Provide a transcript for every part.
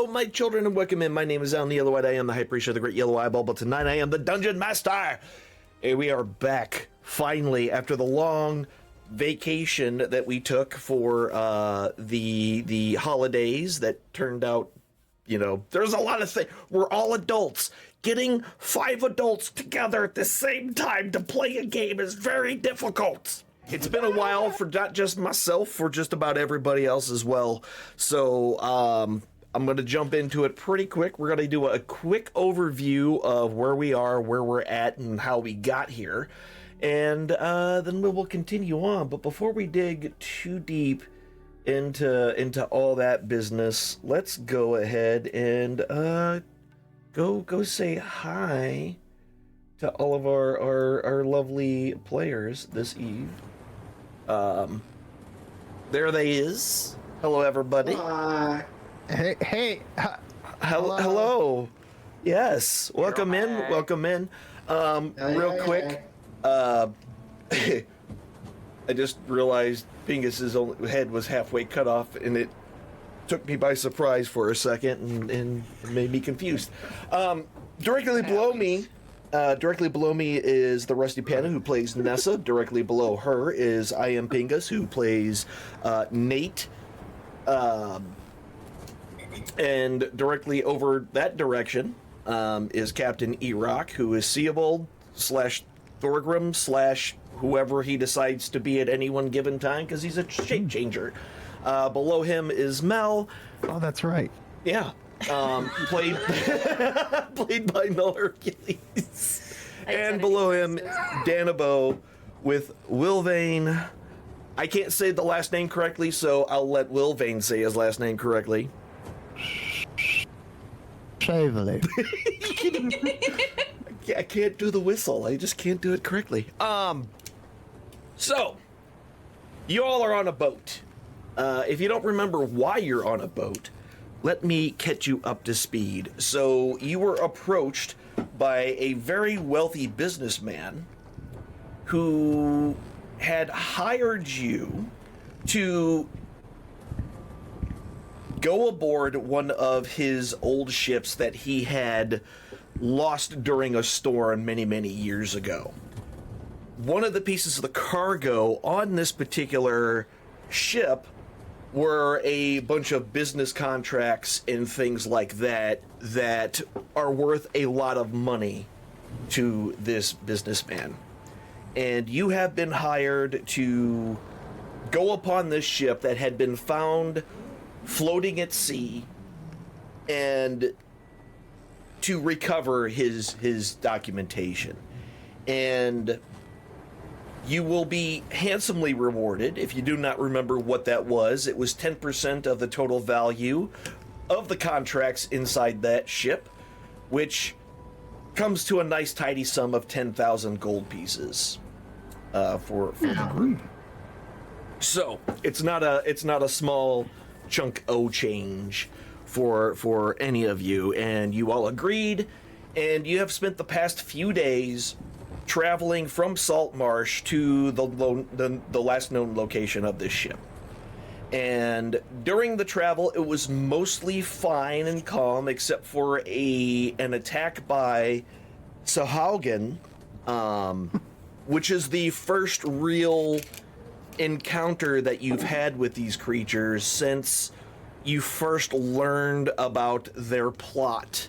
Hello, my children, and welcome in. My name is Alynn the Yellow-Eyed. I am the High Priest of the Great Yellow Eyeball, but tonight I am the Dungeon Master. And we are back, finally, after the long vacation that we took for the holidays that turned out, you know, there's a lot of things. We're all adults. Getting 5 adults together at the same time to play a game is very difficult. It's been a while for not just myself, for just about everybody else as well. So I'm going to jump into it pretty quick. We're going to do a quick overview of where we are, where we're at, and how we got here. And then we will continue on. But before we dig too deep into all that business, let's go ahead and go say hi to all of our lovely players this eve. There they is. Hello, everybody. Hey. Hello. Yes. Welcome in. Real quick. I just realized Pingus's head was halfway cut off, and it took me by surprise for a second and made me confused. Directly below me is the Rusty Panda, who plays Nessa. Directly below her is I Am Pingus, who plays Nate. And directly over that direction is Captain E-Rock, who is Seabold / Thorgrim / whoever he decides to be at any one given time, because he's a shape changer. Below him is Mel. Oh, that's right. Yeah. Played by Mel Hercules. And below him, Danabo with Wilvane. I can't say the last name correctly, so I'll let Wilvane say his last name correctly. Shaverly. I can't do the whistle. I just can't do it correctly. So, you all are on a boat. If you don't remember why you're on a boat, let me catch you up to speed. So, you were approached by a very wealthy businessman who had hired you to go aboard one of his old ships that he had lost during a storm many, many years ago. One of the pieces of the cargo on this particular ship were a bunch of business contracts and things like that that are worth a lot of money to this businessman. And you have been hired to go upon this ship that had been found floating at sea and to recover his documentation. And you will be handsomely rewarded. If you do not remember what that was, it was 10% of the total value of the contracts inside that ship, which comes to a nice tidy sum of 10,000 gold pieces for the group. So it's not a small chunk o change for any of you, and you all agreed, and you have spent the past few days traveling from Saltmarsh to the last known location of this ship. And during the travel, it was mostly fine and calm, except for an attack by Sahaugen, which is the first real encounter that you've had with these creatures since you first learned about their plot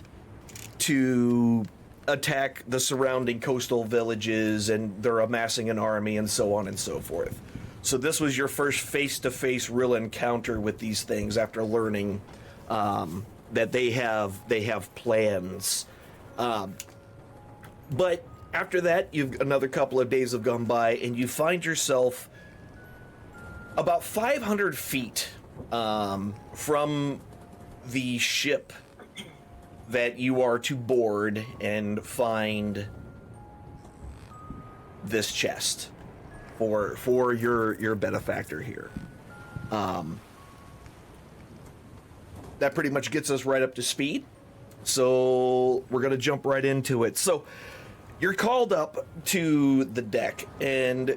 to attack the surrounding coastal villages, and they're amassing an army and so on and so forth. So this was your first face-to-face real encounter with these things after learning that they have plans. But after that, another couple of days have gone by, and you find yourself about 500 feet from the ship that you are to board and find this chest for your benefactor here. That pretty much gets us right up to speed. So we're gonna jump right into it. So you're called up to the deck, and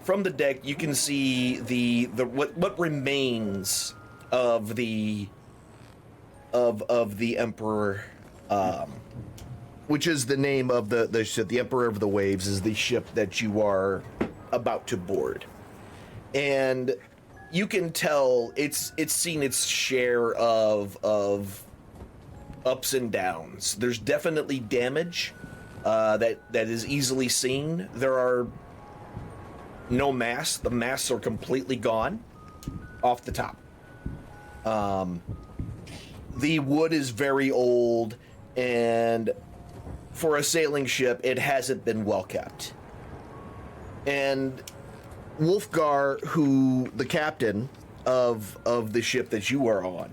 from the deck you can see the what remains of the of the Emperor, which is the name of the ship. The Emperor of the Waves is the ship that you are about to board, and you can tell it's seen its share of ups and downs. There's definitely damage that is easily seen. There are no masts. The masts are completely gone off the top. The wood is very old, and for a sailing ship, it hasn't been well kept. And Wolfgar, who the captain of the ship that you are on,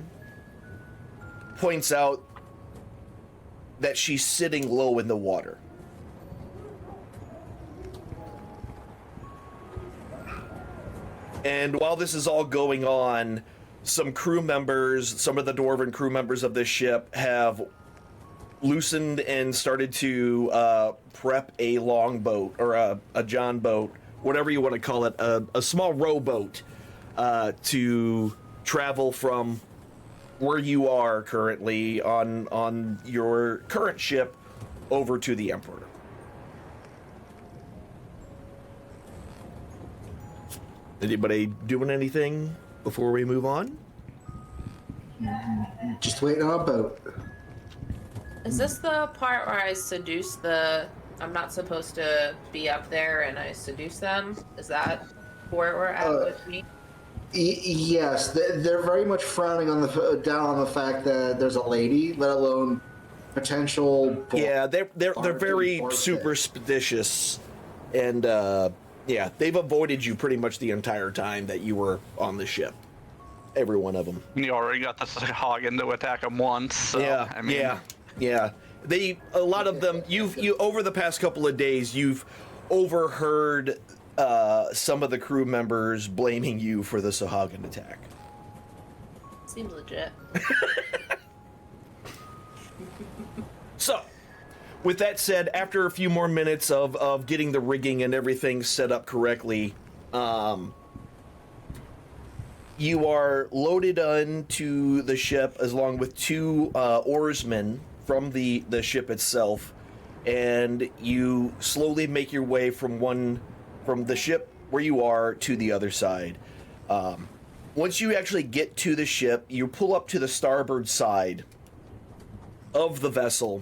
points out that she's sitting low in the water. And while this is all going on, some crew members, some of the dwarven crew members of this ship have loosened and started to prep a longboat or a John boat, whatever you want to call it, a small rowboat to travel from where you are currently on your current ship over to the Emperor. Anybody doing anything before we move on? Just waiting on a boat. Is this the part where I seduce the... I'm not supposed to be up there and I seduce them? Is that where we're at with me? Yes, they're very much frowning on down on the fact that there's a lady, let alone potential. Yeah, they're very superstitious, and yeah, they've avoided you pretty much the entire time that you were on the ship. Every one of them. You already got the Sahagin to attack them once. So, yeah, I mean... yeah. A lot of them. You over the past couple of days, you've overheard some of the crew members blaming you for the Sahagin attack. Seems legit. So, with that said, after a few more minutes of getting the rigging and everything set up correctly, you are loaded onto the ship along with two oarsmen from the ship itself, and you slowly make your way from the ship where you are to the other side. Once you actually get to the ship, you pull up to the starboard side of the vessel,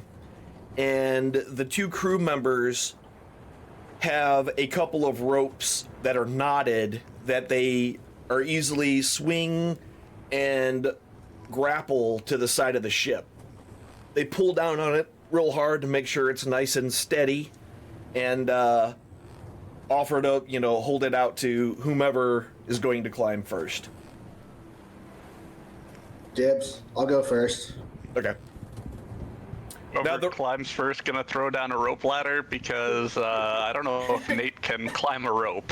and the two crew members have a couple of ropes that are knotted that they are easily swing and grapple to the side of the ship. They pull down on it real hard to make sure it's nice and steady, and offer to, hold it out to whomever is going to climb first. Dibs. I'll go first. Okay. Whoever climbs first gonna throw down a rope ladder because I don't know if Nate can climb a rope.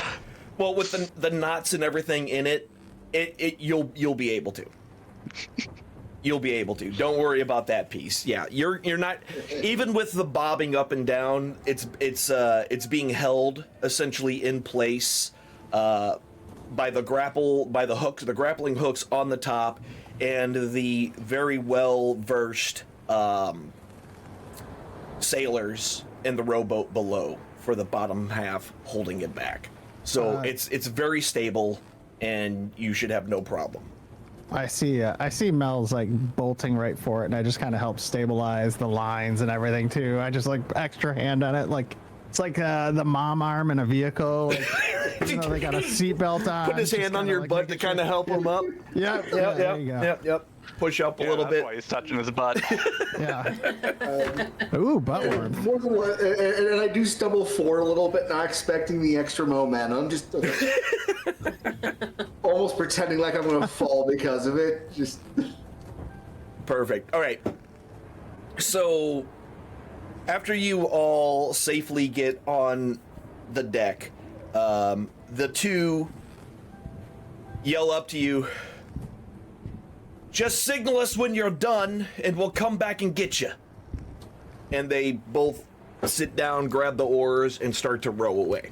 Well, with the knots and everything in it, you'll be able to. You'll be able to. Don't worry about that piece. Yeah, you're not, even with the bobbing up and down, it's being held essentially in place by the grappling hooks on the top, and the very well versed sailors in the rowboat below for the bottom half holding it back. So it's very stable, and you should have no problem. I see Mel's like bolting right for it, and I just kind of help stabilize the lines and everything too. I just like extra hand on it, like it's like the mom arm in a vehicle. Like, they got a seatbelt on. Put his hand on your butt to kind of help him up. Yep. There you go. Yep. Push up a little bit. That's why he's touching his butt. Yeah. Ooh, butt worm. More than one, and I do stumble forward a little bit, not expecting the extra momentum. Just almost pretending like I'm going to fall because of it. Just perfect. All right. So, after you all safely get on the deck, the two yell up to you, "Just signal us when you're done, and we'll come back and get you." And they both sit down, grab the oars, and start to row away.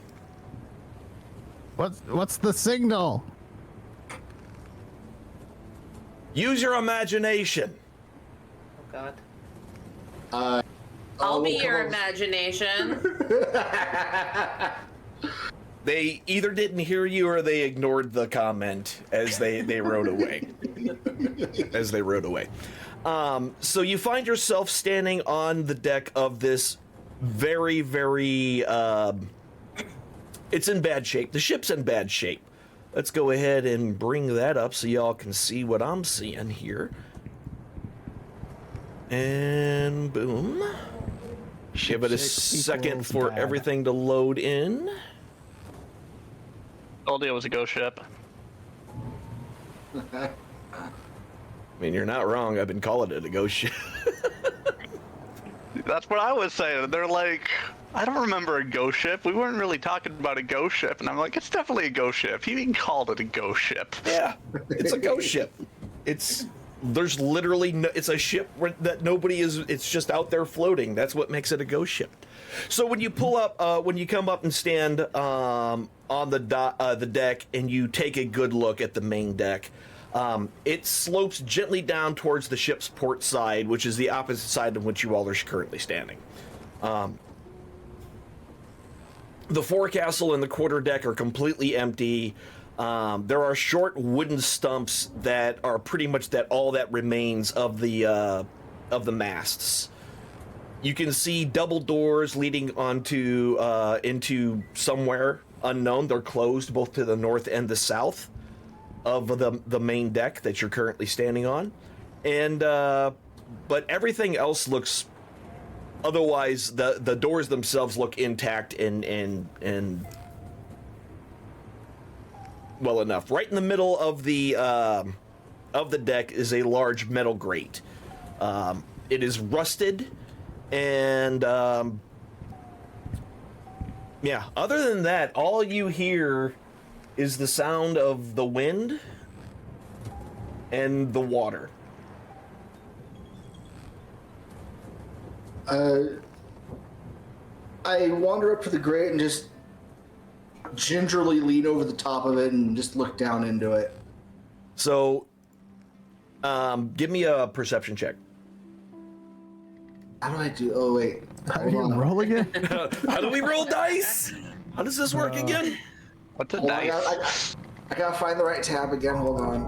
What's the signal? Use your imagination. God. I'll be your imagination. They either didn't hear you or they ignored the comment as they rode away. As they rode away. So you find yourself standing on the deck of this very, very... it's in bad shape. The ship's in bad shape. Let's go ahead and bring that up so y'all can see what I'm seeing here. And boom. Give it a second for everything to load in. Told you it was a ghost ship. I mean, you're not wrong. I've been calling it a ghost ship. That's what I was saying. They're like, I don't remember a ghost ship. We weren't really talking about a ghost ship. And I'm like, it's definitely a ghost ship. He even called it a ghost ship. Yeah, it's a ghost ship. There's literally no, it's a ship that nobody is, it's just out there floating. That's what makes it a ghost ship. So when you pull up, when you come up and stand on the deck and you take a good look at the main deck, it slopes gently down towards the ship's port side, which is the opposite side of which you all are currently standing. The forecastle and the quarterdeck are completely empty. There are short wooden stumps that are pretty much all that remains of the masts. You can see double doors leading onto into somewhere unknown. They're closed both to the north and the south of the main deck that you're currently standing on, and but everything else looks. Otherwise, the doors themselves look intact and well enough. Right in the middle of the deck is a large metal grate. It is rusted, and yeah. Other than that, all you hear is the sound of the wind and the water. I wander up to the grate and just gingerly lean over the top of it and just look down into it. So, give me a perception check. How do I do? Oh wait, How do you roll again? How do we roll dice? How does this work again? What's a Hold on, dice? I gotta find the right tab again. Hold on.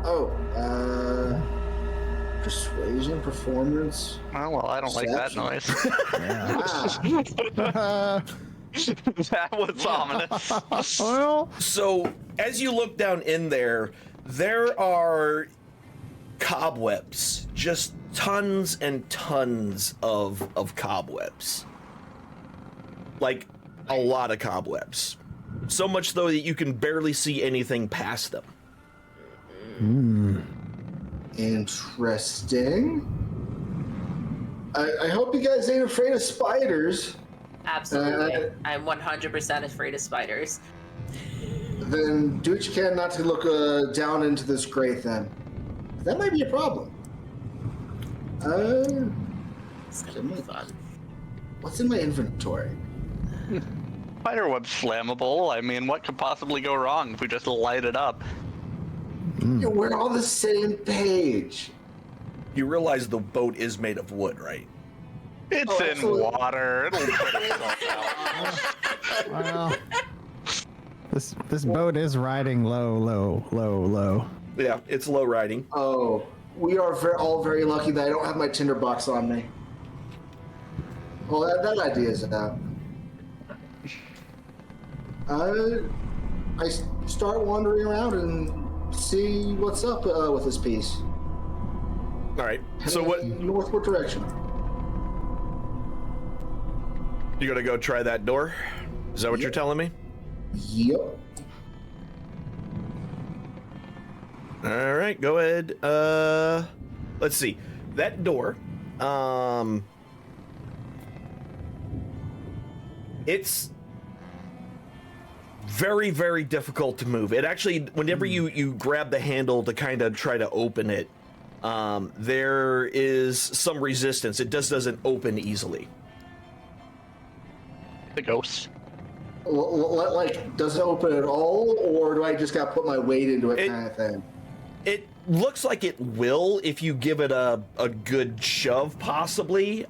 Oh, persuasion, performance. Oh, well, I don't like that noise. Ah, That was ominous. Well, So, as you look down in there are cobwebs, just tons and tons of cobwebs. Like, a lot of cobwebs. So much, though, that you can barely see anything past them. interesting. I hope you guys ain't afraid of spiders. Absolutely. I'm 100% afraid of spiders. Then do what you can not to look down into this grate then. That might be a problem. It's gonna be fun. What's in my inventory? Spiderweb's flammable. I mean, what could possibly go wrong if we just light it up? Yeah, we're on the same page. You realize the boat is made of wood, right? It's Oh, in absolutely. water. It'll put itself out. well, this boat is riding low. Yeah, it's low riding. Oh, we are all very lucky that I don't have my tinderbox on me. Well, that idea is out. I start wandering around and see what's up with this piece. All right. So what? Northward direction. You gonna go try that door? Is that what you're telling me? Yep. All right, go ahead. Let's see. That door. It's very, very difficult to move. It actually, whenever you grab the handle to kind of try to open it, there is some resistance. It just doesn't open easily. The ghost. Like, does it open at all, or do I just got to put my weight into it, kind of thing? looks like it will if you give it a good shove, possibly.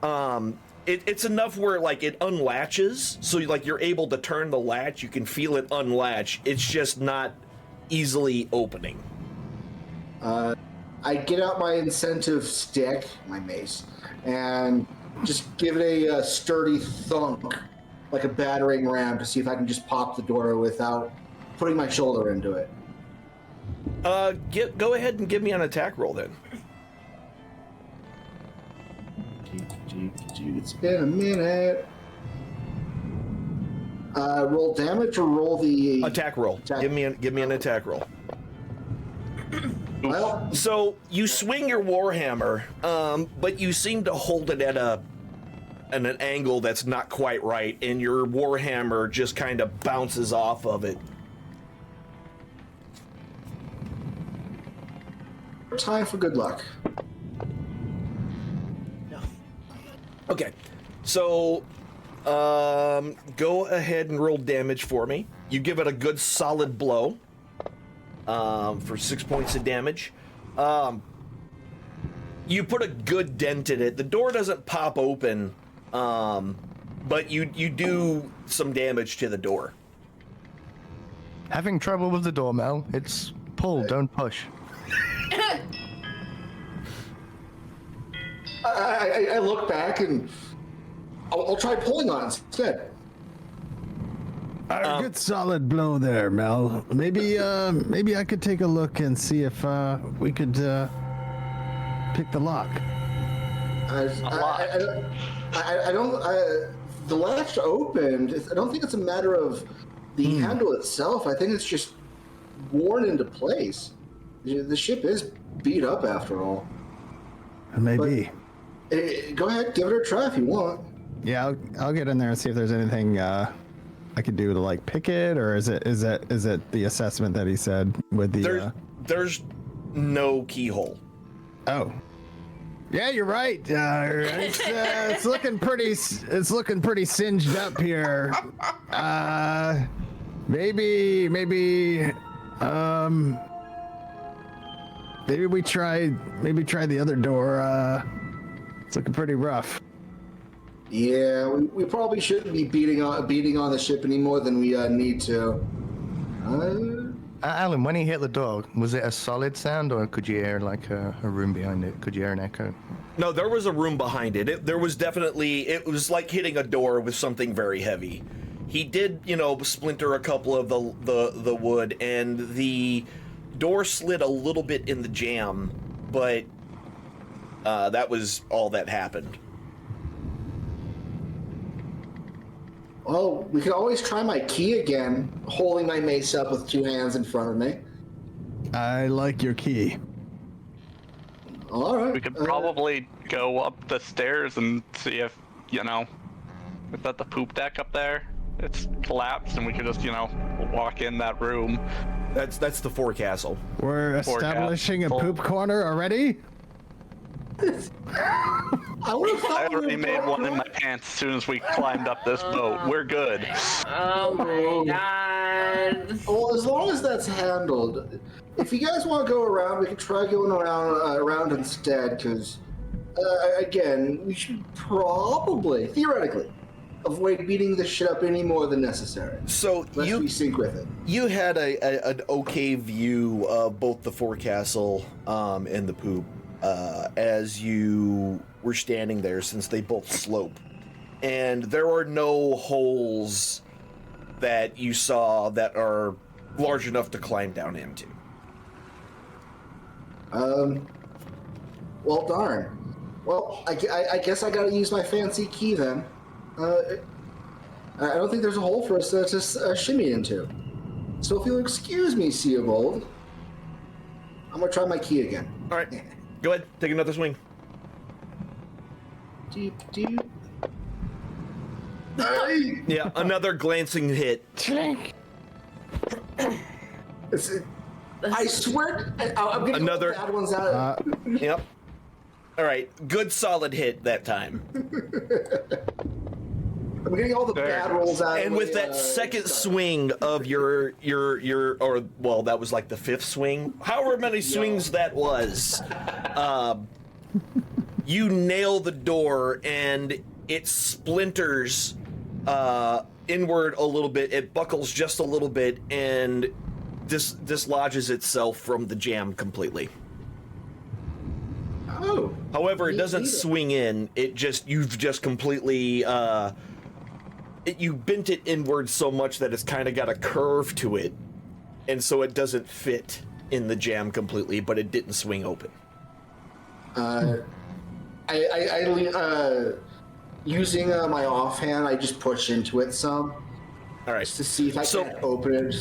It's enough where like it unlatches, so like you're able to turn the latch. You can feel it unlatch. It's just not easily opening. I get out my incentive stick, my mace, and just give it a sturdy thunk, like a battering ram, to see if I can just pop the door without putting my shoulder into it. Go ahead and give me an attack roll then. It's been a minute. Roll damage or roll the Attack roll. Give me an attack roll. Well, So you swing your warhammer, but you seem to hold it at an angle that's not quite right, and your warhammer just kind of bounces off of it. time for good luck. Okay, so go ahead and roll damage for me. You give it a good solid blow for 6 points of damage. You put a good dent in it. The door doesn't pop open, but you do some damage to the door. Having trouble with the door, Mel. It's pull, don't push. I look back and I'll try pulling on it instead. A good solid blow there, Mel. Maybe I could take a look and see if we could pick the lock. The latch opened. I don't think it's a matter of the handle itself. I think it's just worn into place. The ship is beat up after all. Maybe. Go ahead, give it a try if you want. Yeah, I'll get in there and see if there's anything I could do to like pick it, or is it the assessment that he said with the? There's no keyhole. Oh. Yeah, you're right. It's looking pretty. It's looking pretty singed up here. Maybe we try the other door. It's looking pretty rough. Yeah, we probably shouldn't be beating on the ship any more than we need to. Alan, when he hit the door, was it a solid sound, or could you hear like a room behind it? Could you hear an echo? No, there was a room behind it. There was definitely, it was like hitting a door with something very heavy. He did, splinter a couple of the wood, and the door slid a little bit in the jam, but that was all that happened. Well, we can always try my key again, holding my mace up with two hands in front of me. I like your key. All right. We could probably go up the stairs and see if, is that the poop deck up there? It's collapsed, and we could just, walk in that room. That's the forecastle. We're establishing a poop corner already? I already made one in my pants as soon as we climbed up this boat. We're good. Oh my god. Well, as long as that's handled, if you guys want to go around, we can try going around instead. Because again, we should probably, theoretically, avoid beating this shit up any more than necessary. So Lest we sync with it. You had an okay view of both the forecastle and the poop as you were standing there, since they both slope, and there are no holes that you saw that are large enough to climb down into. Well, darn. Well, I guess I gotta use my fancy key then. I don't think there's a hole for us to shimmy into. So if you'll excuse me, Seabold, I'm gonna try my key again. All right, go ahead, take another swing. Deep. Hey! Yeah, another glancing hit. I swear, I'm getting Another- all the bad ones out. Yep. All right, good solid hit that time. I'm getting all the There bad it goes. rolls out. And with that second swing of your or well, that was like the fifth swing, however many swings that was, you nail the door and it splinters inward a little bit. It buckles just a little bit and dislodges itself from the jam completely. Oh. However, it doesn't neither. swing in. You've just completely you bent it inward so much that it's kind of got a curve to it, and so it doesn't fit in the jam completely, but it didn't swing open. Using my offhand, I just push into it some All right. to see if I can open it.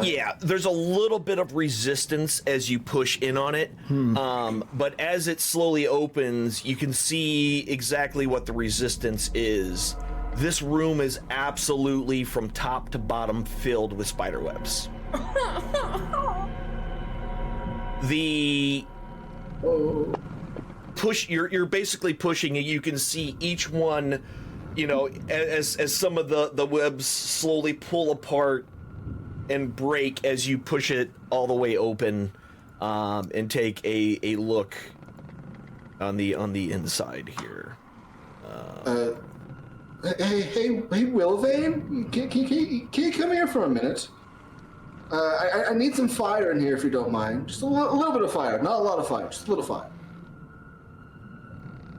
Yeah, there's a little bit of resistance as you push in on it, but as it slowly opens, you can see exactly what the resistance is. This room is absolutely from top to bottom filled with spider webs. The push, you're basically pushing it. You can see each one, you know, as some of the webs slowly pull apart and break as you push it all the way open, and take a look on the inside here. Hey, Wilvane, can you come here for a minute? I need some fire in here if you don't mind. Just a little bit of fire, not a lot of fire, just a little fire.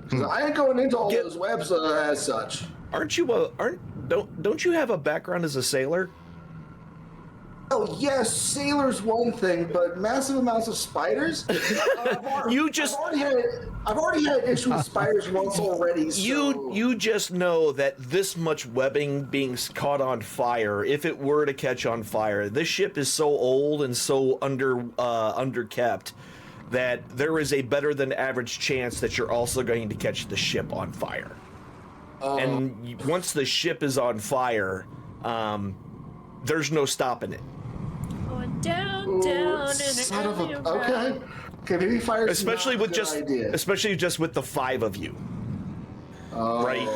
'Cause I ain't going into all those webs as such. Don't you have a background as a sailor? Oh yes, sailor's one thing, but massive amounts of spiders. I've already had an issue with spiders once already. So. You just know that this much webbing being caught on fire, if it were to catch on fire, this ship is so old and so underkept that there is a better than average chance that you're also going to catch the ship on fire. And once the ship is on fire, there's no stopping it. Going down, down, Son of and a. Okay, maybe fire's Especially not with a good idea. especially just with the 5 of you. Right?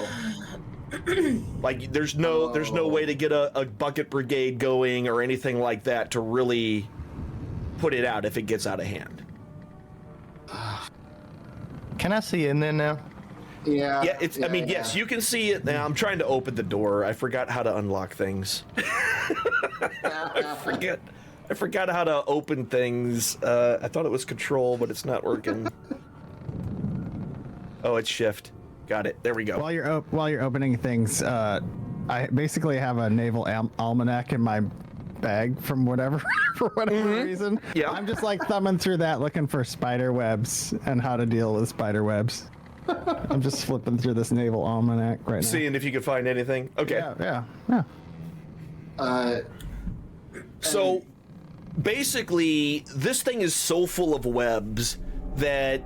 Like there's no way to get a bucket brigade going or anything like that to really put it out if it gets out of hand. Can I see in there now? Yeah. Yeah, I mean, yes, you can see it now. I'm trying to open the door. I forgot how to unlock things. I forgot how to open things. I thought it was control, but it's not working. Oh, it's shift. Got it. There we go. While you're opening things, I basically have a naval almanac in my bag from whatever for whatever reason. Yeah. I'm just like thumbing through that looking for spider webs and how to deal with spider webs. I'm just flipping through this naval almanac right now. Seeing if you could find anything. Okay. Yeah. So basically, this thing is so full of webs that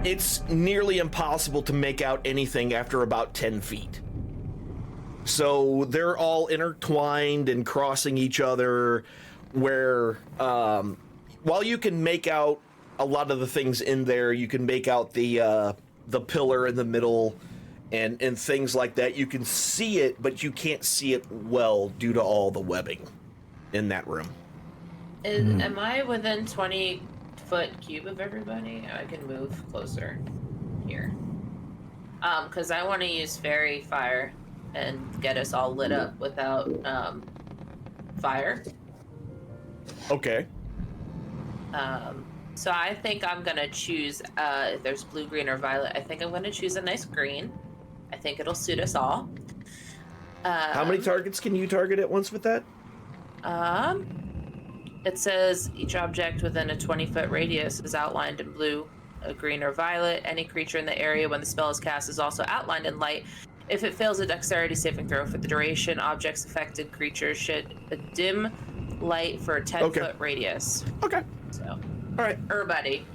it's nearly impossible to make out anything after about 10 feet. So they're all intertwined and crossing each other, where while you can make out a lot of the things in there, you can make out the pillar in the middle and things like that. You can see it, but you can't see it well due to all the webbing in that room. Am I within 20-foot cube of everybody? I can move closer here. Because I want to use fairy fire and get us all lit up without fire. Okay. So I think I'm gonna choose, if there's blue, green, or violet, I think I'm gonna choose a nice green. I think it'll suit us all. How many targets can you target at once with that? It says each object within a 20-foot radius is outlined in blue, green, or violet. Any creature in the area when the spell is cast is also outlined in light. If it fails a dexterity saving throw for the duration, objects affected creatures should a dim light for a 10-foot radius. Okay. So, All right. everybody.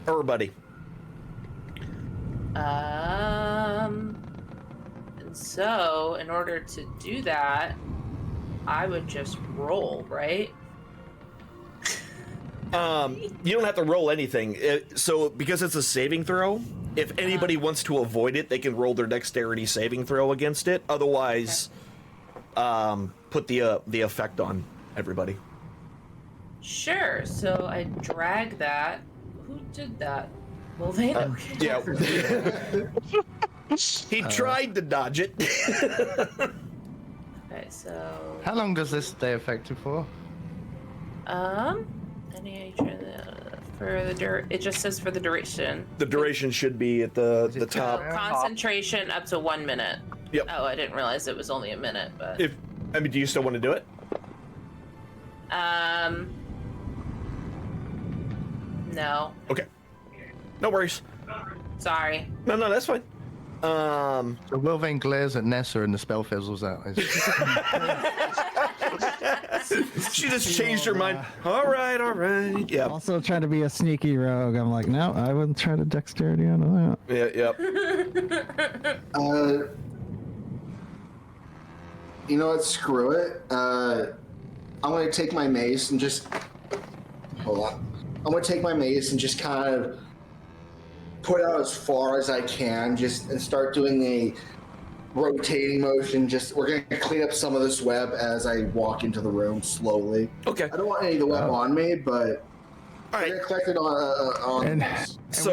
And so, in order to do that, I would just roll, right? You don't have to roll anything. So because it's a saving throw, If anybody wants to avoid it, they can roll their dexterity saving throw against it. Otherwise, put the effect on everybody. Sure. So I drag that. Who did that? Well, they Yeah. He tried to dodge it. Okay, so How long does this stay effective for? any for the it just says for the duration. The duration should be at the So top. concentration up to 1 minute. Yep. Oh, I didn't realize it was only a minute, but Do you still want to do it? no. Okay. No worries. Sorry. No, that's fine. So Wilvane glares at Nessa and the spell fizzles out. She just changed her mind. All right. Yeah. Also trying to be a sneaky rogue. I'm like, no, I wouldn't try to dexterity on that. Yeah. You know what? Screw it. I'm gonna take my mace and just hold on. I'm gonna take my mace and just kind of put out as far as I can, and start doing a rotating motion. We're gonna clean up some of this web as I walk into the room slowly. Okay. I don't want any of the web on me, but All right. we're gonna collect it on And, this. So-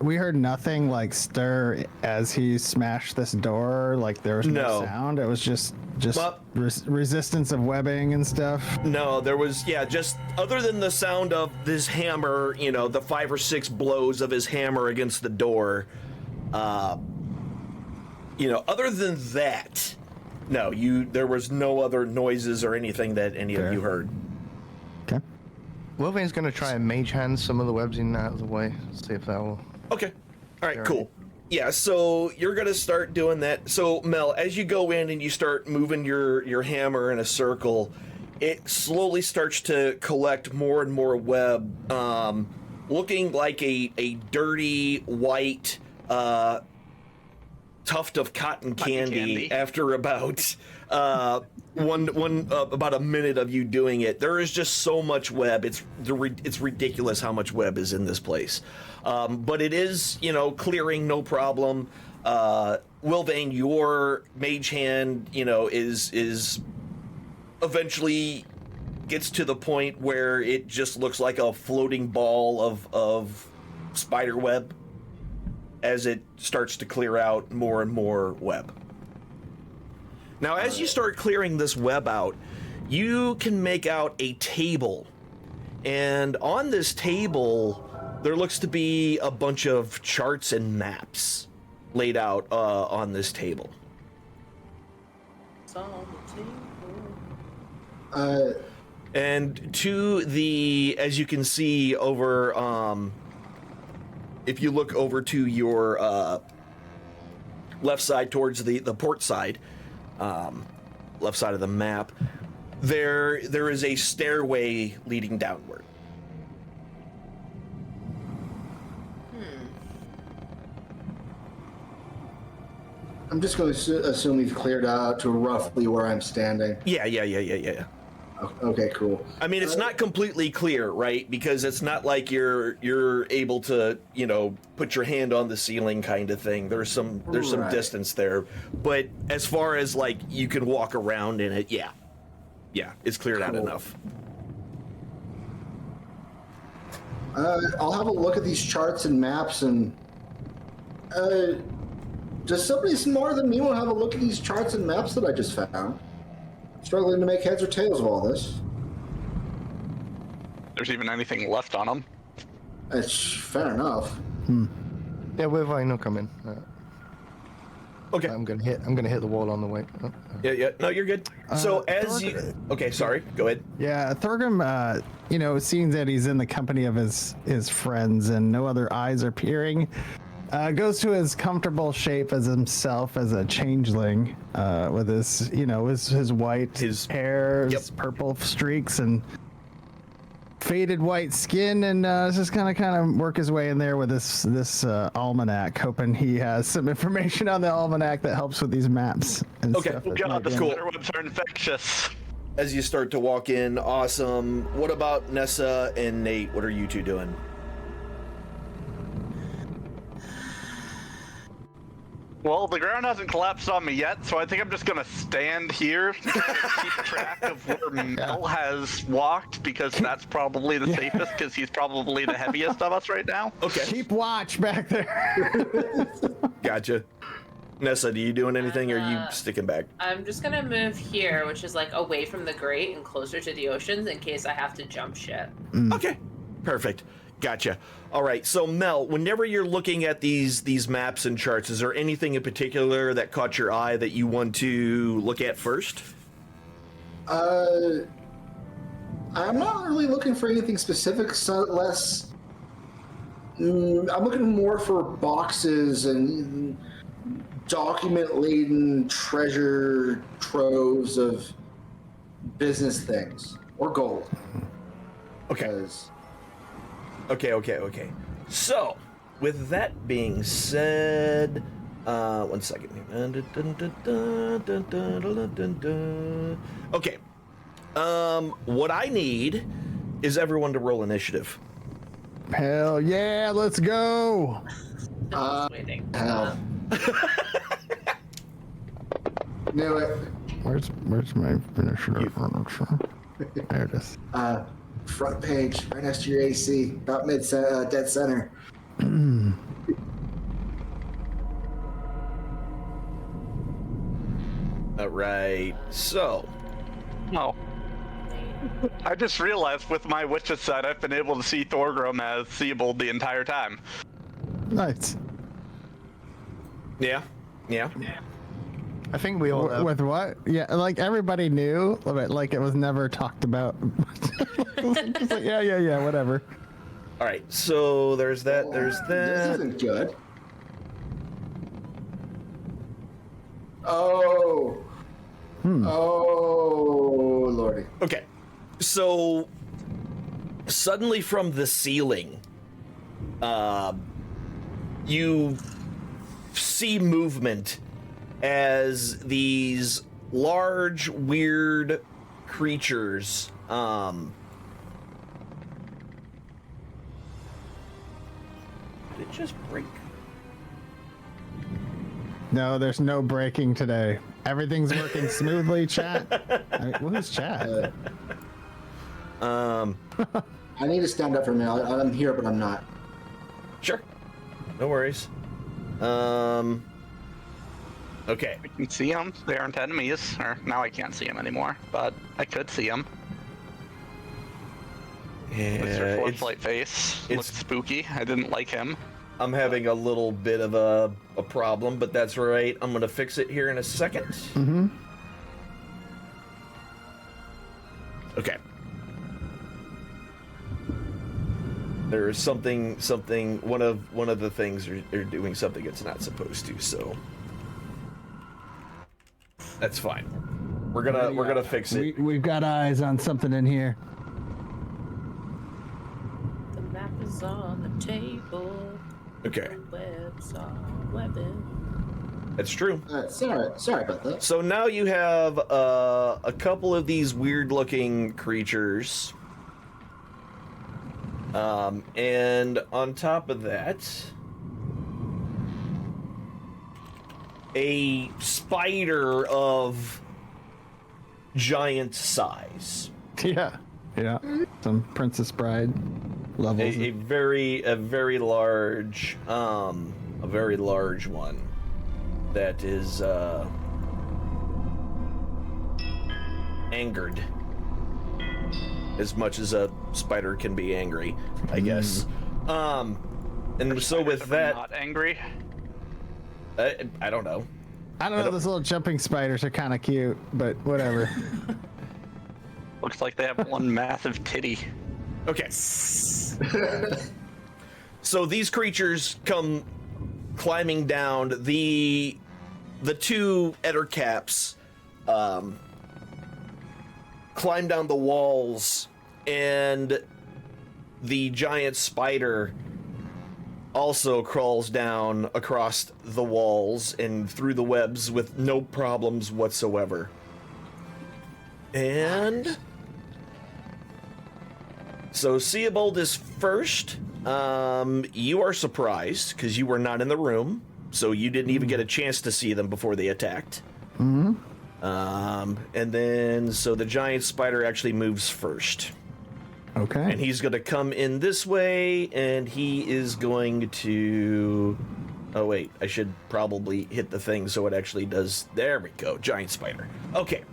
we heard nothing like stir as he smashed this door. Like there was no No. sound. It was just But- resistance of webbing and stuff. No, there was, just other than the sound of this hammer, the 5 or 6 blows of his hammer against the door, other than that, no, there was no other noises or anything that any of you heard. Okay. Wilvane's going to try and mage hand some of the webs in out of the way. See if that will. Okay. All right, cool. Yeah, so you're going to start doing that. So, Mel, as you go in and you start moving your hammer in a circle, it slowly starts to collect more and more web, looking like a dirty white tuft of cotton candy after about about a minute of you doing it. There is just so much web. It's ridiculous how much web is in this place. But it is, clearing no problem. Wilvane, your mage hand, is eventually gets to the point where it just looks like a floating ball of spider web as it starts to clear out more and more web. Now, as you start clearing this web out, you can make out a table. And on this table, there looks to be a bunch of charts and maps laid out on this table. It's on the table. And to the, as you can see over, if you look over to your left side towards the port side, left side of the map, there is a stairway leading downward. I'm just going to assume we've cleared out to roughly where I'm standing. Yeah. Okay, cool. I mean, it's not completely clear, right? Because it's not like you're able to, put your hand on the ceiling kind of thing. There's some Right. distance there, but as far as like you can walk around in it, yeah, it's cleared out Cool. enough. I'll have a look at these charts and maps and does somebody smarter than me want to have a look at these charts and maps that I just found? Struggling to make heads or tails of all this. There's even anything left on them. It's fair enough. Yeah, Wilvane will come in. Okay. I'm gonna hit the wall on the way. Yeah. No, you're good. So as you, okay, sorry. Go ahead. Yeah, Thorgrim, seeing that he's in the company of his friends and no other eyes are peering, goes to his comfortable shape as himself as a changeling, with his, his white hair, his purple streaks and faded white skin, and just kind of work his way in there with this almanac, hoping he has some information on the almanac that helps with these maps and Okay. stuff. Oh, that God, might the be in cool. it. spider webs are infectious. As you start to walk in, awesome. What about Nessa and Nate? What are you two doing? Well, the ground hasn't collapsed on me yet, so I think I'm just gonna stand here, keep track of where Mel has walked, because that's probably the safest, because he's probably the heaviest of us right now. Okay. Keep watch back there. Gotcha. Nessa, do you doing anything, or are you sticking back? I'm just gonna move here, which is like away from the grate and closer to the oceans in case I have to jump ship. Okay. Perfect. Gotcha. All right. So Mel, whenever you're looking at these maps and charts, is there anything in particular that caught your eye that you want to look at first? I'm not really looking for anything specific, so less. I'm looking more for boxes and document-laden treasure troves of business things or gold. Okay. 'Cause Okay. So, with that being said, 1 second here. Okay. What I need is everyone to roll initiative. Hell yeah, let's go. I'm just waiting. hell. Knew it. Where's my finisher? There it is. Front page, right next to your AC, about dead center. All right. So, No. I just realized with my witch's sight, I've been able to see Thorgrim as Theobald the entire time. Nice. yeah. I think we all have. With what? Yeah, like everybody knew, but like it was never talked about. Just like, yeah, whatever. All right. So there's that. There's This that. isn't good. Oh. Oh, lordy. Okay. So suddenly from the ceiling, you see movement as these large, weird creatures. Did it just break? No, there's no breaking today. Everything's working smoothly, chat. Who's chat? I need to stand up for a minute. I'm here, but I'm not. Sure. No worries. Okay. I can see them. They aren't enemies. Or now I can't see them anymore, but I could see them. Yeah, Mr. it's, Flashlight Face looks spooky. I didn't like him. I'm having a little bit of a problem, but that's right. I'm gonna fix it here in a second. Mm-hmm. Okay. There is something. One of the things are doing something it's not supposed to. So that's fine. We're gonna fix it. We've got eyes on something in here. The map is on the table. Okay, The webs are webbing. that's true. Sorry about that. So now you have a couple of these weird-looking creatures, and on top of that, a spider of giant size. Yeah. Some Princess Bride levels. A very large one that is angered, as much as a spider can be angry, I guess. And so with that, Not angry. I don't know. I don't know. Those little jumping spiders are kind of cute, but whatever. Looks like they have one massive titty. Okay. So these creatures come climbing down. The two ettercaps climb down the walls, and the giant spider also crawls down across the walls and through the webs with no problems whatsoever. And so Seabold is first. You are surprised because you were not in the room. So you didn't even get a chance to see them before they attacked. And then, so the giant spider actually moves first. Okay. And he's going to come in this way, and he is going to... Oh, wait, I should probably hit the thing so it actually does... There we go, giant spider. Okay.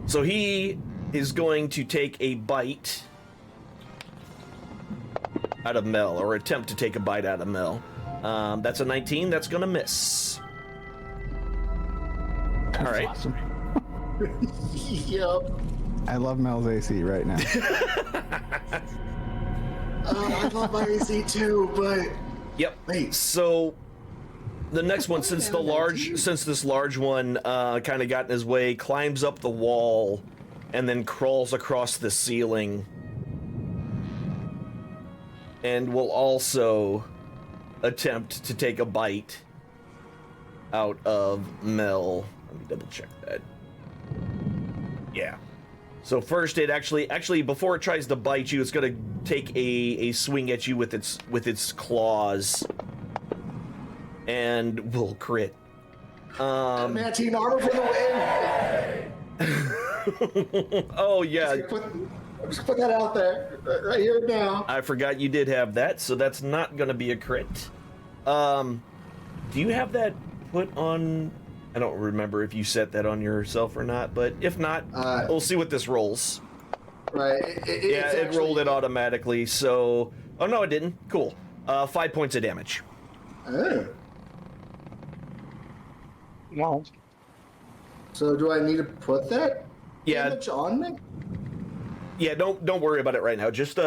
So he is going to take a bite out of Mel, or attempt to take a bite out of Mel. That's a 19, that's going to miss. All right. Awesome. Yep. I love Mel's AC right now. I love my AC too, but Yep. Wait. So the next one, since this large one kind of got in his way, climbs up the wall and then crawls across the ceiling, and will also attempt to take a bite out of Mel. Let me double check that. Yeah. So first, it actually before it tries to bite you, it's gonna take a swing at you with its claws, and will crit. Mantine armor for the win. Oh yeah, Just put that out there right here now. I forgot you did have that, so that's not gonna be a crit. Do you have that put on? I don't remember if you set that on yourself or not, but if not, we'll see what this rolls. Right. It rolled it automatically, so... Oh, no, it didn't. Cool. 5 points of damage. Oh. Well, So do I need to put that Yeah, damage on me? yeah. Don't worry about it right now. Just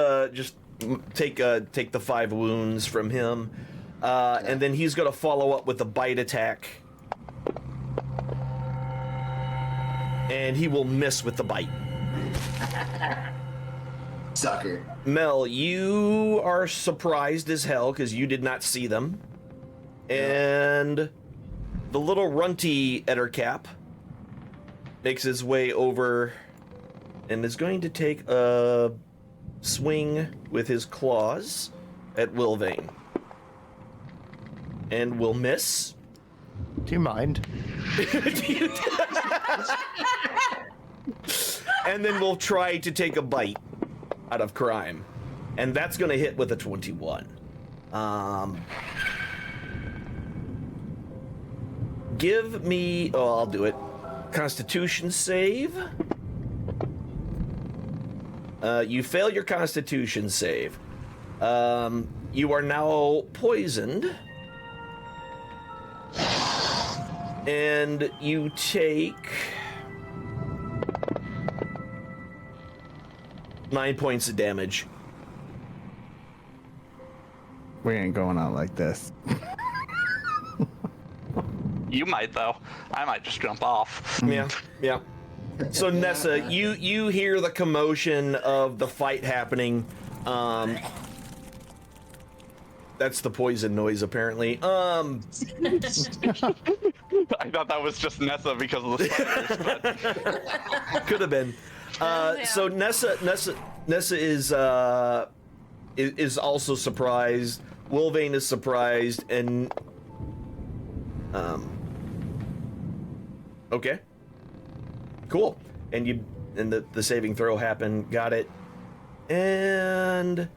take the 5 wounds from him, and then he's gonna follow up with a bite attack, and he will miss with the bite. Sucker. Mel, you are surprised as hell because you did not see them. And the little runty Ettercap makes his way over and is going to take a swing with his claws at Wilvane. And will miss. Do you mind? And then we'll try to take a bite out of Crime. And that's going to hit with a 21. Give me... Oh, I'll do it. Constitution save. You fail your Constitution save. You are now poisoned. And you take... 9 points of damage. We ain't going out like this. you might though. I might just jump off. Yeah, yeah. So Nessa, you hear the commotion of the fight happening. That's the poison noise, apparently. I thought that was just Nessa because of the spiders, but Could have been. So Nessa is also surprised. Wilvane is surprised, and okay, cool. And the saving throw happened. Got it. And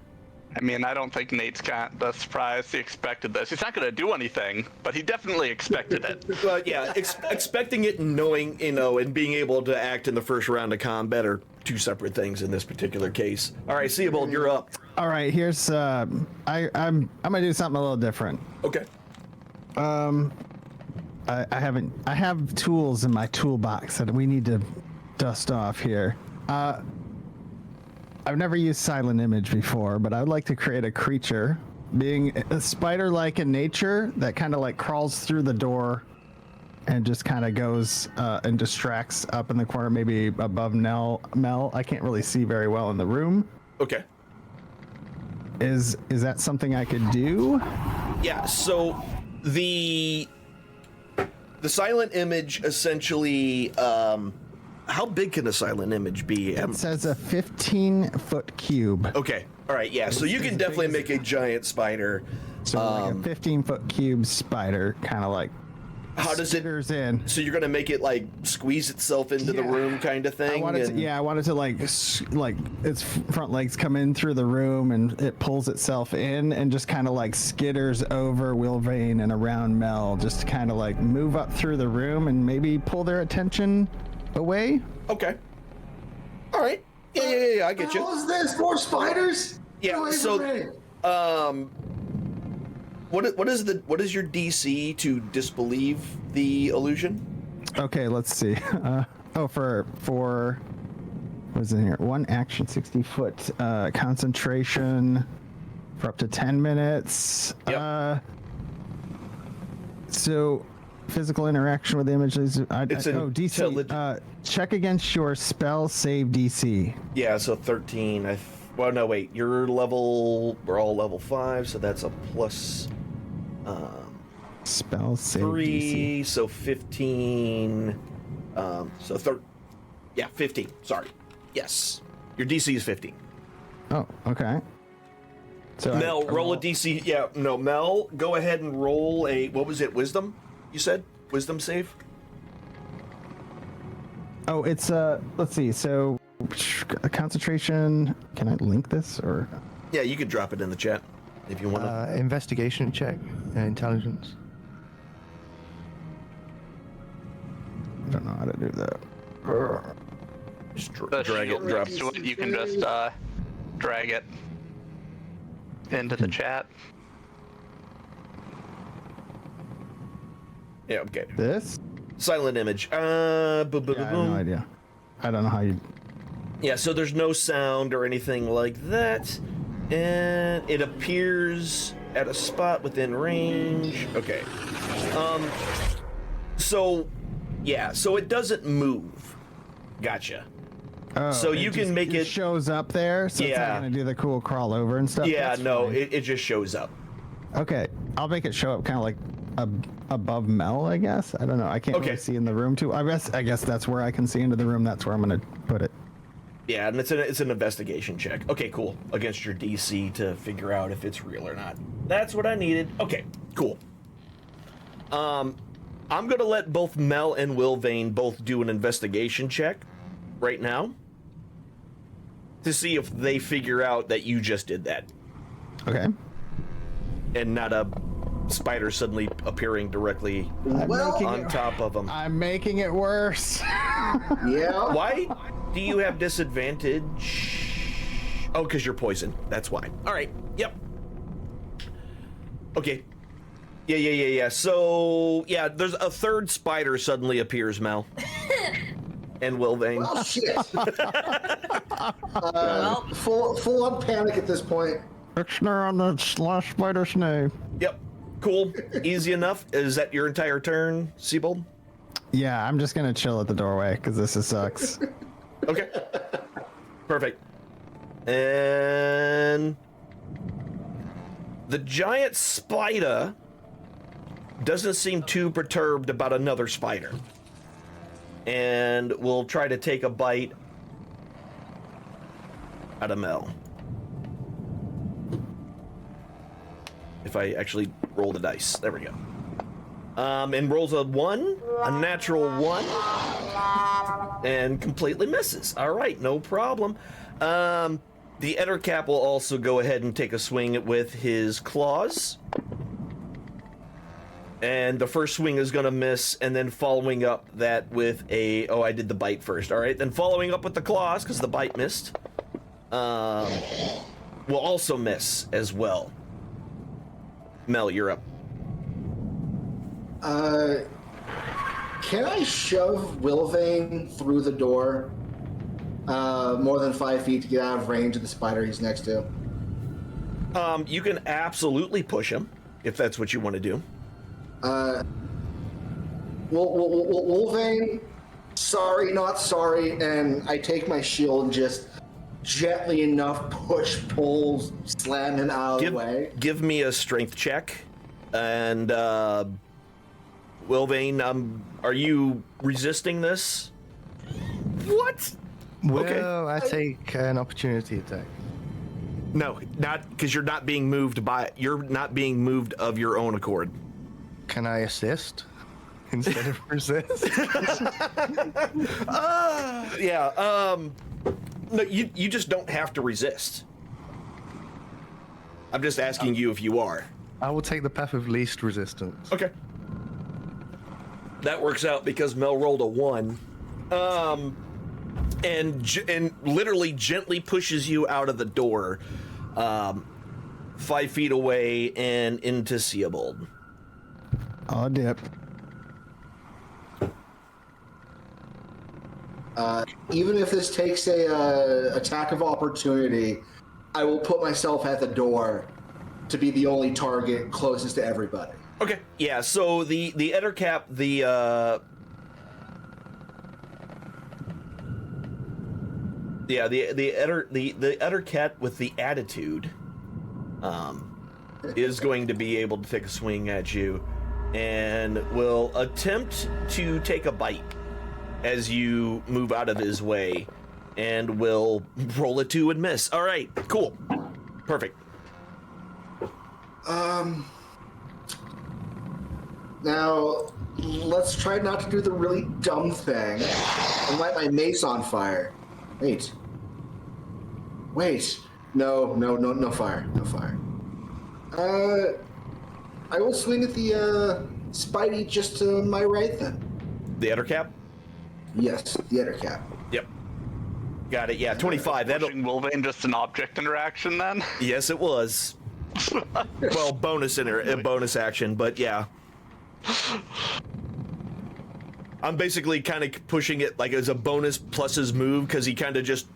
I mean, I don't think Nate's got the surprise. He expected this. He's not going to do anything, but he definitely expected it. but yeah, expecting it and knowing, and being able to act in the first round of combat are two separate things in this particular case. All right, Seabold, you're up. All right, here's I'm gonna do something a little different. Okay. I have tools in my toolbox that we need to dust off here. I've never used silent image before, but I would like to create a creature, being a spider-like in nature, that kind of like crawls through the door and just kind of goes and distracts up in the corner, maybe above Mel. I can't really see very well in the room. Okay. Is that something I could do? Yeah, so the silent image essentially, how big can a silent image be? It says a 15-foot cube. Okay, all right, yeah, so you can definitely make a giant spider. So like a 15-foot cube spider, kind of like How does it? skitters in. So you're gonna make it like squeeze itself into the Yeah. room, kind of thing. I wanted to, and- yeah, I wanted to like its front legs come in through the room and it pulls itself in and just kind of like skitters over Wilvane and around Mel, just to kind of like move up through the room and maybe pull their attention away. Okay. All right. Yeah. I get What you. is this? More spiders? Yeah, Get away so- from me. What is your DC to disbelieve the illusion? Okay, let's see. For what's in here? One action, 60-foot concentration for up to 10 minutes. Yep. So physical interaction with images. It's an DC. Check against your spell save DC. Yeah, so 13. Well, no, wait. Your level. We're all level 5, so that's a plus Spell save 3. So 15. Yeah, 15. Sorry. Yes. Your DC is 15. DC. Oh, okay. So Mel, roll a DC. Yeah, no, Mel, go ahead and roll a. What was it? Wisdom? You said wisdom save. Oh, it's let's see. So concentration. Can I link this or? Yeah, you could drop it in the chat if you want to. Investigation check, intelligence. I don't know how to do that. Just The drag it shield and drop next it. to it, you can just drag it into the chat. Yeah, okay. This? Silent image. Boom, boom, Yeah, I boom, have no boom. idea. I don't know how you. Yeah, so there's no sound or anything like that. And it appears at a spot within range. Okay. So, yeah, so it doesn't move. Gotcha. Oh, So you can just- make it- shows up there, so it's Yeah. not gonna do the cool crawl over and stuff. Yeah, That's no, fine. it just shows up. Okay, I'll make it show up kind of like above Mel, I guess. I don't know. I can't Okay. really see in the room too. I guess that's where I can see into the room. That's where I'm gonna put it. Yeah, and it's an investigation check. Okay, cool. Against your DC to figure out if it's real or not. That's what I needed. Okay, cool. I'm gonna let both Mel and Wilvane both do an investigation check right now to see if they figure out that you just did that Okay. and not a spider suddenly appearing directly Well, on top of them. I'm making it worse. yeah. Why do you have disadvantage? Oh, because you're poisoned. That's why. All right. Yep. Okay. Yeah. So, yeah, there's a third spider suddenly appears, Mel. And Wilvane. Oh shit. Well, Full on panic at this point. Dictionary on the last spider's name. Yep. Cool. Easy enough. Is that your entire turn, Seabold? Yeah, I'm just gonna chill at the doorway because this sucks. Okay. Perfect. And the giant spider doesn't seem too perturbed about another spider. And will try to take a bite out of Mel. If I actually roll the dice. There we go. And rolls a 1, a natural 1, and completely misses. All right, no problem. The Ettercap will also go ahead and take a swing with his claws. And the first swing is going to miss, and then following up that with a... Oh, I did the bite first. All right, then following up with the claws, because the bite missed, will also miss as well. Mel, you're up. Can I shove Wilvane through the door more than 5 feet to get out of range of the spider he's next to? You can absolutely push him, if that's what you want to do. Wilvane, sorry, not sorry, and I take my shield and just gently enough push, pull, slam him out of the way. Give me a strength check. And, Wilvane, are you resisting this? What? Well, Okay. I take an opportunity attack. No, not because you're not being moved of your own accord. Can I assist instead of resist? No, you just don't have to resist. I'm just asking you if you are. I will take the path of least resistance. Okay. That works out because Mel rolled a 1. And literally gently pushes you out of the door, 5 feet away and into Seabold. Oh, dip. Even if this takes a attack of opportunity, I will put myself at the door to be the only target closest to everybody. Okay. Yeah. So the Ettercap, the Ettercat with the attitude, is going to be able to take a swing at you, and will attempt to take a bite as you move out of his way, and will roll a 2 and miss. All right. Cool. Perfect. Now, let's try not to do the really dumb thing and light my mace on fire. Wait. No fire. No fire. I will swing at the Spidey just to my right then. The Ettercap? Yes, the Ettercap. Yep. Got it. Yeah, 25. That'll. Pushing Wolverine just an object interaction then? Yes, it was. Well, bonus action, but yeah. I'm basically kind of pushing it like as a bonus plus his move because he kind of just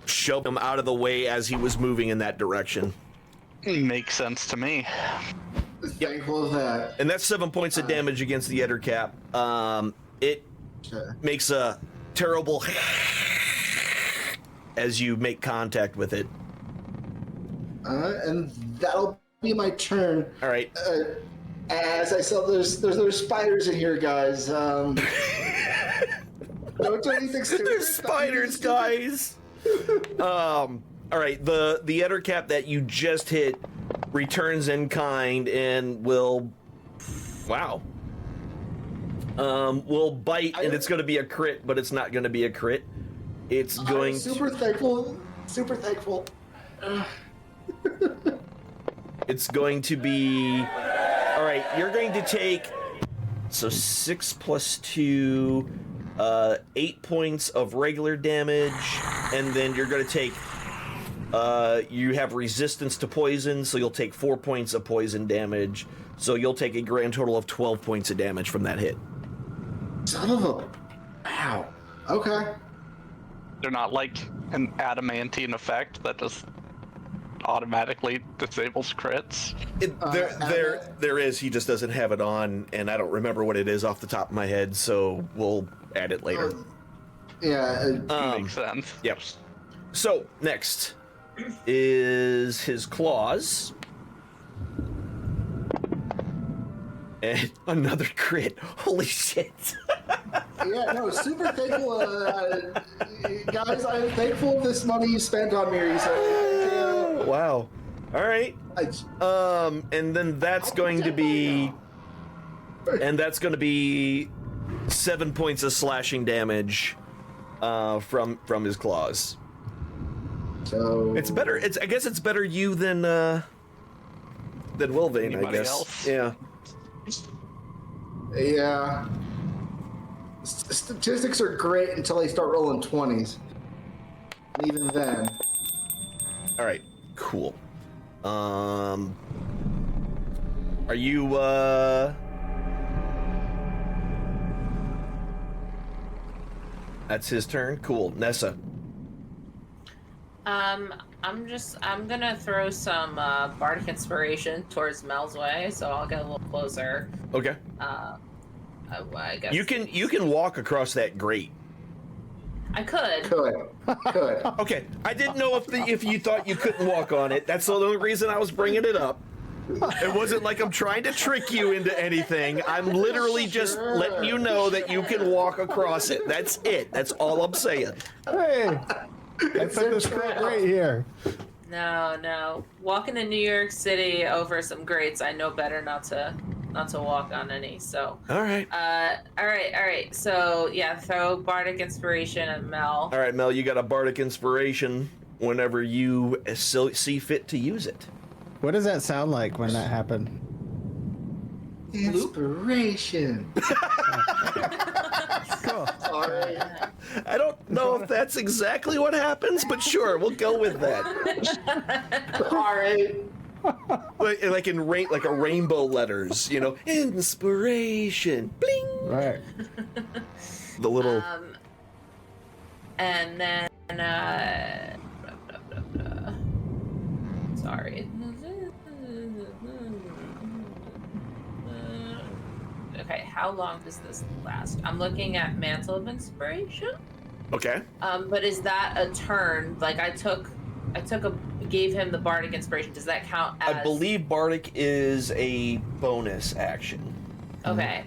shoved him out of the way as he was moving in that direction. Makes sense to me. Thankful of that. And that's 7 points of damage against the Ettercap. It makes a terrible as you make contact with it. And that'll be my turn. All right. As I saw, there's spiders in here, guys. Don't do anything stupid. There's spiders, guys. All right. The Ettercap that you just hit returns in kind and will. Wow. Will bite, and it's going to be a crit, but it's not going to be a crit. It's going. I'm super thankful. Super thankful. It's going to be. All right, you're going to take. So 6 plus 2, 8 points of regular damage, and then you're going to take. You have resistance to poison, so you'll take 4 points of poison damage. So you'll take a grand total of 12 points of damage from that hit. Son of a. Ow. Okay. They're not like an adamantine effect that just automatically disables crits. There is. He just doesn't have it on, and I don't remember what it is off the top of my head, so we'll add it later. Makes sense. Yep. So next is his claws. And another crit. Holy shit. Yeah, no, super thankful. Guys, I'm thankful of this money you spent on me recently. Wow. All right. And then that's going to be. And that's going to be 7 points of slashing damage from his claws. So It's better. I guess it's better you than Wilvane, I Anybody guess. else? Yeah. Yeah. Statistics are great until they start rolling 20s. And even then. All right. Cool. Are you That's his turn. Cool. Nessa. I'm gonna throw some bardic inspiration towards Mel's way, so I'll get a little closer. Okay. I guess You can walk across that grate. I could. Could. Okay. I didn't know if you thought you couldn't walk on it. That's the only reason I was bringing it up. It wasn't like I'm trying to trick you into anything. I'm literally just letting you know that you can walk across it. That's it. That's all I'm saying. Hey, I put this crap right here. No. Walking in New York City over some grates, I know better not to walk on any. So. All right. All right. So yeah, throw bardic inspiration at Mel. All right, Mel, you got a bardic inspiration whenever you see fit to use it. What does that sound like when that happened? Inspiration. Cool. Sorry. I don't know if that's exactly what happens, but sure, we'll go with that. All right. Like in like a rainbow letters, inspiration, bling. Right. The little. And then sorry. Okay, how long does this last? I'm looking at Mantle of Inspiration. Okay. But is that a turn? Like gave him the bardic inspiration. Does that count as? I believe bardic is a bonus action. Okay.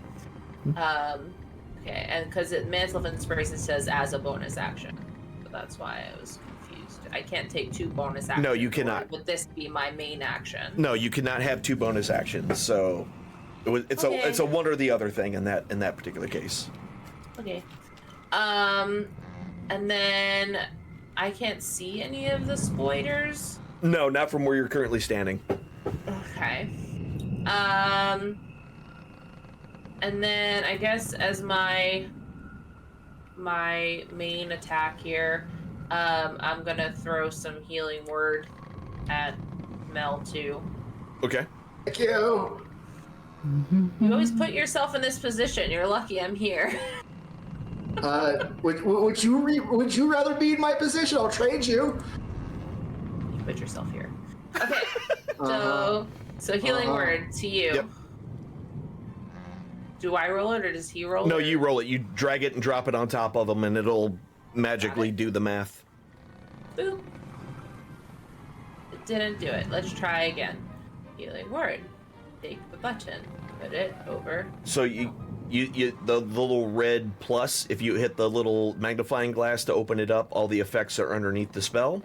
Okay, and because Mantle of Inspiration says as a bonus action, so that's why I was confused. I can't take 2 bonus actions. No, you cannot. Would this be my main action? No, you cannot have 2 bonus actions. So it's Okay. a one or the other thing in that particular case. Okay. And then I can't see any of the spoilers. No, not from where you're currently standing. Okay. And then I guess as my main attack here, I'm gonna throw some healing word at Mel too. Okay. Thank you. You always put yourself in this position. You're lucky I'm here. Would you rather be in my position? I'll trade you. You put yourself here. Okay. So healing word to you. Yep. Do I roll it or does he roll it? No, you roll it. You drag it and drop it on top of them, and it'll magically do the math. Boop. It didn't do it. Let's try again. Healing word. Take the button. Put it over. So you the little red plus, if you hit the little magnifying glass to open it up, all the effects are underneath the spell.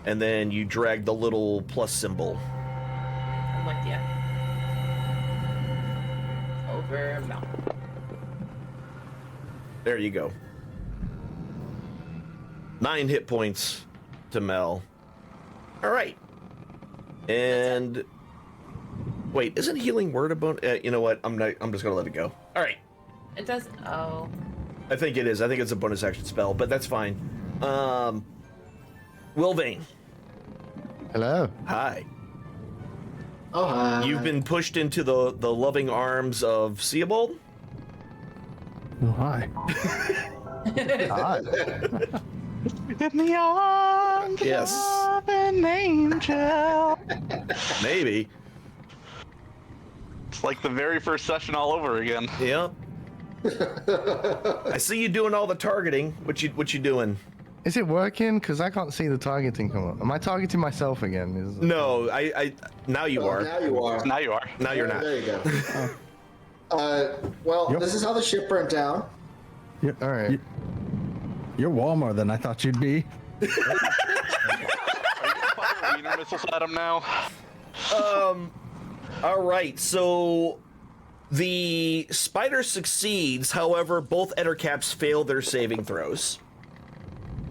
And then you drag the little plus symbol. I'm with you. Over Mel. There you go. 9 hit points to Mel. All right. And wait, isn't healing word a bonus? You know what? I'm just gonna let it go. All right. It does. Oh. I think it is. I think it's a bonus action spell, but that's fine. Wilvane. Hello. Hi. Oh, hi. You've been pushed into the loving arms of Seabold. Oh, hi. Hi. In the arms Yes. of an angel. Maybe. It's like the very first session all over again. Yep. I see you doing all the targeting. What you doing? Is it working? Because I can't see the targeting come up. Am I targeting myself again? No, I now you are. Now you are. Now you are. Now you're not. There you go. Well, Yep. this is how the ship burnt down. You're, All right. you're warmer than I thought you'd be. Fire wiener missiles at him now. All right, so the spider succeeds. However, both Ettercaps fail their saving throws.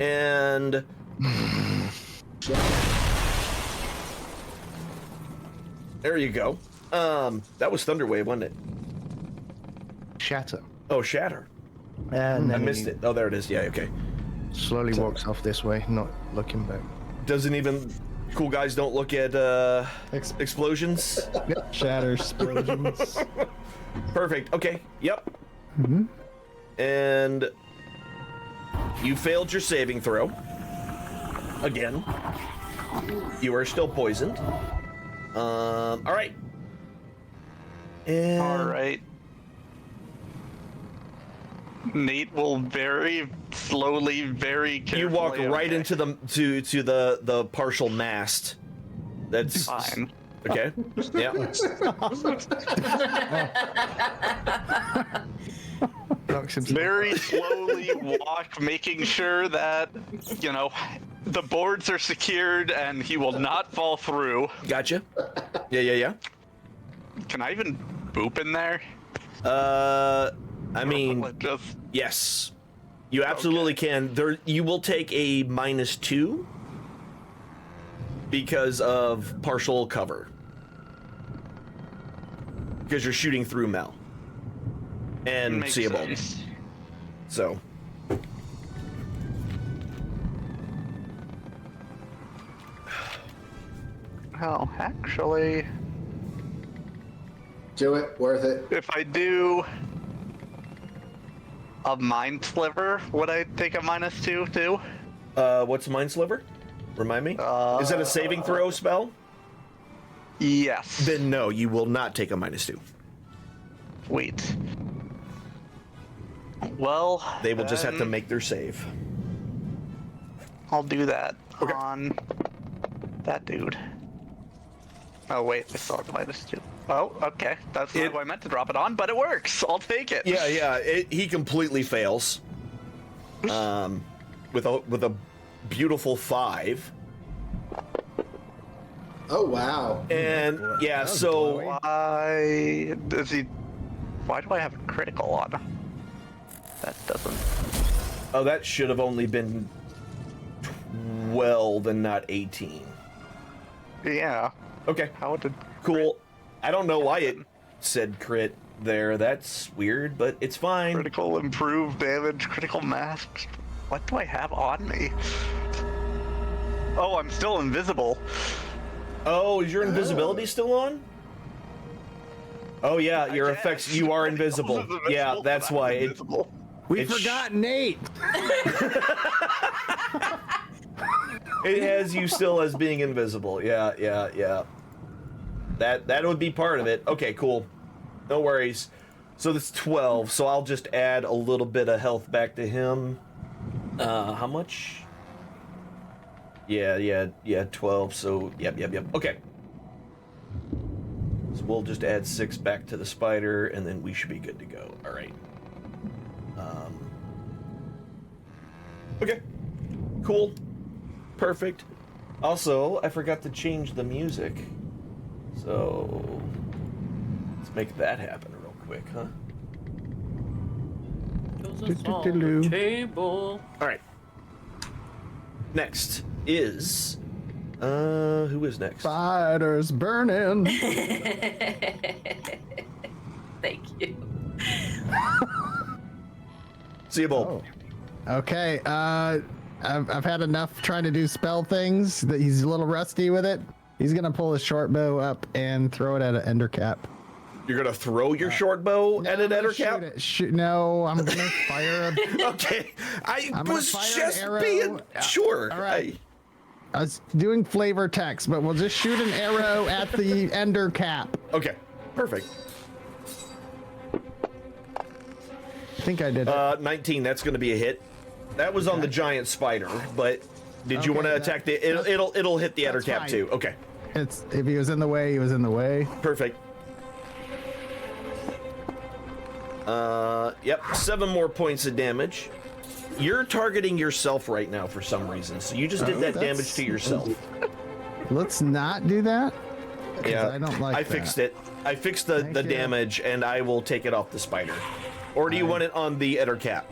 And there you go. That was Thunderwave, wasn't it? Shatter. Oh, Shatter. And I then missed he it. Oh, there it is. Yeah, okay. Slowly walks off this way, not looking back. Doesn't even... Cool guys don't look at explosions. Shatter explosions. Perfect. Okay. Yep. And you failed your saving throw. Again. You are still poisoned. All right. And All right. Nate will very slowly, very carefully. you walk right okay. into the partial mast. That's Fine. okay. Yeah. Knocks him Very slowly walk, making sure that, The boards are secured, and he will not fall through. Gotcha. Yeah. Can I even boop in there? I mean, Just yes, you absolutely can. There, you will take a -2 because of partial cover, because you're shooting through Mel and makes seeable. sense. So. Well, actually, Do it. Worth it. if I do a mind sliver, would I take a -2 too? What's Mind Sliver? Remind me. Is that a saving throw spell? Yes. Then no, you will not take a -2. Wait. Well, They will just have to then make their save. I'll do that Okay. on that dude. Oh wait, I still have the -2. Oh, okay. That's not who I meant to drop it on, but it works. I'll take it. Yeah. He completely fails. With a beautiful 5. Oh wow. And yeah, was so blowy. Why does he? Why do I have a critical on? That doesn't. oh, that should have only been 12 and not 18. Yeah. Okay, How did? cool. I don't know why it said crit there. That's weird, but it's fine. Critical improved damage, critical mass. What do I have on me? Oh, I'm still invisible. Oh, is your invisibility still on? Oh yeah, your I effects. guess. You are I was invisible. Yeah, but that's I'm why. invisible. We It's- forgot Nate. It has you still as being invisible. Yeah. That would be part of it. Okay, cool. No worries. So that's 12. So I'll just add a little bit of health back to him. How much? Yeah. 12. So yep. Okay. So we'll just add 6 back to the spider, and then we should be good to go. All right. Okay. Cool. Perfect. Also, I forgot to change the music. So let's make that happen real quick, huh? Do-do-do-do. Table. All right. Next is who is next? Spiders burning. Thank you. See you both. Oh. Okay. I've had enough trying to do spell things. That he's a little rusty with it. He's gonna pull his short bow up and throw it at an ender cap. You're gonna throw your short bow at an ender cap? No, I'm gonna fire a. Okay, I I'm gonna was fire an just arrow. being sure. All right. I was doing flavor text, but we'll just shoot an arrow at the ender cap. Okay, perfect. I think I did it. 19. That's gonna be a hit. That was on the giant spider, but did you Okay, want to attack the? It'll hit the ender that's cap fine. too. Okay, It's if he was in the way, he was in the way. perfect. Yep, 7 more points of damage. You're targeting yourself right now for some reason, so you just did Oh, that that's- damage to yourself. Let's not do that. 'Cause Yeah, I don't like I that. fixed it. I fixed the Thank you. damage, and I will take it off the spider. Or do you want it on the ender cap?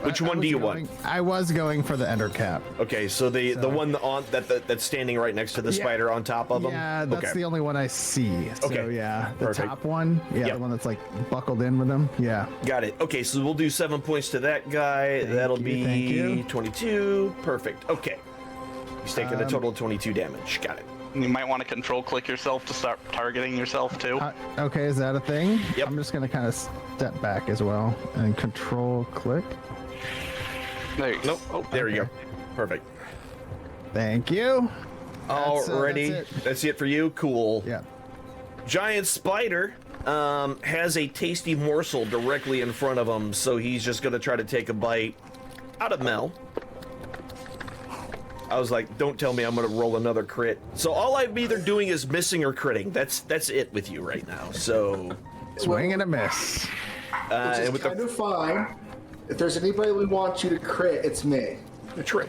Which one do you want? I was going for the ender cap. Okay, so the one on that's standing right next to the Yeah. spider on top of him. Yeah, that's okay. the only one I see. So Okay, yeah, the perfect. top one. Yeah, Yep. the one that's like buckled in with him. Yeah. Got it. Okay, so we'll do 7 points to that guy. That'll you, thank be you. 22. Perfect. Okay. He's taking a total of 22 damage. Got it. You might want to control click yourself to start targeting yourself too. Okay, is that a thing? Yep. I'm just gonna kind of step back as well and control click. There you go. Nope. Oh, there you okay. go. Perfect. Thank you. Alrighty. that's it. That's it for you. Cool. Yeah. Giant spider has a tasty morsel directly in front of him, so he's just gonna try to take a bite out of Mel. I was like, don't tell me I'm gonna roll another crit. So all I'm either doing is missing or critting. That's it with you right now. So Swing and a miss. Which and is with kind of fine. If there's anybody we want you to crit, it's me. True.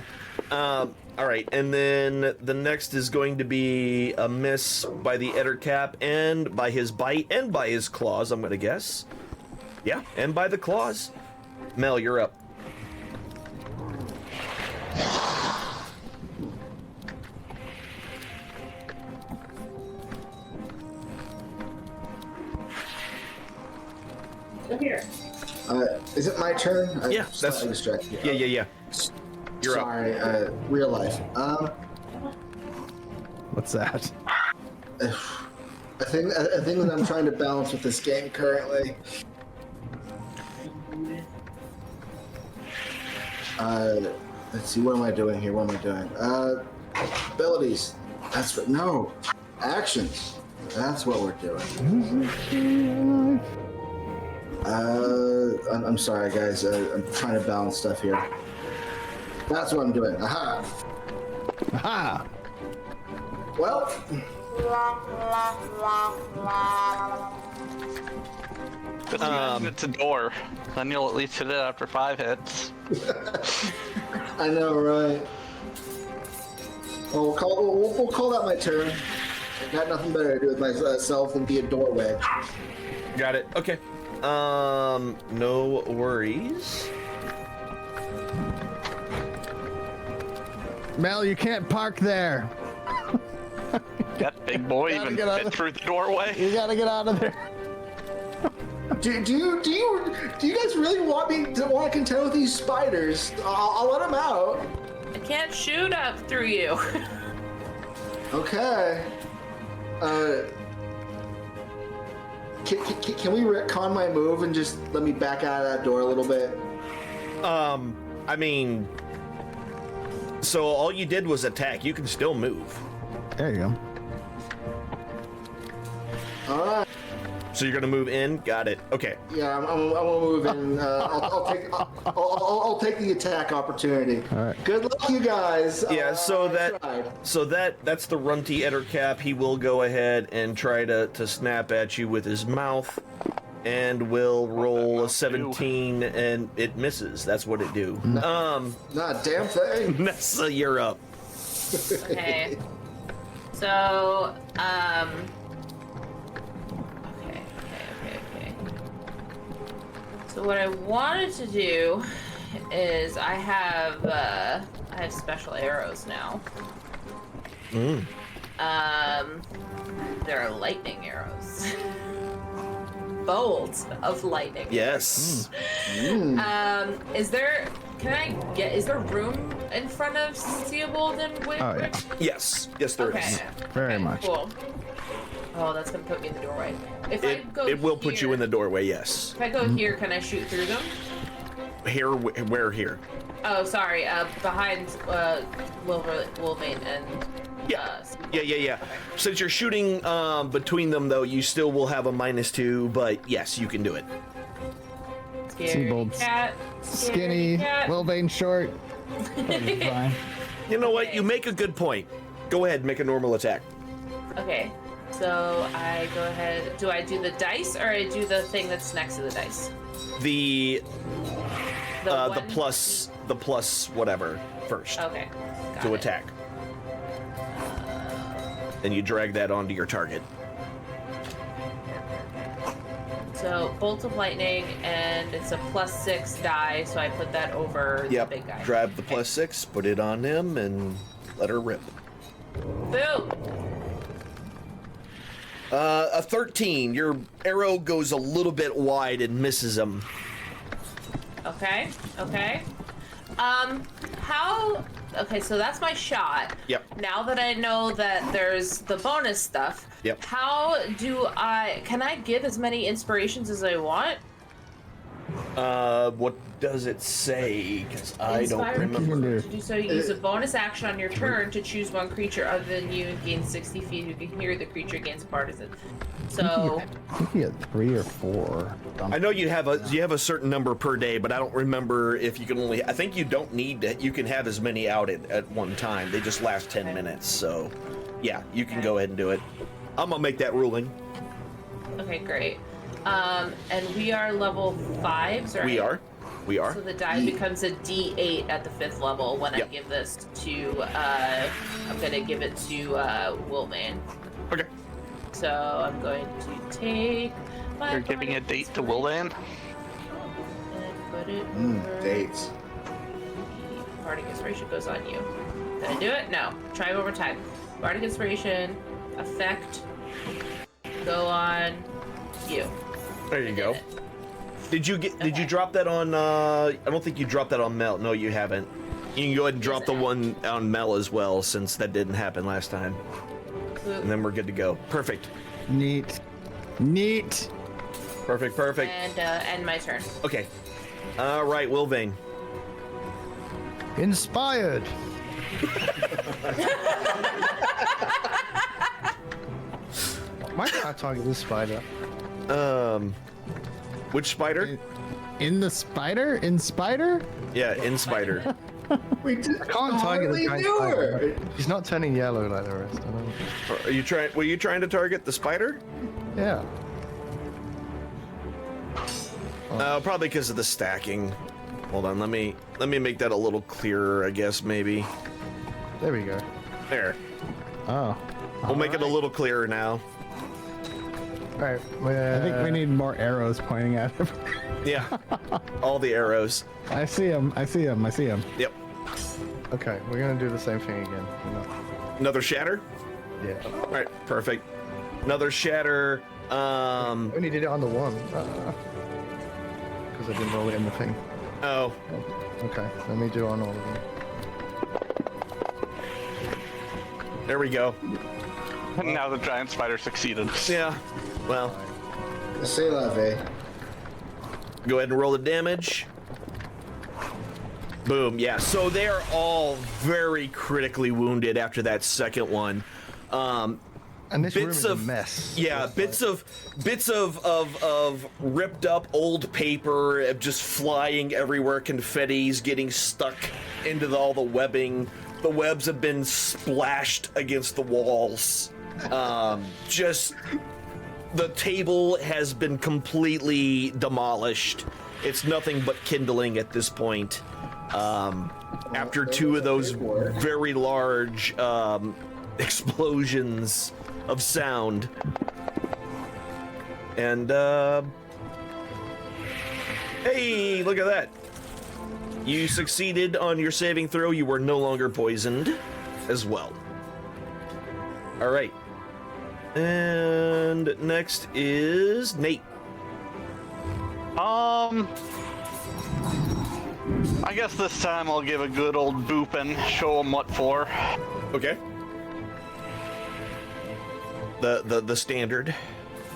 All right, and then the next is going to be a miss by the Ettercap and by his bite and by his claws, I'm going to guess. Yeah, and by the claws. Mel, you're up. Here. Is it my turn? Yeah, that's distracted. yeah. You're up. Sorry, real life. What's that? I think that I'm trying to balance with this game currently. Let's see, what am I doing here? What am I doing? Abilities. That's what. No, actions. That's what we're doing. I'm sorry, guys. I'm trying to balance stuff here. That's what I'm doing. Aha. Aha! Well. Good thing it's a door. Then you'll at least hit it after 5 hits. I know, right? Well, we'll call that my turn. I got nothing better to do with myself than be a doorway. Got it. Okay. No worries. Mel, you can't park there. That big boy even fit through the doorway. You gotta get out of there. Do you guys really want to contend with these spiders? I'll let them out. I can't shoot up through you. Okay. Can we retcon my move and just let me back out of that door a little bit? I mean, so all you did was attack. You can still move. There you go. All right. So you're gonna move in? Got it. Okay. Yeah, I'm gonna move in. I'll take the attack opportunity. All right. Good luck, you guys. Yeah. I tried. That's the runty Ettercap. He will go ahead and try to snap at you with his mouth, and will roll a 17, and it misses. That's what it do. Not a damn thing. Nessa, you're up. Okay. So, Okay. So what I wanted to do is I have special arrows now. There are lightning arrows. Bolts of lightning. Yes. Is there room in front of Seabold and Wick? Oh, yeah. Yes. Yes, there is. Okay. Very Okay, much. Cool. Oh, that's gonna put me in the doorway. It will put you in the doorway. Yes. If I go here, can I shoot through them? Here. Where here? Oh, sorry. Behind Wolverine and. Yeah. Since you're shooting between them, though, you still will have a -2. But yes, you can do it. Seabold's Cat. Skinny, Cat. Wilbane short. That'll be fine. You know what? You make a good point. Go ahead, make a normal attack. Okay. So I go ahead. Do I do the dice or I do the thing that's next to the dice? The one- plus whatever first Okay. Got to it. attack. And you drag that onto your target. So bolt of lightning, and it's a +6 die, so I put that over the big guy. Grab the +6, put it on him, and let her rip. Boom! A 13. Your arrow goes a little bit wide and misses him. Okay. Okay, so that's my shot. Yep. Now that I know that there's the bonus stuff, Yep. can I give as many inspirations as I want? What does it say? Because I don't Inspire remember. To do so, you use a bonus action on your turn to choose one creature other than you and gain 60 feet who can hear the creature against partisan. So, I think you had 3 or 4. I know you have a certain number per day, but I don't remember if you can only. I think you don't need to. You can have as many out at one time. They just last 10 minutes. So, yeah, you can go ahead and do it. I'm gonna make that ruling. okay, great. And we are level 5s, right? We are. We are. So the die becomes a D8 at the 5th level when I give this to, I'm going to give it to Wilvane. Okay. So I'm going to take my You're giving a date to Wilvan? and put it over. Dates. Bardic Inspiration goes on you. Did I do it? No. Try one more time. Bardic Inspiration, effect, go on you. There you go. Did you drop that on? I don't think you dropped that on Mel. No, you haven't. You can go ahead and drop the one on Mel as well, since that didn't happen last time. And then we're good to go. Perfect. Neat. Perfect. And end my turn. Okay. All right, Wilvane. Inspired. Why can't I target this spider? Which spider? In the spider? In spider? Yeah, in spider. We did I can't target the giant knew spider. her. He's not turning yellow like the rest. I don't... Are you trying? Were you trying to target the spider? Yeah. Probably because of the stacking. Hold on, let me make that a little clearer, I guess, maybe. There we go. There. Oh. We'll make it a little clearer now. All right. I think we need more arrows pointing at him. Yeah. All the arrows. I see him. Yep. Okay, we're gonna do the same thing again. Another shatter? Yeah. All right, perfect. Another shatter. I only did it on the one. Because I didn't roll it in the thing. Oh. Okay, let me do it on all of them. There we go. And now the giant spider succeeded. Yeah. Well, C'est la vie. go ahead and roll the damage. Boom. Yeah. So they're all very critically wounded after that second one. And this room Bits is of a mess. Yeah, bits of ripped up old paper just flying everywhere. Confetti's getting stuck into all the webbing. The webs have been splashed against the walls. Just the table has been completely demolished. It's nothing but kindling at this point. After two of those very large explosions of sound. And hey, look at that. You succeeded on your saving throw. You were no longer poisoned as well. All right. And next is Nate. I guess this time I'll give a good old boop and show him what for. Okay. The standard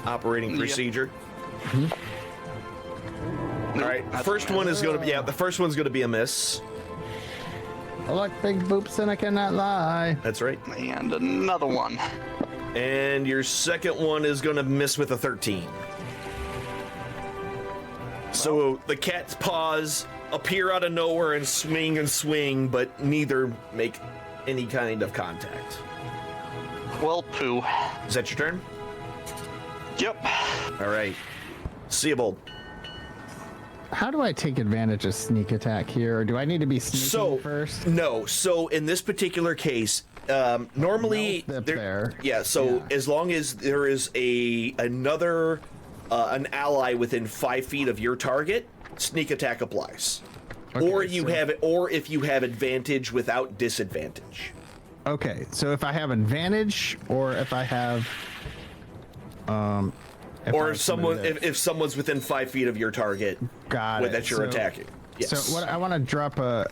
operating procedure. All right. First one is going to be the first one's going to be a miss. I like big boops and I cannot lie. That's right. And another one. And your second one is going to miss with a 13. So the cat's paws appear out of nowhere and swing, but neither make any kind of contact. Well, poo. Is that your turn? Yep. All right. Seabold. How do I take advantage of sneak attack here? Or do I need to be sneaking first? No. So in this particular case, normally there. Yeah. So as long as there is another an ally within 5 feet of your target, sneak attack applies. Okay, or if you have advantage without disadvantage. Okay, so if I have advantage, or if I have, if someone's within 5 feet of your target, that you're attacking. Yes. So what I want to drop well,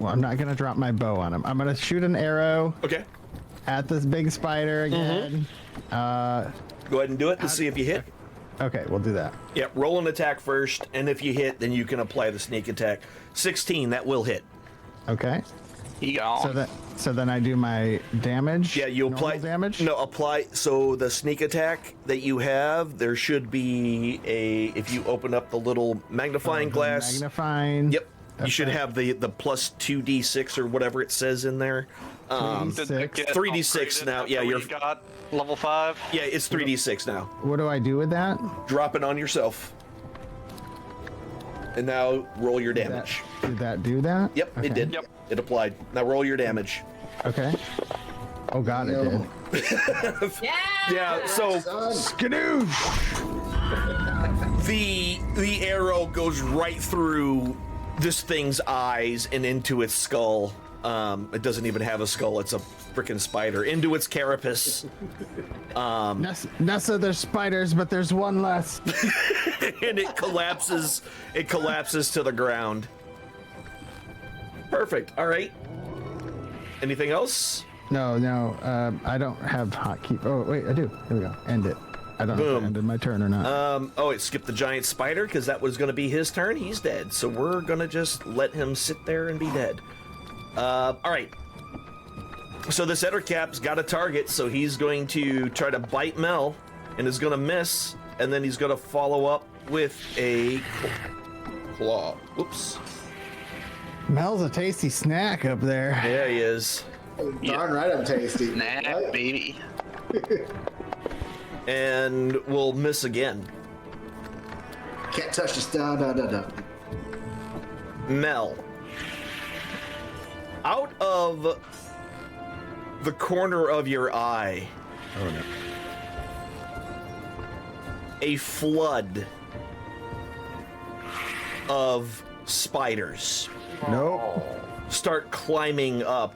I'm not gonna drop my bow on him. I'm gonna shoot an arrow. Okay. At this big spider again. Go ahead and do it to see if you hit. Okay, we'll do that. Yeah, roll an attack first, and if you hit, then you can apply the sneak attack. 16, that will hit. Okay. Yeah. So then I do my damage. Yeah, you apply damage. No, apply. So the sneak attack that you have, there should be if you open up the little magnifying glass. Magnifying. Yep. You should have the plus 2d6 or whatever it says in there. 3d6 now. Yeah, you're got level 5. Yeah, it's 3d6 now. What do I do with that? Drop it on yourself. And now roll your damage. Did that do that? Yep, Okay. it did. Yep. It applied. Now roll your damage. Okay. Oh God, it did. Yeah. Yeah, so Son. Skadoosh! the arrow goes right through this thing's eyes and into its skull. It doesn't even have a skull, it's a freaking spider. Into its carapace. Nessa, there's spiders, but there's one less. And it collapses to the ground. Perfect. All right. Anything else? No, I don't have hotkey. Oh, wait, I do. Here we go. End it. I don't know if Boom. I ended my turn or not. Oh, it skipped the giant spider because that was going to be his turn. He's dead. So we're going to just let him sit there and be dead. All right. So this Ettercap's got a target, so he's going to try to bite Mel and is going to miss, and then he's going to follow up with a claw. Oops. Mel's a tasty snack up there. Yeah, he is. Darn right, I'm tasty. Nah, Right? baby. And we'll miss again. Can't touch this. Da da da da. Mel. Out of the corner of your eye, Oh no. a flood of spiders Nope. start climbing up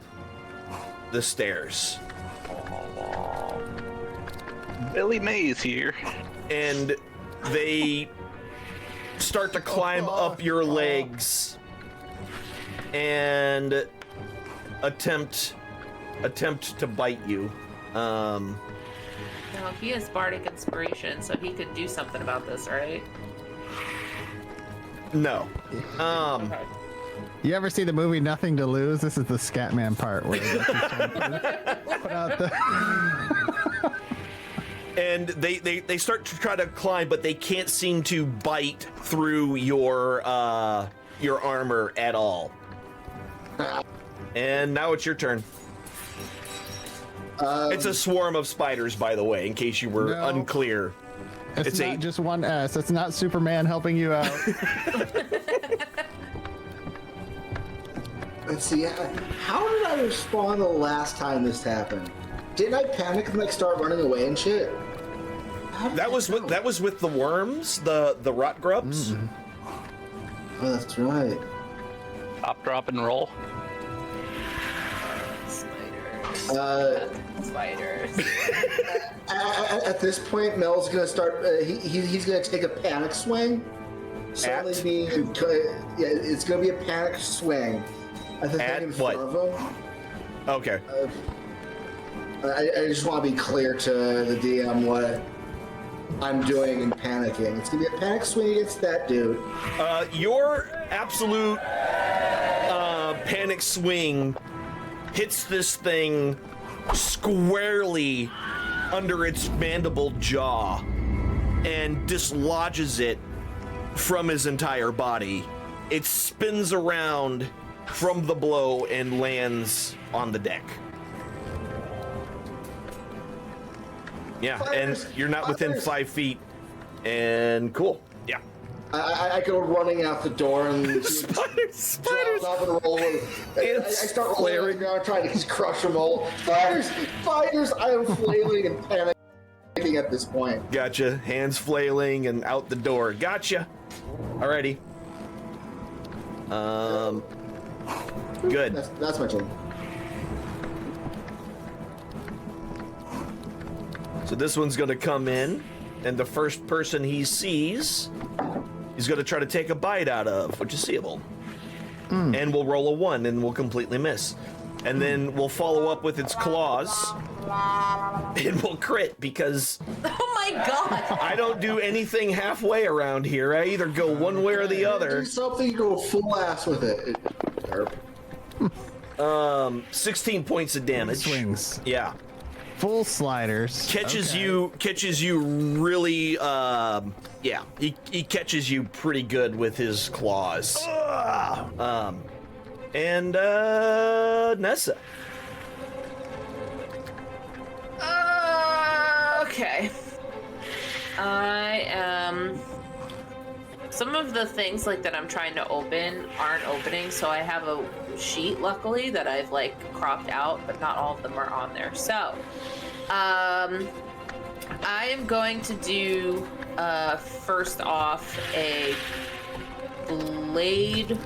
the stairs. Billy Mays here. And they start to climb up your legs and attempt to bite you. No, he has bardic inspiration, so he could do something about this, right? No. Okay. You ever see the movie Nothing to Lose? This is the Scatman part where he's trying to put out the. And they start to try to climb, but they can't seem to bite through your armor at all. And now it's your turn. It's a swarm of spiders, by the way, in case you were No. unclear. It's not a- just one S. It's not Superman helping you out. Let's see. How did I respond the last time this happened? Didn't I panic and like start running away and shit? How did That was go? with the worms, the rot grubs. Oh, that's right. Top, drop, and roll. Spiders. Spiders. At this point, Mel's gonna start. He's gonna take a panic swing. Certainly At? be. Yeah, it's gonna be a panic swing. I think At in what? front of him. Okay. I just want to be clear to the DM what I'm doing and panicking. It's gonna be a panic swing against that dude. Your absolute panic swing hits this thing squarely under its mandible jaw and dislodges it from his entire body. It spins around from the blow and lands on the deck. Yeah, and Spiders! you're not within Spiders! 5 feet. And cool. Yeah. I go running out the door and Spiders! jump up and roll. I It's start rolling on the ground trying to just crush them all. Spiders! Spiders! I am flailing and panicking at this point. Gotcha. Hands flailing and out the door. Gotcha. Alrighty. Good. That's my turn. So this one's gonna come in, and the first person he sees, he's gonna try to take a bite out of, which is seeable. And we'll roll a 1 and we'll completely miss. And then we'll follow up with its claws, and we'll crit because Oh my god! I don't do anything halfway around here. I either go one way or the Do other. something, go full ass with it. 16 points of damage. Swings. Yeah. Full sliders. Catches Okay. you really yeah, he catches you pretty good with his claws. And Nessa. Okay. I am some of the things like that I'm trying to open aren't opening, so I have a sheet luckily that I've like cropped out, but not all of them are on there. So I am going to do first off a blade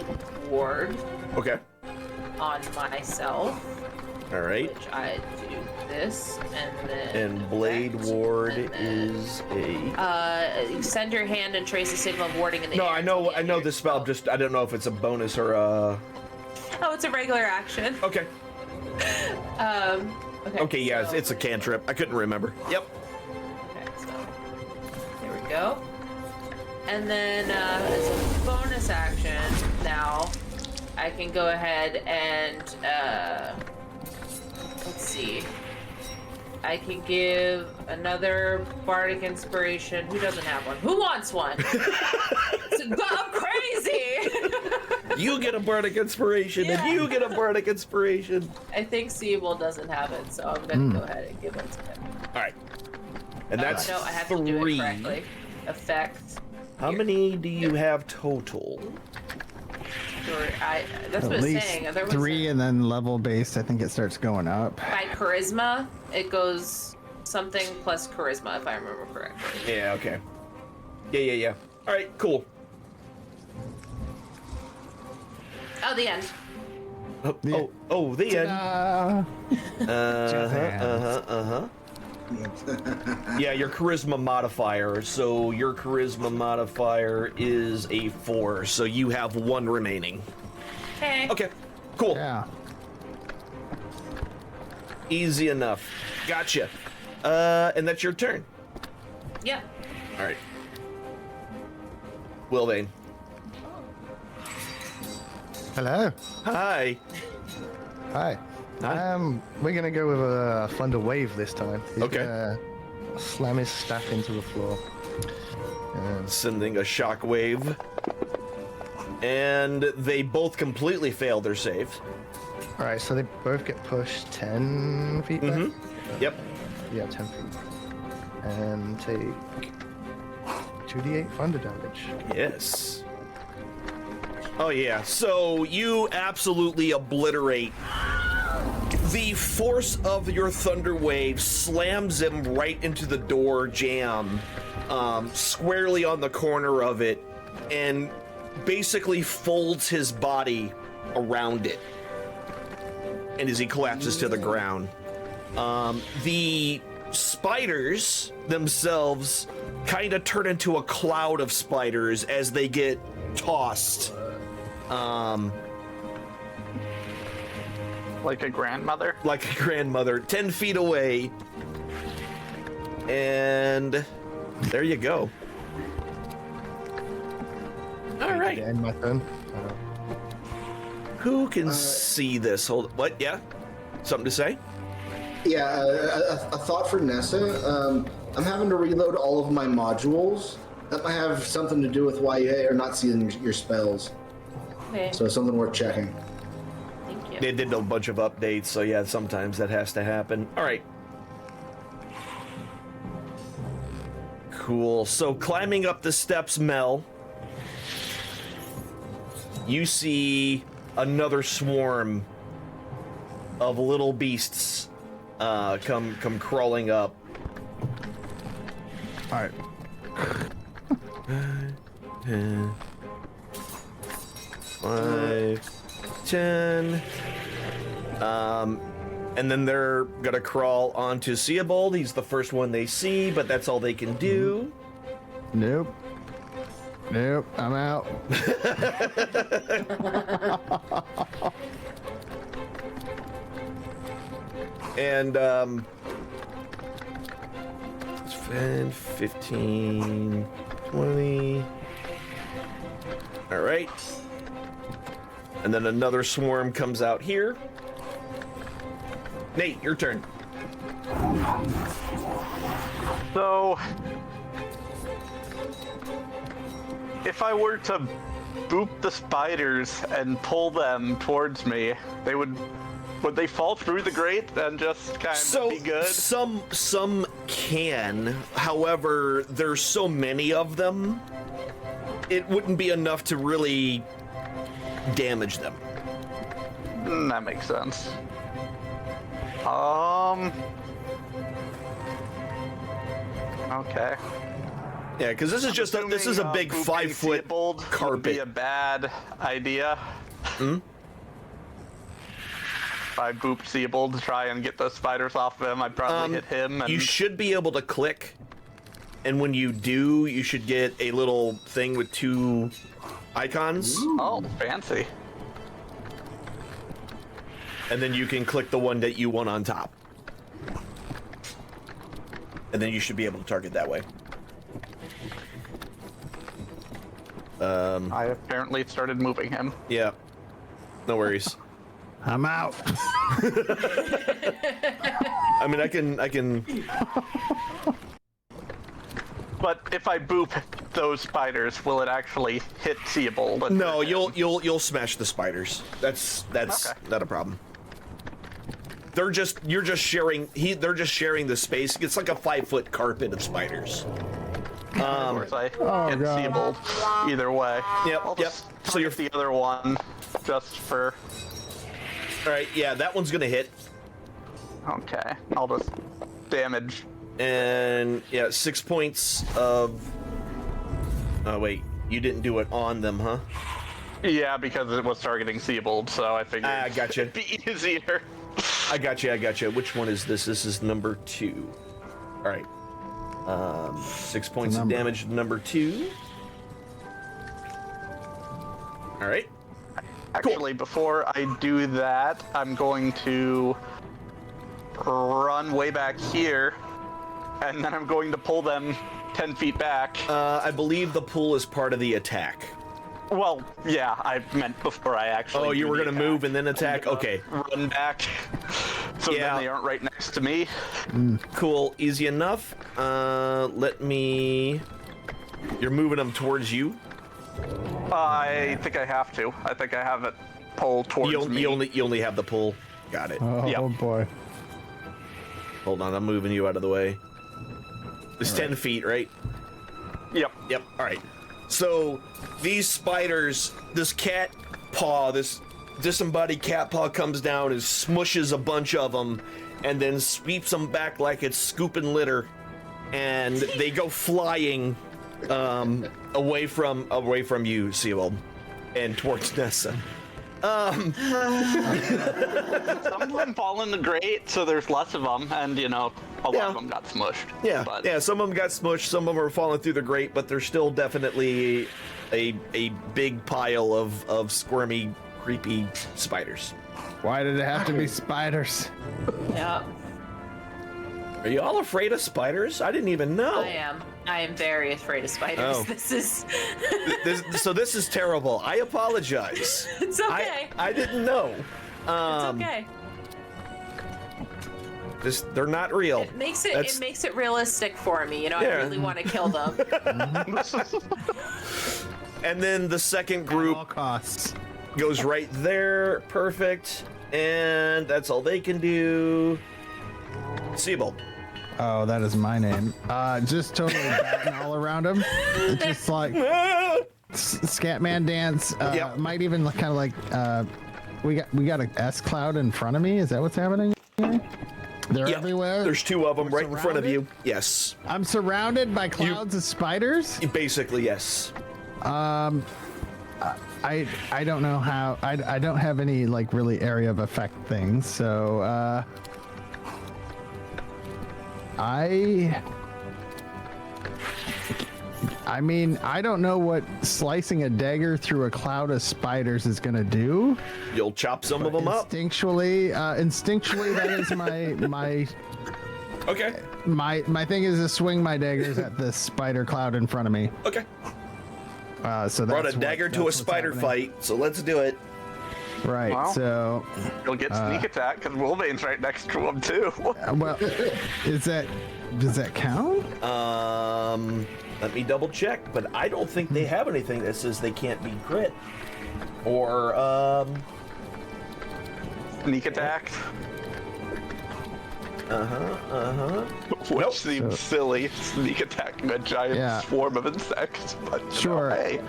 ward Okay. on myself. All right. Which I do this and then. And Blade effect, Ward and then, is a. Extend your hand and trace a signal of warding in the No, air. I know this spell. Just I don't know if it's a bonus or a. Oh, it's a regular action. Okay. Okay. Okay. Yeah, so- it's a cantrip. I couldn't remember. Yep. Okay, so there we go. And then as a bonus action, now I can go ahead and let's see. I can give another bardic inspiration. Who doesn't have one? Who wants one? I'm crazy. You get a bardic inspiration, Yeah. and you get a bardic inspiration. I think Siebel doesn't have it, so I'm gonna go ahead and give it to him. All right. And that's No, I have to do it 3. correctly. Effect. How many do you have total? That's what At it's least saying. There was 3, and then level based, I think it starts going up. by charisma, it goes something plus charisma, if I remember correctly. Yeah. Okay. Yeah. All right. Cool. Oh, the end. Oh, the end. Uh, Yeah, your charisma modifier. So your charisma modifier is a 4. So you have 1 remaining. Okay. Okay. Cool. yeah. Easy enough. Gotcha. And that's your turn. Yeah. All right. Wilvane. Hello. Hi. Hi. Hi. We're gonna go with a thunder wave this time. He's Okay. gonna slam his staff into the floor. Sending a shockwave. And they both completely failed their saves. All right, so they both get pushed 10 feet back. Yep. Yeah, 10 feet. And take 2d8 thunder damage. Yes. Oh, yeah. So you absolutely obliterate. The force of your thunder wave slams him right into the door jamb, squarely on the corner of it, and basically folds his body around it. And as he collapses to the ground, the spiders themselves kind of turn into a cloud of spiders as they get tossed. Like a grandmother. Like a grandmother, 10 feet away. And there you go. All To right. end my turn. Who can see this? Hold. What? Yeah. Something to say? Yeah, a thought for Nessa. I'm having to reload all of my modules. That might have something to do with why you are not seeing your spells. Okay. So something worth checking. Thank you. They did a bunch of updates, so yeah, sometimes that has to happen. All right. Cool. So climbing up the steps, Mel, you see another swarm of little beasts come crawling up. All right. 10, 5, 10. And then they're gonna crawl onto Seabold. He's the first one they see, but that's all they can do. Nope. Nope. I'm out. And 10, 15, 20. All right. And then another swarm comes out here. Nate, your turn. So, if I were to boop the spiders and pull them towards me, would they fall through the grate and just kind of be good? Some can. However, there's so many of them it wouldn't be enough to really damage them. That makes sense. Okay. Yeah, because this is just this is a big Booping 5 foot Theobald would be a carpet. bad idea. If I booped Theobald to try and get those spiders off of him, I'd probably hit him. And... You should be able to click, and when you do, you should get a little thing with 2 icons. Oh, fancy. And then you can click the one that you want on top. And then you should be able to target that way. I apparently started moving him. Yeah. No worries. I'm out. I mean, I can. But if I boop those spiders, will it actually hit Theobald? No, you'll smash the spiders. That's Okay. not a problem. They're just they're just sharing the space. It's like a 5 foot carpet of spiders. Of course, I hit God. Theobald either way. Yep, I'll yep. just So you're the other one just for. all right. Yeah, that one's gonna hit. Okay, I'll just damage. And yeah, 6 points of. Oh wait, you didn't do it on them, huh? Yeah, because it was targeting Theobald, so I figured I gotcha. it'd be easier. I got you. Which one is this? This is number 2. All right. 6 points of damage to number 2. All right. Actually, before I do that, I'm going to run way back here, and then I'm going to pull them 10 feet back. I believe the pull is part of the attack. Well, yeah, I meant before I actually. Oh, you do were the gonna attack. move and then attack? I'm gonna Okay. Run back, so Yeah. then they aren't right next to me. Cool, easy enough. Let me. You're moving them towards you. I think I have to. I think I have it pull towards me. You only have the pull. Got it. Oh Yep. boy. Hold on, I'm moving you out of the way. It's 10 feet, right? Yep. Yep. All right. So these spiders, this cat paw, this disembodied cat paw comes down and smushes a bunch of them, and then sweeps them back like it's scooping litter, and they go flying away from you, Seawald, and towards Nessa. Some of them fall in the grate, so there's less of them, and a lot of them got smushed. Yeah, But yeah. Some of them got smushed. Some of them are falling through the grate, but there's still definitely a big pile of squirmy, creepy spiders. Why did it have to be spiders? Yeah, Are you all afraid of spiders? I didn't even know. I am very afraid of spiders. Oh. This is. So this is terrible. I apologize. It's okay. I didn't know. It's okay. They're not real. It makes it. That's- It makes it realistic for me. I Yeah. really want to kill them. And then the second At group all costs. goes right there. Perfect. And that's all they can do. Siebel. Oh, that is my name. Just totally batting all around him. It's just like Scatman dance. Yep. Might even kind of like we got a S cloud in front of me. Is that what's happening here? They're Yep. everywhere. There's 2 of them right in front of you. surrounded? Yes. I'm surrounded by clouds of spiders. Basically, yes. I don't know how. I don't have any like really area of effect things. So I mean, I don't know what slicing a dagger through a cloud of spiders is gonna do. You'll chop some of them up. Instinctually, that is my Okay. my thing is to swing my daggers at this spider cloud in front of me. Okay. So Brought that's a dagger to a what's spider happening. fight, so let's do it. Right. Wow. So, You'll get sneak attack because Wolvane's right next to him too. well, does that count? Let me double check, but I don't think they have anything that says they can't be crit. Or, Sneak attack. Which seems silly, sneak attacking a giant swarm of insects, but Sure. Hey.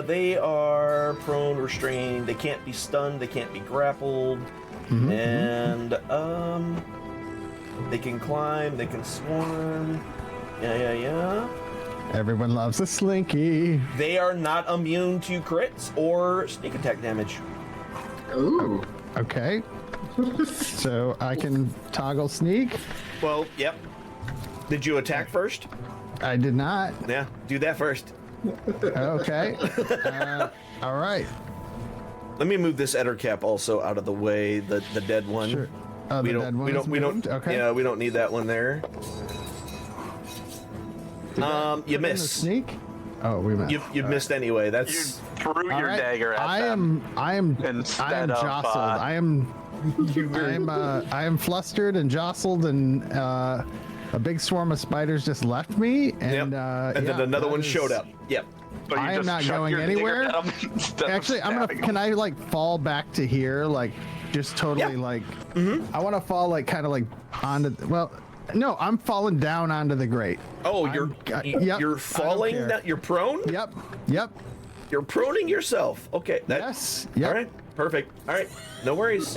They are prone, restrained. They can't be stunned. They can't be grappled. And they can climb. They can swarm. Yeah. Everyone loves a slinky. They are not immune to crits or sneak attack damage. Ooh. Okay. So I can toggle sneak. Well, yep. Did you attack first? I did not. Yeah, do that first. Okay. All right. Let me move this Ettercap also out of the way. The dead one. Sure. Oh, we the don't. dead one We is don't. We don't. moved? Okay. Yeah, we don't need that one there. You Put in the miss. sneak. Oh, we missed. You missed anyway. You That's. threw All your right. dagger at I them. am Instead of, jostled. I am flustered and jostled, and a big swarm of spiders just left me, and Yep. And then another one showed up. Yep. So you I am just not chuck going your dagger anywhere. at 'em instead of Actually, I'm gonna. stabbing 'em. Can I like fall back to here, like just totally Yeah. like? I want to fall like kind of like onto. Well, no, I'm falling down onto the grate. Oh, Yep, you're I falling. don't care. You're prone. Yep. You're proning yourself. Okay. Yes. Yep. All right. Perfect. All right. No worries.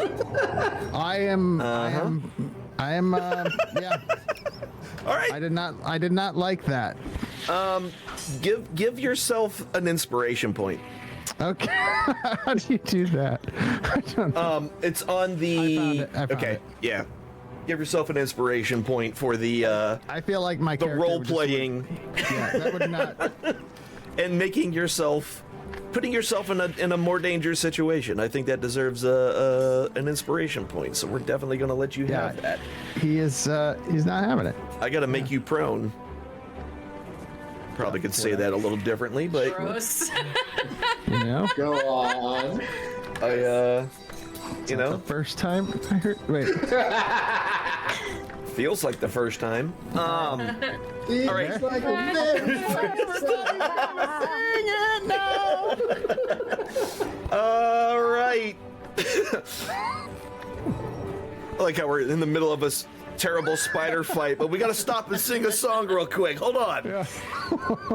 I am. Yeah. All right. I did not like that. Give yourself an inspiration point. Okay. How do you do that? I don't know. It's on the. I found okay. it. Yeah. Give yourself an inspiration point for the I feel like my character role would just playing yeah, that would not. and putting yourself in a more dangerous situation. I think that deserves an inspiration point. So we're definitely going to let you have that. He is. He's not having it. I got to make you prone. Probably could say that a little differently, but Gross. You know. Go on. The first time I heard. Wait. feels like the first time. All right. Like a very All right. I like how we're in the middle of a terrible spider fight, but we got to stop and sing a song real quick. Hold on. Yeah.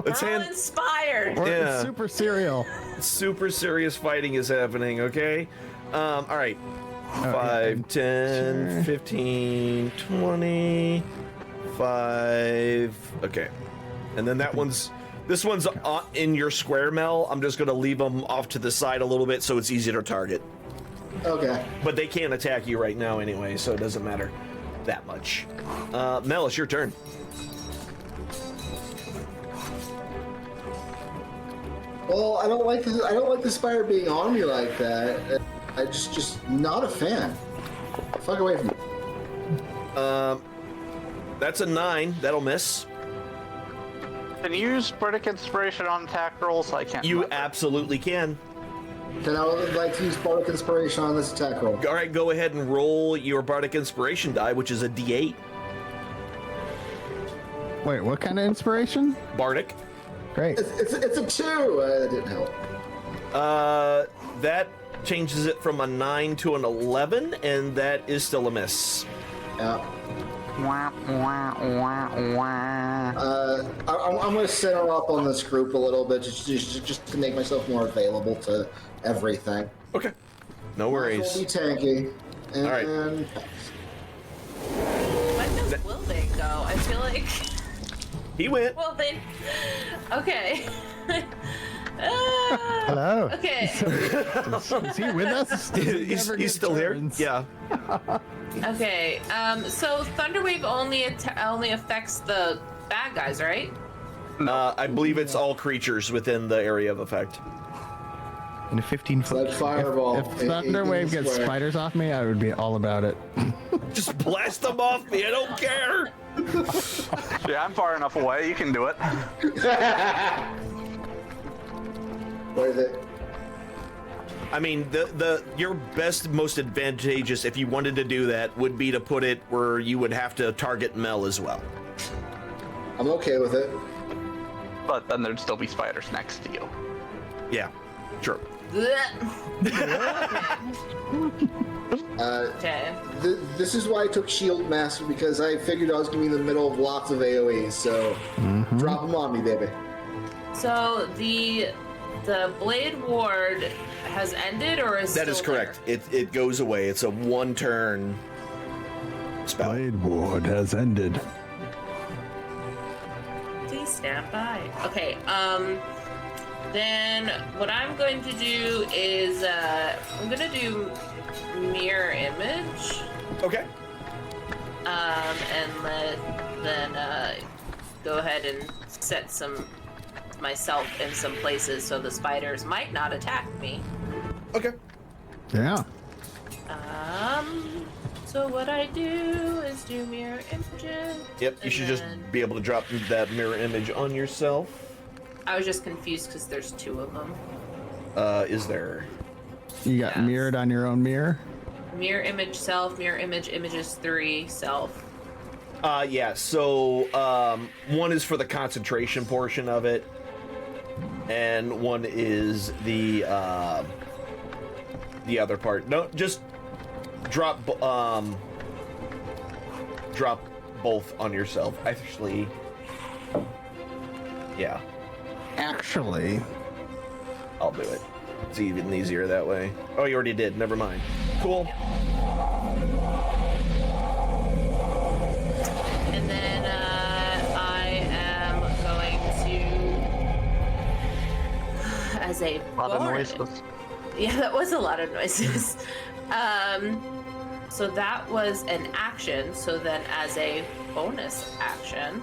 Let's We're all hand. inspired. Or Yeah. super cereal. Super serious fighting is happening, okay? All right. 5, 10, Sure. 15, 20, 5. Okay. And then this one's in your square, Mel. I'm just going to leave them off to the side a little bit so it's easy to target. Okay. But they can't attack you right now anyway, so it doesn't matter that much. Mel, it's your turn. Well, I don't like the spider being on me like that. I just not a fan. Fuck away from me. That's a 9. That'll miss. Can you use Bardic Inspiration on attack rolls? I can't. You remember. absolutely can. Then I would like to use Bardic Inspiration on this attack roll. All right, go ahead and roll your Bardic Inspiration die, which is a D8. Wait, what kind of inspiration? Bardic. Great. It's a 2. That didn't help. That changes it from a 9 to an 11, and that is still a miss. Yeah. I'm going to center up on this group a little bit, just to make myself more available to everything. Okay. No Might as worries. well be tanky. And, All right. When does Wilbing go? I feel like He went. Wilbing. Okay. Hello. Okay. Is he with us? Does he ever get He's still here. turns? Yeah. Okay. So Thunderwave only affects the bad guys, right? I believe it's all creatures within the area of effect. In a 15-foot. Like Fireball. If Thunderwave gets spiders off me, I would be all about it. Just blast them off me. I don't care. Yeah, I'm far enough away. You can do it. What is it? I mean, your best, most advantageous, if you wanted to do that, would be to put it where you would have to target Mel as well. I'm okay with it. But then there'd still be spiders next to you. Yeah, sure. Okay. This is why I took Shield Master, because I figured I was going to be in the middle of lots of AoEs, so drop them on me, baby. So the Blade Ward has ended, or is That still is correct. It goes away. It's a 1-turn spell. Blade Ward has ended. there? Please stand by. Okay. Then what I'm going to do is I'm going to do mirror image. Okay. And then go ahead and set myself in some places so the spiders might not attack me. Okay. Yeah. So what I do is do mirror images. Yep. You and should just then- be able to drop that mirror image on yourself. I was just confused because there's 2 of them. Is there? You got Yes. mirrored on your own mirror? Mirror image self, mirror image images 3 self. Yeah. So one is for the concentration portion of it, and one is the other part. No, just drop both on yourself. Actually, yeah. Actually, I'll do it. It's even easier that way. Oh, you already did. Never mind. Cool. And then I am going to, as a A lot of bonus- noises. Yeah, that was a lot of noises. So that was an action. So then, as a bonus action,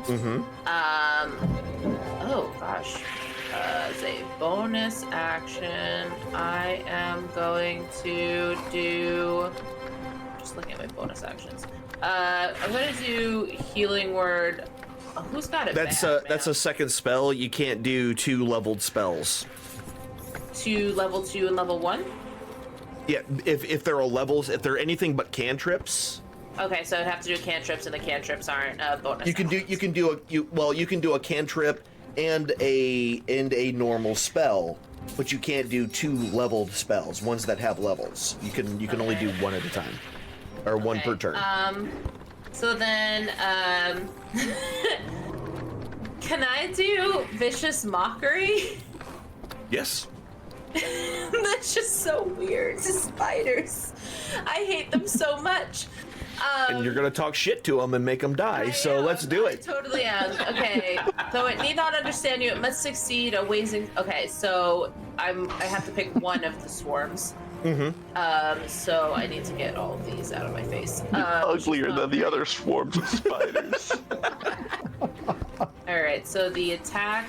oh gosh, as a bonus action, I am going to do. Just looking at my bonus actions. I'm going to do healing word. Oh, who's got it? That's bad, that's man? a second spell. You can't do 2 leveled spells. To level 2 and level 1. Yeah, if there are levels, if they're anything but cantrips, Okay, so I'd have to do cantrips, and the cantrips aren't bonus. you can do a cantrip and a normal spell, but you can't do 2 leveled spells, ones that have levels. You can only do 1 at a time, or 1 per turn. So then, can I do vicious mockery? Yes. That's just so weird. Spiders, I hate them so much. And you're gonna talk shit to them and make them die. So let's do I it. totally am. Okay. So it need not understand you. It must succeed. A wasting. Okay. So I have to pick one of the swarms. So I need to get all of these out of my face. Uglier than the other swarms of spiders. All right. So the attack.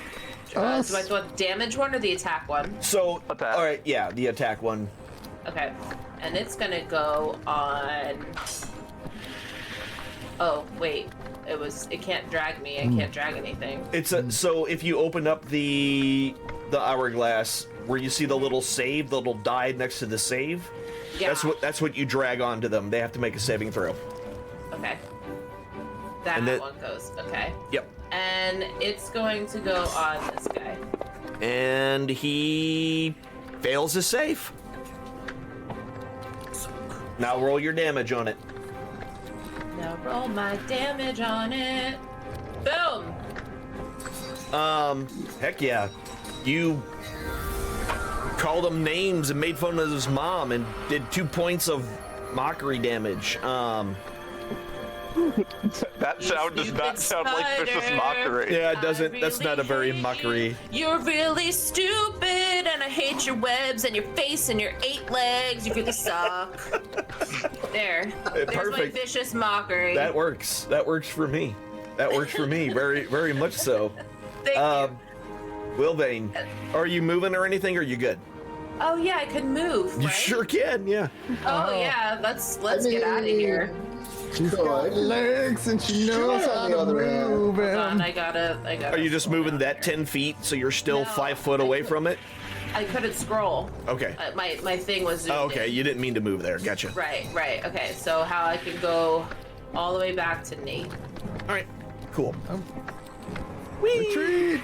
Do I want the damage one or the attack one? So Attack. all right, yeah, the attack one. Okay. And it's gonna go on. Oh wait. It can't drag me. I can't drag anything. It's so if you open up the hourglass where you see the little save, the little die next to the save, Yeah. that's what you drag onto them. They have to make a saving throw. Okay. That And then- one goes. Okay. Yep. And it's going to go on this guy. And he fails his save. Now roll your damage on it. Now roll my damage on it. Boom! Heck yeah. You called him names and made fun of his mom and did 2 points of mockery damage. That sound does not sound like vicious spider. mockery. Yeah, it doesn't. I That's not a very hate mockery. you. You're really stupid, and I hate your webs and your face and your 8 legs. You really suck. There's my perfect. vicious mockery. That works. That works for me. That works for me. Very, very much so. Thank you. Wilbane, are you moving or anything? Or are you good? Oh yeah, I can move. You right? sure can. Yeah. Oh yeah, let's get out of here. she's got legs and she knows Sure, how on the to other hand. move Hold on, him. I gotta. Are you just moving that 10 feet so you're still No, 5 foot away from it? I couldn't scroll. Okay. My thing was zoomed Oh, okay. in. You didn't mean to move there. Gotcha. Right. Okay, so how I can go all the way back to Nate. All right. Cool. Retreat!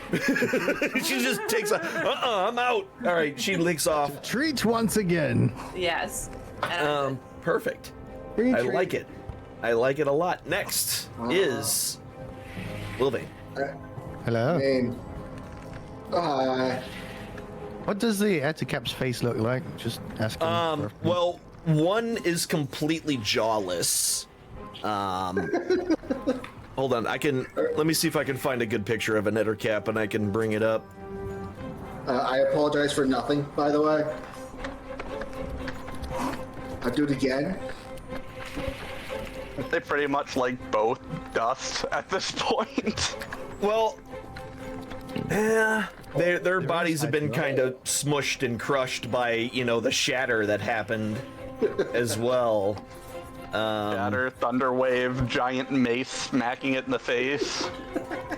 She just takes a. I'm out. All right. She leaks off. Retreat once again. Yes. And perfect. Free I treat. like it. I like it a lot. Next is Wilvane. Hello. I mean, hi. What does the Ettercap's face look like? Just asking. Well, one is completely jawless. Hold on, let me see if I can find a good picture of an Ettercap and I can bring it up. I apologize for nothing, by the way. I'll do it again. They pretty much like both dust at this point. Well, their bodies have been kind of smushed and crushed by, the shatter that happened as well. Shatter, thunderwave, giant mace smacking it in the face.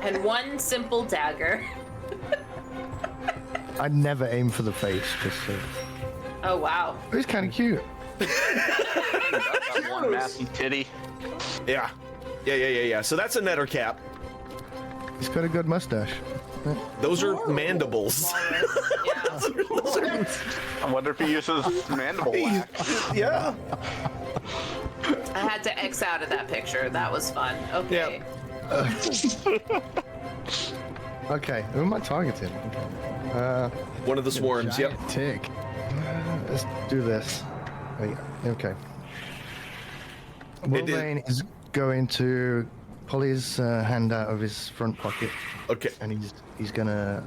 And one simple dagger. I'd never aim for the face, just so. Oh, wow. It's kind of cute. That one massive titty. Yeah. So that's a Nettercap. He's got a good mustache. Those are mandibles. Yeah. I wonder if he uses mandible wax. Yeah. I had to X out of that picture. That was fun. Okay. Okay, who am I targeting? One of the swarms, yep. Giant tick. Let's do this. Wait, okay. Wolverine is going to pull his hand out of his front pocket, Okay. and he's gonna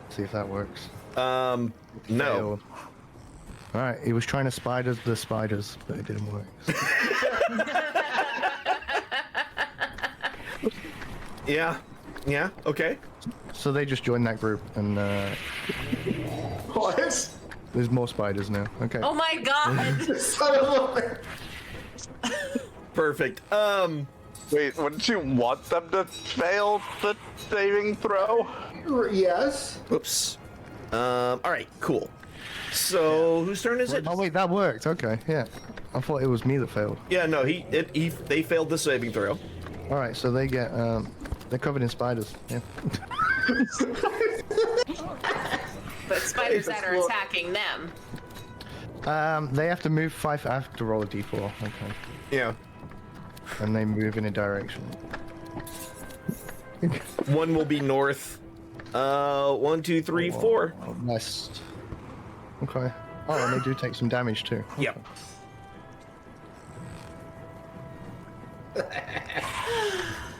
see if that works. No. Failed. All right, he was trying to spider the spiders, but it didn't work. Yeah, okay. So they just joined that group, and What? there's more spiders now. Okay. Oh my god! Son of a... Perfect. Wait, wouldn't you want them to fail the saving throw? Yes. Oops. All right, cool. So, whose turn is it? Oh wait, that worked. Okay, yeah. I thought it was me that failed. Yeah, no, they failed the saving throw. All right, so they get they're covered in spiders. Yeah. But spiders that are attacking them. They have to move 5. I have to roll a d4. Okay. Yeah. And they move in a direction. One will be north. 1, 2, 3, 4. West. Okay. Oh, and they do take some damage too. Yep.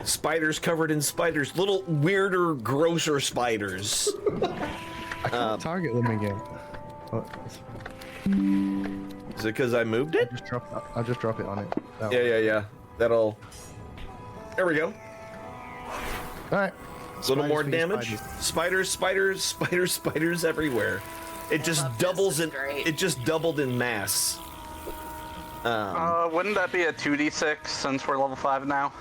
Spiders covered in spiders. Little weirder, grosser spiders. I can't target them again. Oh, Is it because I moved it? I'll just drop it on it. That one. Yeah. That'll... There we go. All right. A little more Spiders feed damage. spiders. Spiders everywhere. It just love doubles this. in. This is great. It just doubled in mass. Wouldn't that be a 2d6 since we're level 5 now?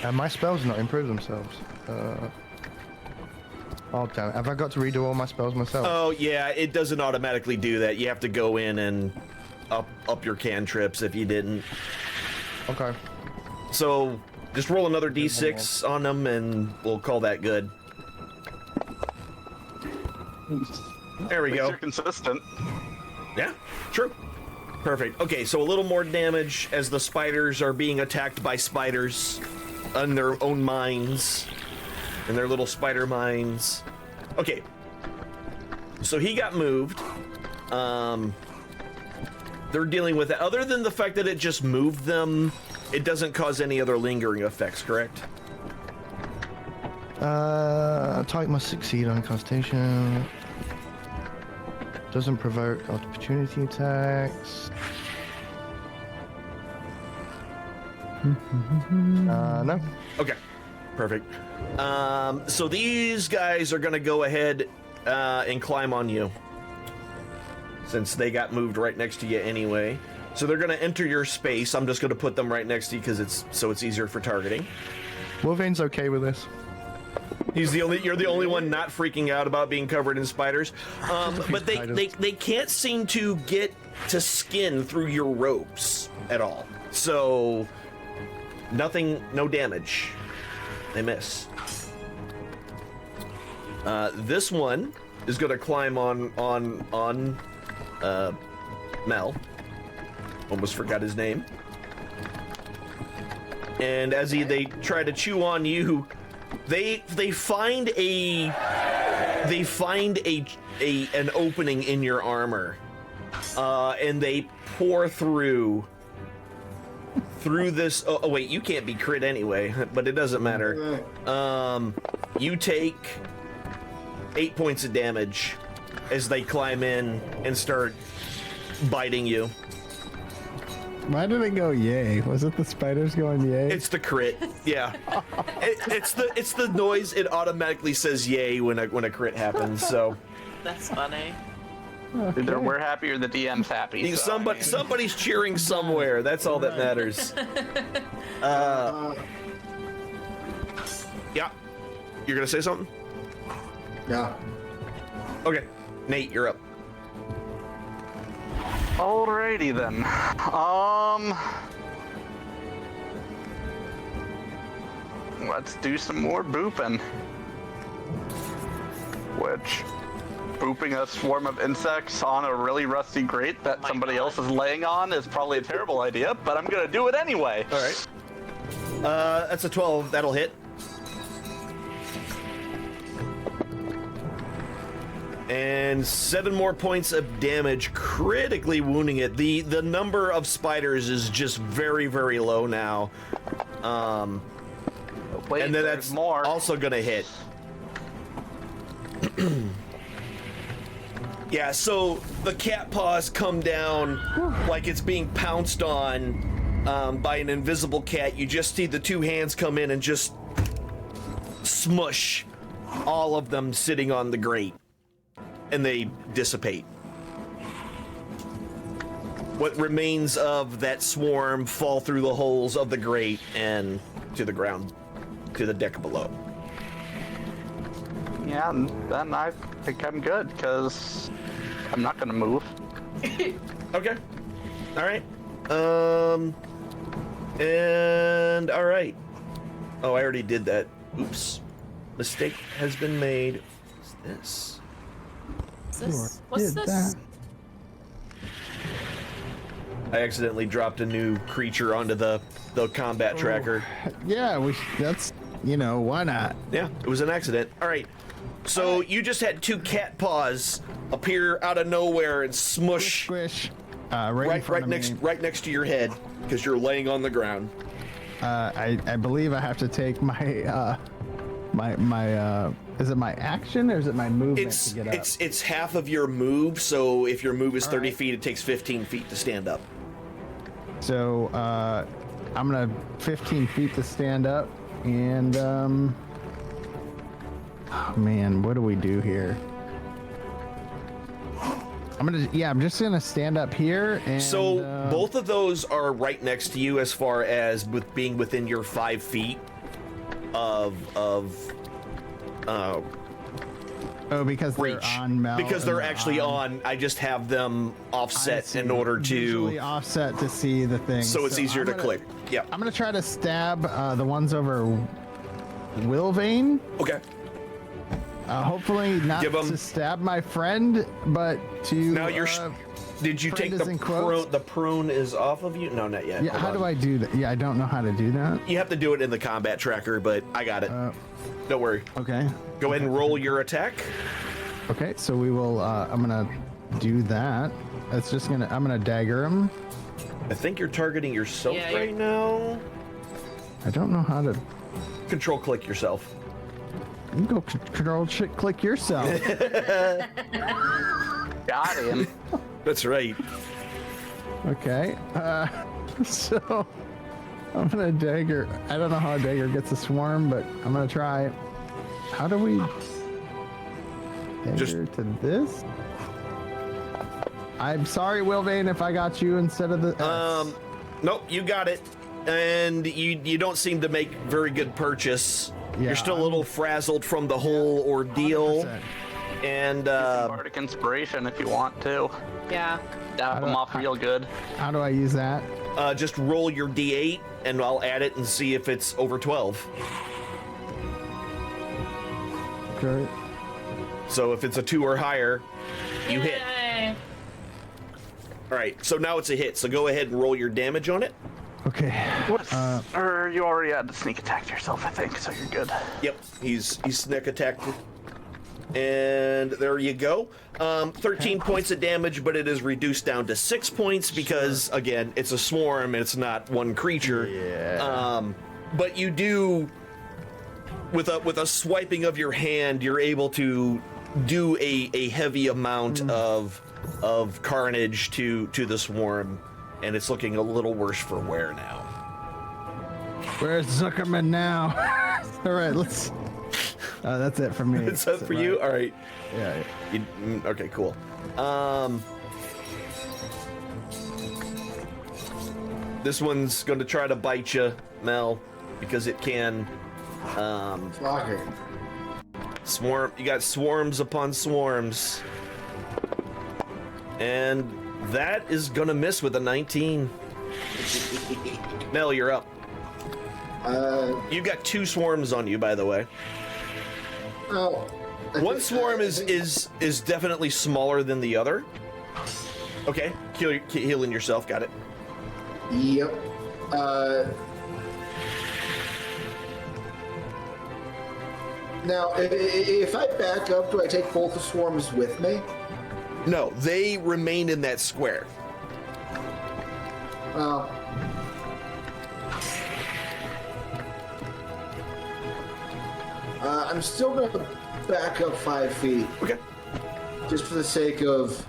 And my spells not improve themselves. Oh damn it! Have I got to redo all my spells myself? Oh yeah, it doesn't automatically do that. You have to go in and up your cantrips if you didn't. Okay. So just roll another d6 on them, and we'll call that good. There we At least go. you're consistent. Yeah, true. Perfect. Okay, so a little more damage as the spiders are being attacked by spiders on their own mines, in their little spider mines. Okay, so he got moved. They're dealing with it. Other than the fact that it just moved them, it doesn't cause any other lingering effects, correct? Type must succeed on constitution. Doesn't provoke opportunity attacks. No. Okay, perfect. So these guys are gonna go ahead and climb on you, since they got moved right next to you anyway. So they're gonna enter your space. I'm just gonna put them right next to you because it's easier for targeting. Wolverine's okay with this. You're the only one not freaking out about being covered in spiders. But they can't seem to get to skin through your ropes at all. So nothing, no damage. They miss. This one is gonna climb on Mel. Almost forgot his name. And as they try to chew on you, they find an opening in your armor, and they pour through this. Oh wait, you can't be crit anyway, but it doesn't matter. You take 8 points of damage as they climb in and start biting you. Why did it go yay? Was it the spiders going yay? It's the crit, yeah. It's the noise. It automatically says yay when a crit happens. So That's funny. Okay. Either we're happy or the DM's happy. So, somebody's cheering somewhere. That's all that matters. Yeah. You're gonna say something? Yeah. Okay. Nate, you're up. Alrighty then. Let's do some more booping. Which, booping a swarm of insects on a really rusty grate that somebody else is laying on is probably a terrible idea, but I'm gonna do it anyway. All right. That's a 12. That'll hit. And 7 more points of damage, critically wounding it. The number of spiders is just very, very low now. Wait, And then there's that's more. also gonna hit. Yeah, so the cat paws come down like it's being pounced on by an invisible cat. You just see the 2 hands come in and just smush all of them sitting on the grate. And they dissipate. What remains of that swarm fall through the holes of the grate and to the ground, to the deck below. Yeah, and then I think I'm good, because I'm not gonna move. Okay. All right. And all right. Oh, I already did that. Oops. Mistake has been made. What's this? What's this? I accidentally dropped a new creature onto the combat tracker. Yeah, that's, why not? Yeah, it was an accident. All right. So you just had 2 cat paws appear out of nowhere and smush Squish. Right next to your head because you're laying on the ground. I believe I have to take my is it my action or is it my movement to get up? It's half of your move. So if your move is 30 right. feet, it takes 15 feet to stand up. So I'm gonna 15 feet to stand up, and oh man, what do we do here? I'm just gonna stand up here, and So both of those are right next to you as far as with being within your 5 feet of because reach. they're on Mel, Because they're and actually on. I just have them I offset see. in order to, Usually offset to see the thing. so it's easier I'm to gonna- click. Yeah. I'm gonna try to stab the ones over Wilvane. Okay. Hopefully not Give 'em- to stab my friend, but to. Now you're. Did you friend take is in quotes. the prune is off of you? No, not yet. Yeah, Hold how on. do I do that? Yeah, I don't know how to do that. You have to do it in the combat tracker, but I got it. Don't worry. Okay. Go ahead and roll your attack. Okay, so we will. I'm gonna do that. I'm gonna dagger him. I think you're targeting yourself Yeah, right now. I don't know how to. Control click yourself. You can go click yourself. Got him. That's right. Okay. So I'm gonna dagger. I don't know how a dagger gets a swarm, but I'm gonna try. How do we dagger Just- to this? I'm sorry, Wilvane, if I got you instead of the. Nope, you got it. And you don't seem to make very good purchase. Yeah, You're still a little frazzled from the whole ordeal. 100%. And Bardic Inspiration if you want to. Yeah. Dap them off real good. How do I use that? just roll your d8 and I'll add it and see if it's over 12. Okay. So if it's a 2 or higher, you hit. Yay. All right, so now it's a hit. So go ahead and roll your damage on it. Okay. Or you already had to sneak attack yourself, I think, so you're good. Yep, he's sneak attacked. And there you go. 13 points of damage, but it is reduced down to 6 points because, again, it's a swarm. It's not one creature. Yeah. But you do, with a swiping of your hand, you're able to do a heavy amount of carnage to the swarm, and it's looking a little worse for wear now. Where's Zuckerman now? All right, let's. That's it for me. Is that for you? All right. Yeah. Okay, cool. This one's going to try to bite you, Mel, because it can. Fucker. Swarm. You got swarms upon swarms, and that is going to miss with a 19. Mel, you're up. You got 2 swarms on you, by the way. Oh. One swarm is definitely smaller than the other. Okay, healing yourself. Got it. Yep. Now, if I back up, do I take both the swarms with me? No, they remain in that square. Well. I'm still going to back up 5 feet. Okay. Just for the sake of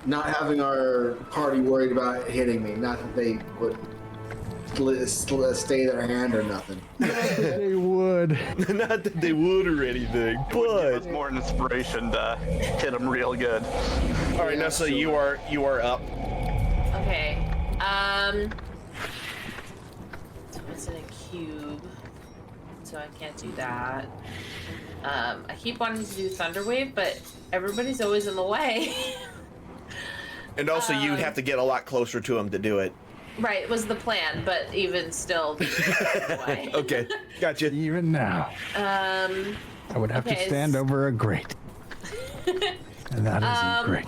not having our party worried about hitting me. Not that they would stay their hand or nothing. They would. Not that they would or anything, Give but us more inspiration to hit him real good. all right, Nessa, you are up. Okay. So it's in a cube, so I can't do that. I keep wanting to do Thunder Wave, but everybody's always in the way. And also, you'd have to get a lot closer to him to do it. Right, was the plan, but even still, the way. Okay, gotcha. Even now, I would have to okay, stand over a grate, and that isn't great.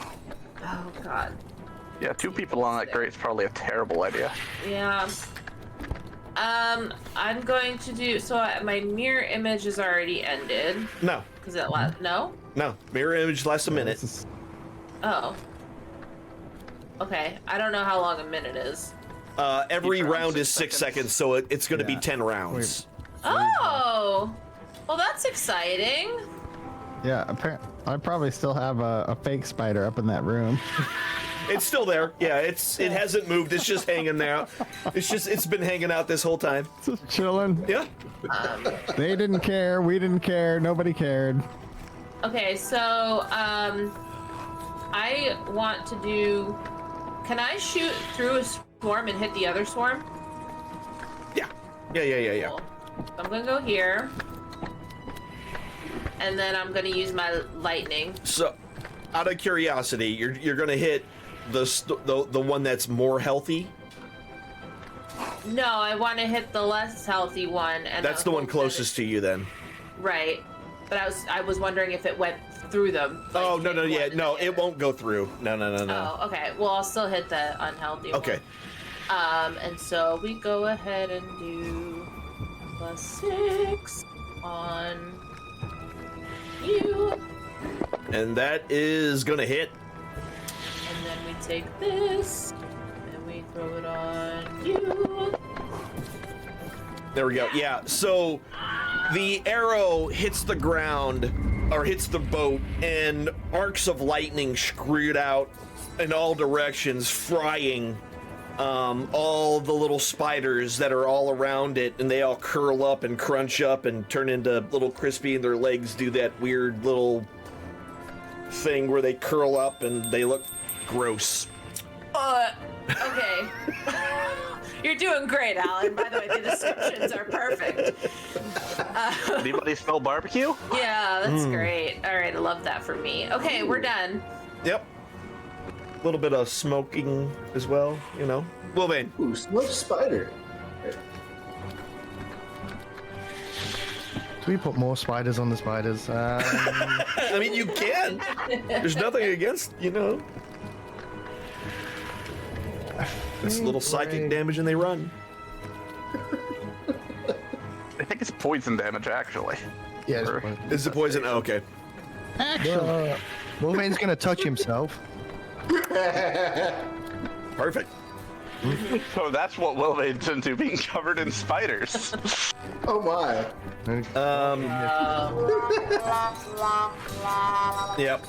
Oh God. Yeah, 2 people on that grate is probably a terrible idea. Yeah. I'm going to do so. My mirror image is already ended. No, Because it no. no. Mirror image lasts a minute. Oh. Okay. I don't know how long a minute is. Every Each round round is 6 6 seconds, so it's going to be Yeah. 10 rounds. Oh. Well, that's exciting. Yeah, apparently, I probably still have a fake spider up in that room. It's still there. Yeah, it hasn't moved. It's just hanging there. It's been hanging out this whole time. Just chilling. Yeah. They didn't care. We didn't care. Nobody cared. Okay, so I want to do. Can I shoot through a swarm and hit the other swarm? Yeah. Yeah. Cool. So I'm gonna go here, and then I'm gonna use my lightning. So, out of curiosity, you're gonna hit the one that's more healthy. No, I want to hit the less healthy one, and That's the one closest to you, then. Right, but I was wondering if it went through them. like, Oh no, hit one and no, then it won't go through. No. Oh, okay. Well, I'll still hit the unhealthy Okay. one. And so we go ahead and do +6 on you, And that is gonna hit. and then we take this and we throw it on you. There we go. Yeah. So the arrow hits the ground or hits the boat, and arcs of lightning shoot out in all directions, frying all the little spiders that are all around it, and they all curl up and crunch up and turn into little crispy, and their legs do that weird little thing where they curl up and they look gross. Okay. You're doing great, Alan. By the way, the descriptions are perfect. Anybody smell barbecue? Yeah, that's great. All right, I love that for me. Okay, we're done. Yep. A little bit of smoking as well, you know. Wolverine. Ooh, smoked spider. we put more spiders on the spiders? I mean, you can. There's nothing against, It's a little psychic damage and they run. I think it's poison damage, actually. Yeah. Or- Is it poison? Oh, okay. Actually, Wolverine's gonna touch himself. Perfect. So that's what Wilvade's into, being covered in spiders. Oh my. Yep.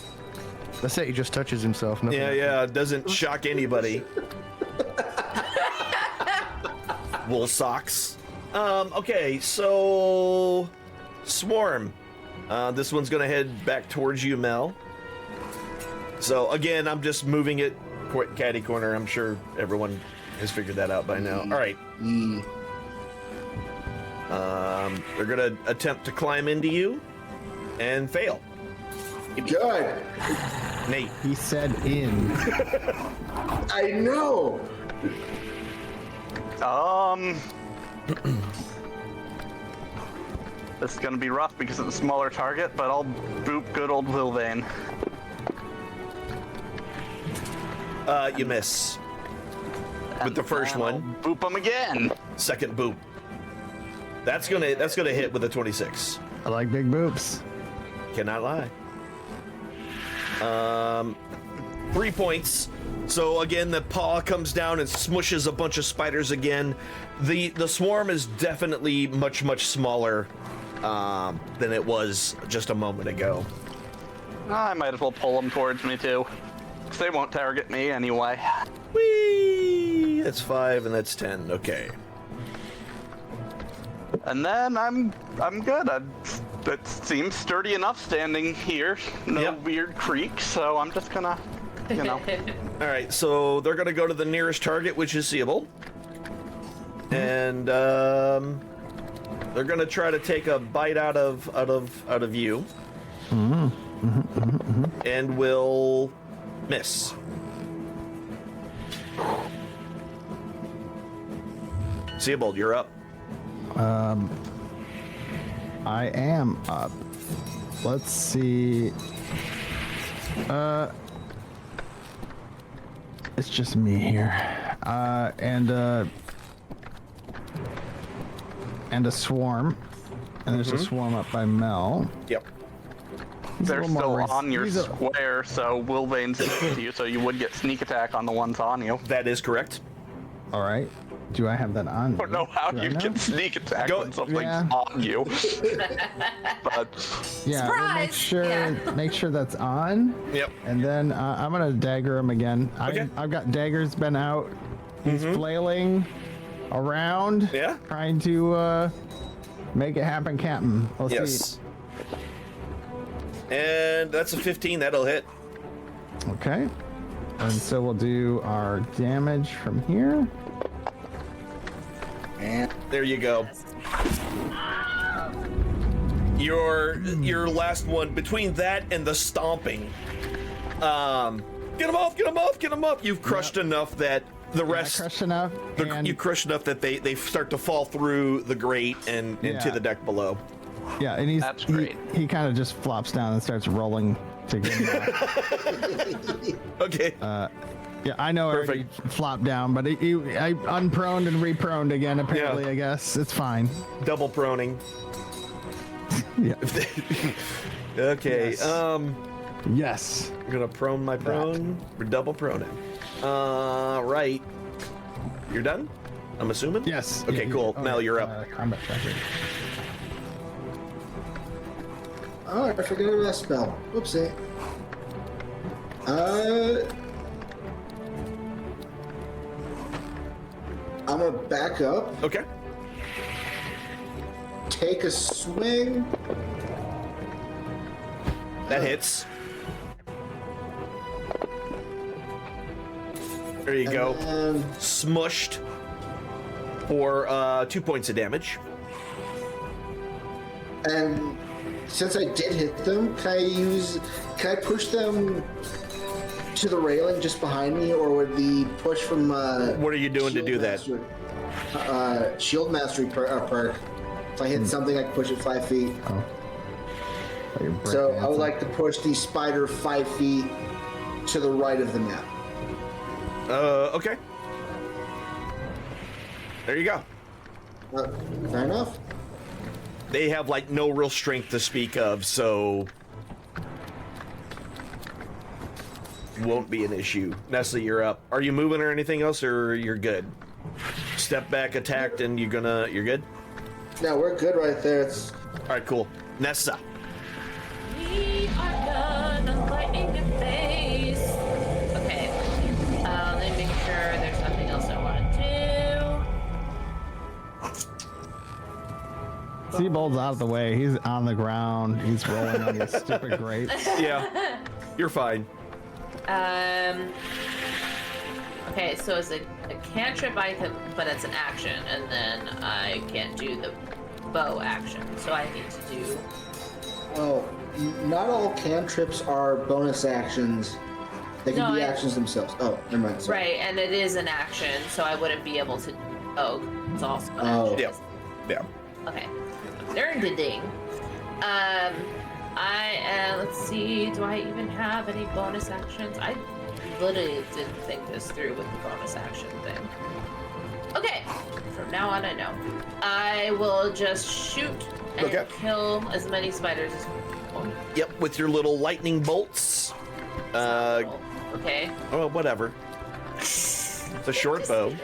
That's it. He just touches himself. Nothing. Yeah. It doesn't shock anybody. Wool socks. Okay, so Swarm. This one's gonna head back towards you, Mel. So again, I'm just moving it catty corner. I'm sure everyone has figured that out by now. All right. They're gonna attempt to climb into you and fail. Good. Nate. he said in. I know. This is gonna be rough because it's a smaller target, but I'll boop good old Wilvane. You miss. With the first And I'll one. boop him again. Second boop. That's gonna hit with a 26. I like big boops. Cannot lie. 3 points. So again, the paw comes down and smushes a bunch of spiders again. The swarm is definitely much smaller than it was just a moment ago. I might as well pull them towards me too, 'cause they won't target me anyway. Whee! That's 5 and that's 10. Okay. And then I'm good. It seems sturdy enough standing here. No Yep. weird creaks, so I'm just gonna, All right. So they're gonna go to the nearest target, which is seeable, and they're gonna try to take a bite out of you, and will miss. Seabold, you're up. I am up. Let's see. It's just me here. And a swarm. And there's a swarm up by Mel. Yep. He's a they're little more still res- on your he's a- square, so Wilvane's next to you, so you would get sneak attack on the ones on you. That is correct. All right. Do I have that on? I don't know how Do I you know? can sneak attack Go- when something's Yeah. on you. But Yeah. We'll make Surprise! sure. Yeah. Make sure that's on. Yep. And then I'm gonna dagger him again. Okay. I've got daggers been out. He's flailing around. Yeah. Trying to make it happen, Captain. Let's Yes. see. And that's a 15. That'll hit. Okay. And so we'll do our damage from here. And There you go. Your last one, between that and the stomping, get him off, get him off, get him up. You've crushed enough that the rest, Crushed enough. And you crushed enough that they start to fall through the grate and into Yeah. the deck below. yeah, and That's great. he kind of just flops down and starts rolling to get him back. Okay. Yeah, I know I already flopped down, but I unproned and reproned again, apparently, Yeah. I guess. It's fine. Double proning. Yeah. Okay. Yes. Yes. I'm gonna prone my prone. We're double proning. Right. You're done? I'm assuming? Yes. Okay, Yeah, cool. yeah. Mel, you're up. Combat record. oh, I forgot about that spell. Whoopsie. I'm gonna back up, Okay. take a swing. That hits. There you go. And Smushed for 2 points of damage. And since I did hit them, can I push them to the railing just behind me, or would the push from What are you doing to Shield do that? Shield Mastery perk If I hit something, I can push it 5 feet. Oh. So I would like to push the spider 5 feet to the right of the map. Okay. There you go. Fair enough. They have like no real strength to speak of, so won't be an issue. Nessa, you're up. Are you moving or anything else, or you're good? Step back, attacked, and you're good? No, we're good right there. It's All right, cool. Nessa. We are gonna lightning in face. Okay. Let me make sure there's nothing else I want to do. Seabold's out of the way. He's on the ground. He's rolling on his stupid grapes. Yeah, you're fine. Okay, so it's a cantrip item, but it's an action, and then I can't do the bow action, so I need to do... Oh, not all cantrips are bonus actions. They can be actions themselves. Oh, never mind. Sorry. Right, and it is an action, so I wouldn't be able to... Oh, it's also an action. Yeah. Okay. Learned a ding. Let's see, do I even have any bonus actions? I literally didn't think this through with the bonus action thing. Okay, from now on I know. I will just shoot and kill as many spiders as possible. Yep, with your little lightning bolts. Okay. Oh, whatever. It's a short bow.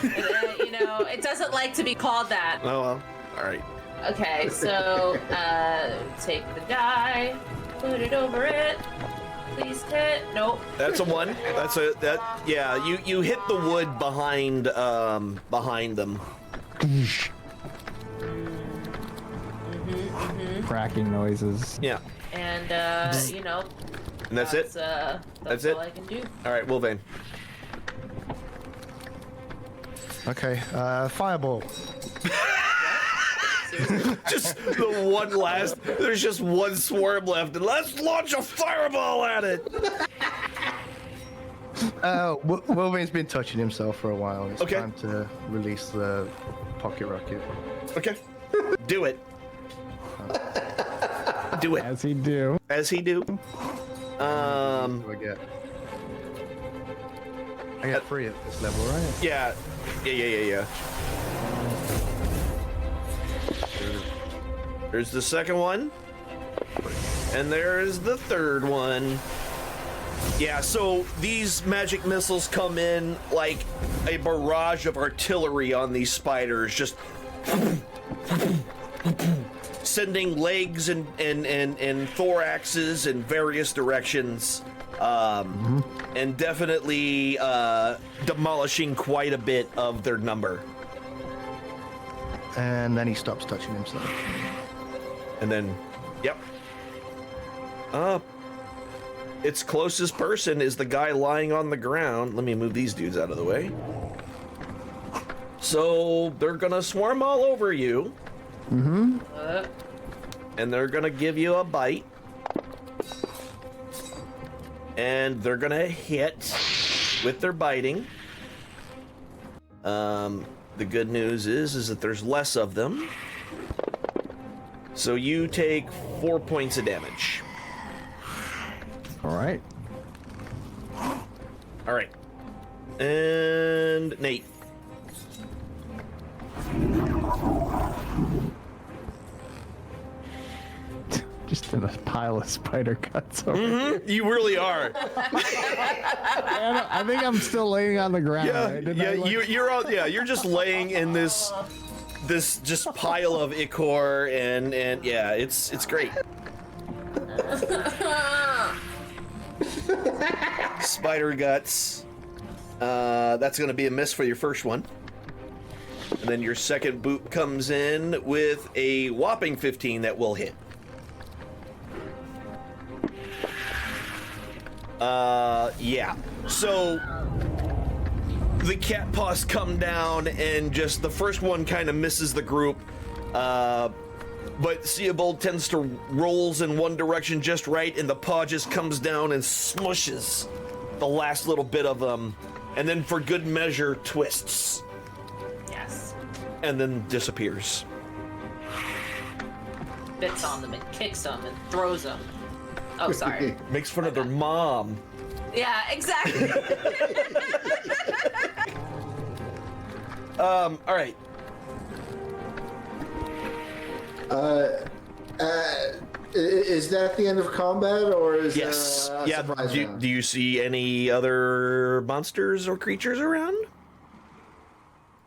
It doesn't like to be called that. Oh, well. All right. Okay, so take the die, put it over it. Please hit. Nope. That's a 1. Yeah. You hit the wood behind them. Cracking noises. Yeah. And And that's it. That's all I can do. All right, Wolvane. Okay, fireball. Just the one last. There's just one swarm left, and let's launch a fireball at it. Wolverine's been touching himself for a while. It's Okay. time to release the pocket rocket. Okay. Do it. Do it. As he do. As he do. What do I get? I get 3 at this level, right? Yeah. There's the second one. And there's the third one. Yeah, so these magic missiles come in like a barrage of artillery on these spiders, just sending legs and thoraxes in various directions, and definitely demolishing quite a bit of their number. And then he stops touching himself. And then, yep. Its closest person is the guy lying on the ground. Let me move these dudes out of the way. So they're gonna swarm all over you. Mm-hmm. And they're gonna give you a bite. And they're gonna hit with their biting. The good news is that there's less of them. So you take 4 points of damage. All right. All right. And Nate. Just in a pile of spider cuts over here. You really are. I think I'm still laying on the ground. Right? You're just laying in this just pile of ichor and yeah, it's great. Spider guts. That's gonna be a miss for your first one. And then your second boot comes in with a whopping 15 that will hit. Yeah. So the cat paws come down and just the first one kind of misses the group. But Seabold tends to rolls in one direction just right, and the paw just comes down and smushes the last little bit of them, and then for good measure twists. Yes. And then disappears. spits on them and kicks them and throws them. Oh, sorry. Makes fun of their mom. Yeah, exactly. All right. Is that the end of combat, or is Yes. there a Yeah. surprise round? Do you see any other monsters or creatures around?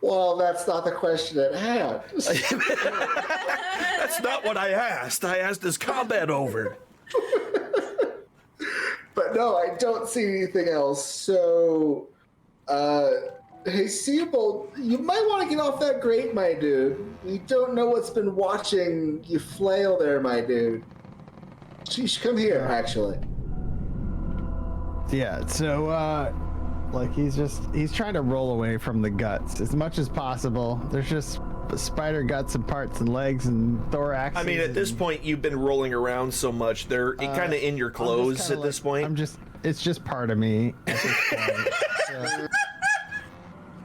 Well, that's not the question at hand. That's not what I asked. I asked, is combat over? But no, I don't see anything else. So, hey, Seabold, you might want to get off that grate, my dude. You don't know what's been watching you flail there, my dude. You should come here, actually. Yeah, so like he's trying to roll away from the guts as much as possible. There's just spider guts and parts and legs and thorax. I mean, at this point, you've been rolling around so much, they're kind of in your clothes at this point. It's just part of me at this point.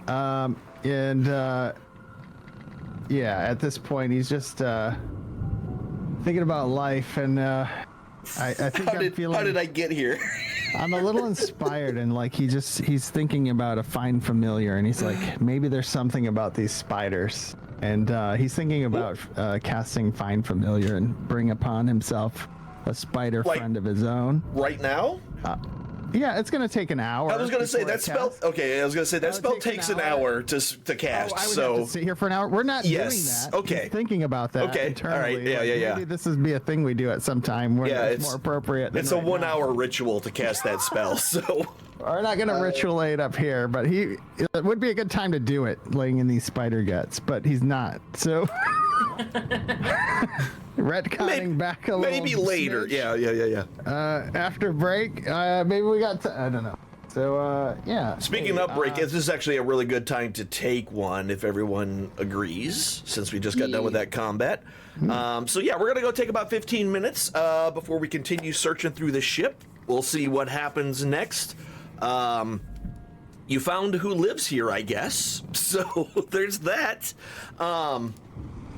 So, yeah, at this point, he's just thinking about life, and I think How did I get here? I'm a little inspired, and like he's thinking about a find familiar, and he's like, maybe there's something about these spiders, and he's thinking about casting find familiar and bring upon himself a spider friend of his own. Right now? Yeah, it's gonna take an hour. I was gonna say that spell. Okay, I was gonna say that spell takes an hour to cast. I would so have to sit here for an hour. We're not doing Yes, that. okay. He's thinking about that. Okay, internally. all right, yeah. Maybe this would be a thing we do at some time where it's more appropriate. It's a 1 hour ritual to cast that spell. So we're not gonna ritualate up here, but it would be a good time to do it, laying in these spider guts. But he's not. So retconning back a little. maybe later. Smidge. Yeah. After break, maybe we got. I don't know. So yeah. Speaking of break, this is actually a really good time to take one if everyone agrees, since we just got done with that combat. So yeah, we're gonna go take about 15 minutes before we continue searching through the ship. We'll see what happens next. You found who lives here, I guess. So there's that.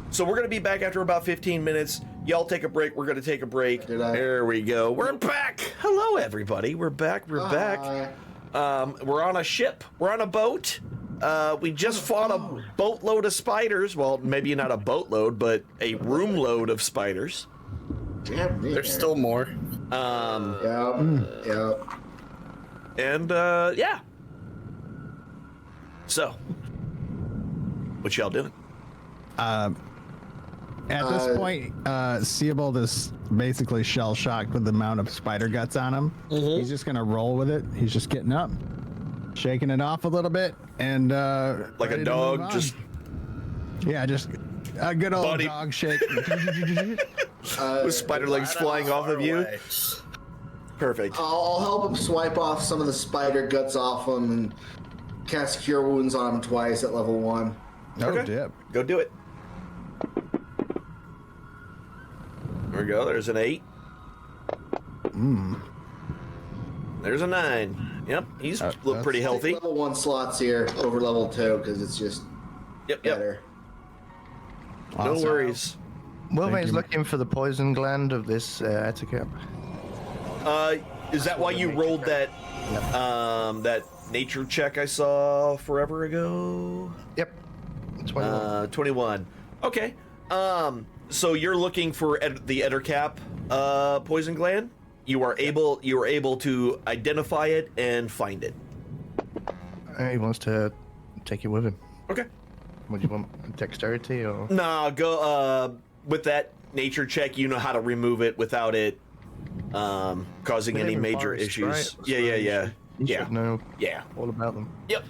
So we're gonna be back after about 15 minutes. Y'all take a break. We're gonna take a break. There we go. We're back. Hello, everybody. We're back. We're back. We're on a ship. We're on a boat. We just fought a boatload of spiders. Well, maybe not a boatload, but a room load of spiders. Damn, There's still more. Yeah. And yeah. So, what y'all doing? At this point, Seabold is basically shell-shocked with the amount of spider guts on him. He's just gonna roll with it. He's just getting up, shaking it off a little bit, and Like a dog, just just a good old Buddy. dog shake. with spider legs flying off of you. Perfect. I'll help him swipe off some of the spider guts off him and cast Cure Wounds on him twice at level 1. Oh, Okay. dip. Go do it. There we go. There's an 8. There's a 9. Yep, he's look pretty healthy. Level 1 slots here over level 2 because it's just Yep. better. No Awesome. worries. Wilma is looking for the poison gland of this etiquette. Is that why you rolled that that nature check I saw forever ago? Yep. 21. 21. Okay. So you're looking for the Ettercap poison gland. You are able to identify it and find it. He wants to take it with him. Okay. What do you want? Dexterity or? Nah, go with that nature check. You know how to remove it without it causing We any live in major forests, issues. right? Yeah. You should know Yeah. all about them. Yep.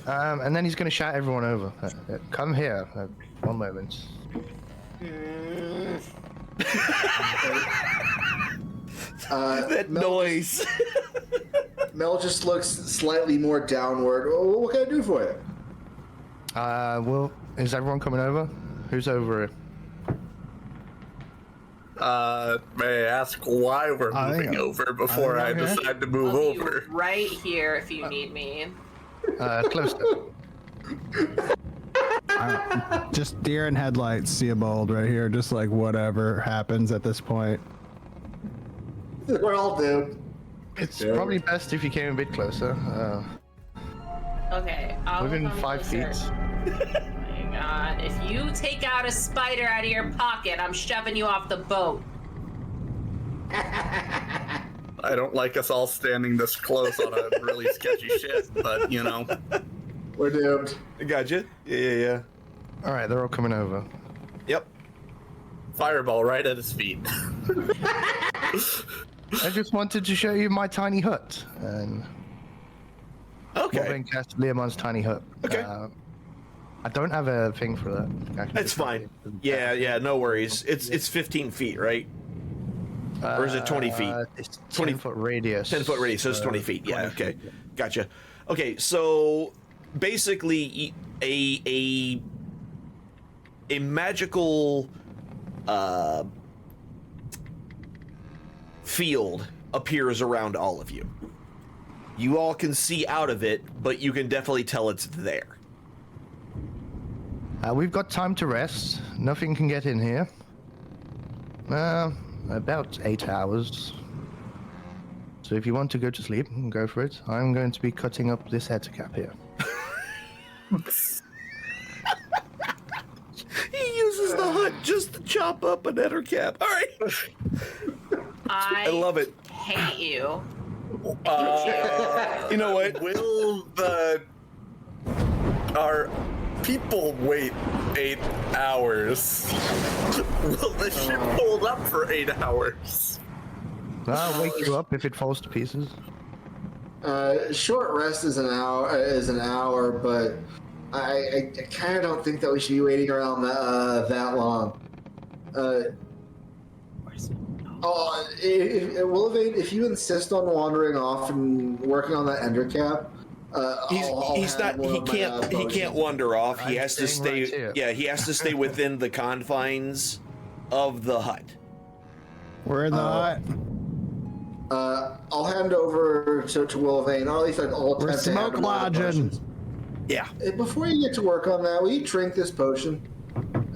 And then he's going to shout everyone over. Come here. One moment. That noise. Mel just looks slightly more downward. Oh, what can I do for you? Well, is everyone coming over? Who's over here? May I ask why we're moving over before I decide to move I'll be over? right here if you need me. Closer. Just deer in headlights, Seabold right here. Just like whatever happens at this point. We're all doomed. It's probably best if you came a bit closer. Okay. I'll Within come 5 feet. closer. Oh my god. If you take out a spider out of your pocket, I'm shoving you off the boat. I don't like us all standing this close on a really sketchy shit, but you know. We're doomed. Gotcha. Yeah. All right, they're all coming over. Yep. Fireball right at his feet. I just wanted to show you my tiny hut. And Okay. Wolverine cast Leomon's tiny hut. Okay. I don't have a thing for that. I can That's just- fine. Yeah, no worries. It's 15 feet, right? Or is it 20 feet? It's 20 10-foot radius. 10-foot radius, so it's 20 feet. Yeah, 20 okay. feet, yeah. Gotcha. Okay, so basically a magical field appears around all of you. You all can see out of it, but you can definitely tell it's there. We've got time to rest. Nothing can get in here. About 8 hours. So if you want to go to sleep, go for it. I'm going to be cutting up this head cap here. He uses the hut just to chop up an eder cap. All right. I love it. Hate you. You know what? Will our people wait 8 hours? Will the ship hold up for 8 hours? I'll wake you up if it falls to pieces. Short rest is an hour, but I kind of don't think that we should be waiting around that long. Wolverine, if you insist on wandering off and working on that ender cap, He can't wander off. He has to stay. right here. Yeah, he has to stay within the confines of the hut. We're in the hut. I'll hand over to Wolverine, or at least I'll We're attempt to hand smoke him one of the lodging. potions. Yeah. Before you get to work on that, will you drink this potion?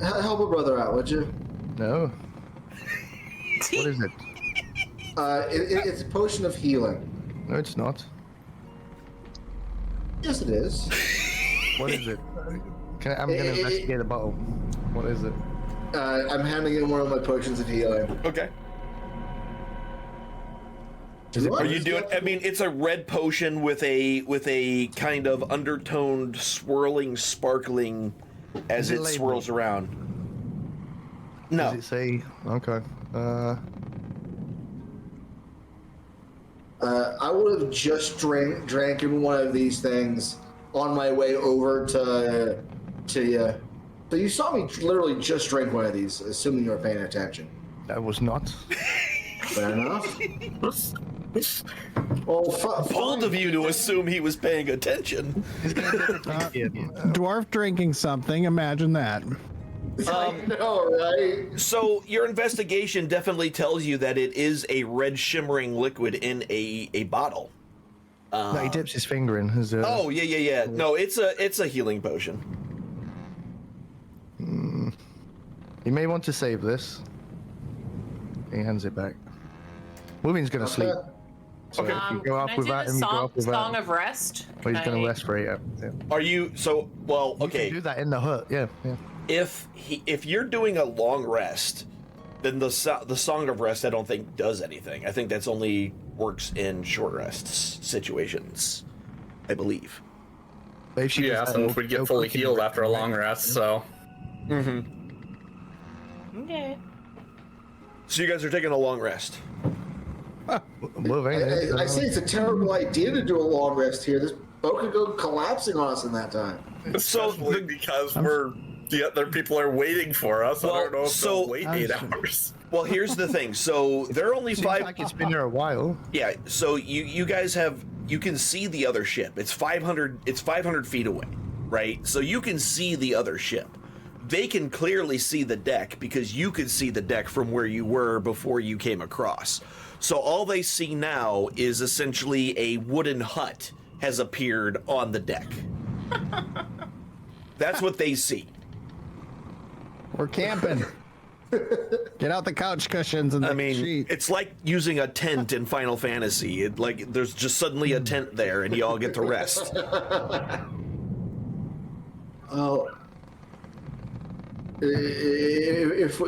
Help a brother out, would you? No. What is it? It's a potion of healing. No, it's not. Yes, it is. What is it? I'm going to investigate the bottle. What is it? I'm handing in one of my potions of healing. Okay. What? Are you doing? I mean, it's a red potion with a kind of undertoned, swirling, sparkling as Is it it labeled? swirls around. No. Does it say? Okay. I would have just drank in one of these things on my way over to you. So you saw me literally just drink one of these, assuming you were paying attention. That was not. Fair enough. Well, Bold of you to assume he was paying attention. Dwarf drinking something. Imagine that. I know, right? So your investigation definitely tells you that it is a red shimmering liquid in a bottle. No, he dips his finger in. Oh yeah. No, it's a healing potion. You may want to save this. He hands it back. Wolverine's going to sleep. So if you go up Can I with do that the and you go up with song that, of rest? well, he's Can going I- to rest for 8 hours. Yeah. Are you well? You Okay. can do that in the hut. Yeah. If you're doing a long rest, then the song of rest I don't think does anything. I think that's only works in short rests situations, I believe. But if she Yeah, does so that, if we it'll get fully quicken healed the after a long rest, so. Okay. So you guys are taking a long rest. Wolverine, I say it's a terrible idea to do a long rest here. This boat could go collapsing on us in that time. Especially because the other people are waiting for us. Well, I don't know if so- they'll wait 8 hours. Well, here's the thing. So they're only seems five. like it's been there a while. Yeah. So you guys can see the other ship. It's 500 feet away, right? So you can see the other ship. They can clearly see the deck because you could see the deck from where you were before you came across. So all they see now is essentially a wooden hut has appeared on the deck. That's what they see. We're camping. Get out the couch cushions and the I mean, sheet. it's like using a tent in Final Fantasy. There's just suddenly a tent there, and you all get to rest. Oh, if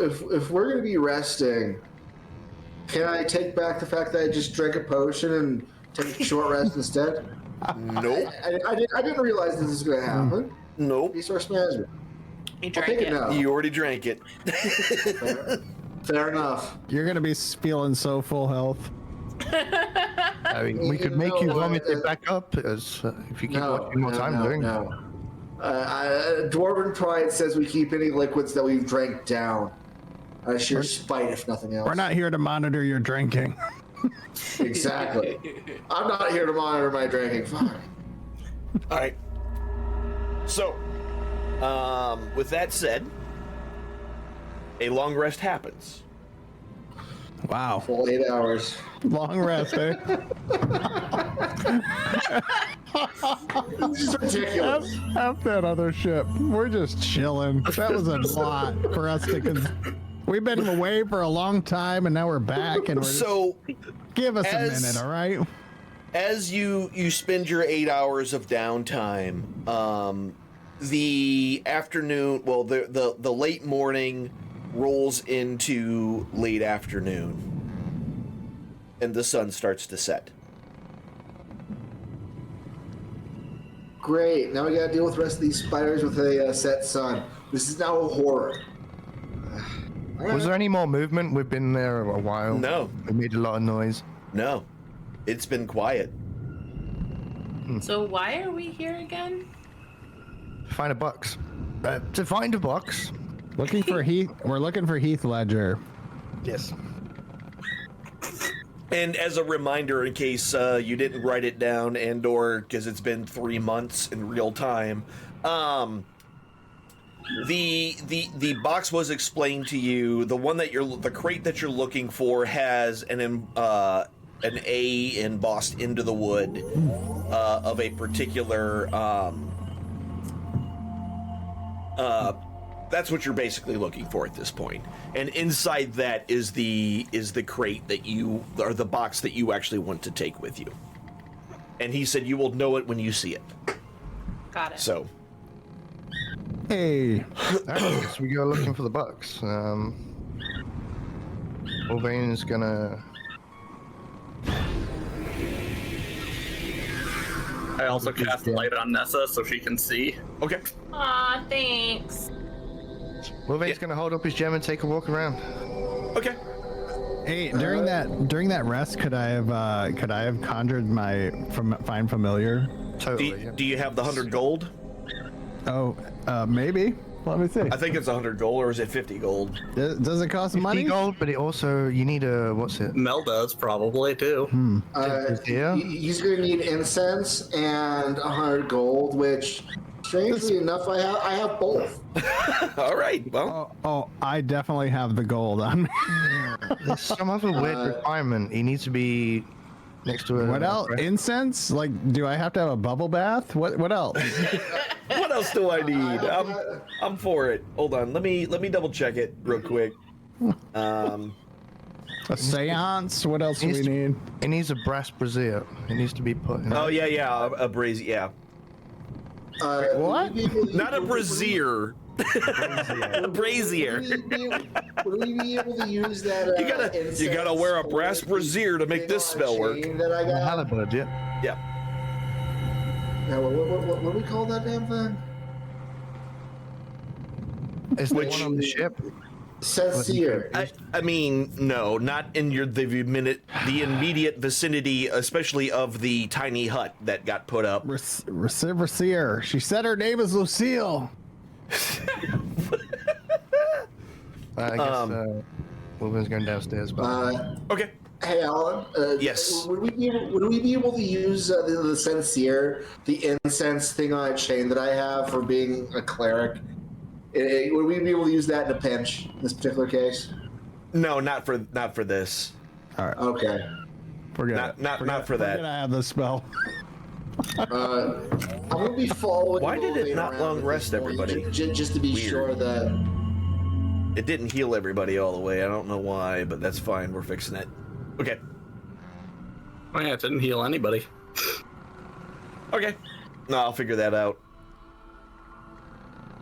we're gonna be resting, can I take back the fact that I just drank a potion and take a short rest instead? Nope. I didn't realize this was gonna happen. Nope. Resource management. You I'll drank take it it. now. You already drank it. Fair enough. You're gonna be feeling so full health. I mean, we could make you vomit it back up as if you keep watching more time doing. No. Dwarven pride says we keep any liquids that we've drank down. Sheer spite, if nothing else. We're not here to monitor your drinking. Exactly. I'm not here to monitor my drinking. Fuck. All right. So, with that said, a long rest happens. Wow. Full 8 hours. Long rest, eh? This is ridiculous. F that other ship. We're just chilling. That was a lot for us to. We've been away for a long time, and now we're back, and we're So, give us a minute, all right? as you spend your 8 hours of downtime, the afternoon, well, the late morning rolls into late afternoon, and the sun starts to set. Great. Now we gotta deal with the rest of these spiders with a set sun. This is now a horror. Was there any more movement? We've been there a while. No. We made a lot of noise. No, it's been quiet. So why are we here again? Find a box. To find a box. Looking for Heath. We're looking for Heath Ledger. Yes. And as a reminder, in case you didn't write it down, and/or because it's been 3 months in real time, the box was explained to you. The one that the crate that you're looking for has an A embossed into the wood of a particular. That's what you're basically looking for at this point. And inside that is the crate that you, or the box that you actually want to take with you. And he said you will know it when you see it. Got it. So. Hey. Alright, so we go looking for the box. Ulvain's gonna. I also cast light on Nessa so she can see. Okay. Aw, thanks. Ulvain's gonna hold up his gem and take a walk around. Okay. Hey, during that rest, could I have conjured my find familiar? Totally. Do you have the 100 gold? Oh, maybe. Let me see. I think it's 100 gold, or is it 50 gold? Does it cost 50 money? gold, but it also you need a what's it? Mel does probably too. Yeah. He's gonna need incense and 100 gold, which, strangely enough, I have both. All right. Well, Oh, I definitely have the gold on me. There's some other weird requirement. He needs to be next to a. What else? Incense? Like, do I have to have a bubble bath? What else? what else do I need? I'm for it. Hold on. Let me double check it real quick. A seance? What else do we need? It needs a brass brazier. It needs to be put in. Oh yeah, a brazier. Yeah, What? not a brazier. A brazier. Would we be able to use that? You gotta wear a brass brazier to make this spell work. That I got. Halibut, yeah. Yeah. Now, what do we call that damn thing? Is the one on the ship? Sincere. I mean, no, not in the immediate vicinity, especially of the tiny hut that got put up. Receiver. She said her name is Lucille. I guess Wolverine's going downstairs. But Okay. Hey, Alan. Yes. Would we be able to use the sincere, the incense thing on a chain that I have for being a cleric? Would we be able to use that in a pinch in this particular case? No, not for this. All right. Okay. Forget it. Not for that. Forget I have the spell. I'm gonna be following. Why did it moving not around long at rest this point, everybody? Just to be Weird. sure that. It didn't heal everybody all the way. I don't know why, but that's fine. We're fixing it. Okay. Oh yeah, it didn't heal anybody. Okay. No, I'll figure that out.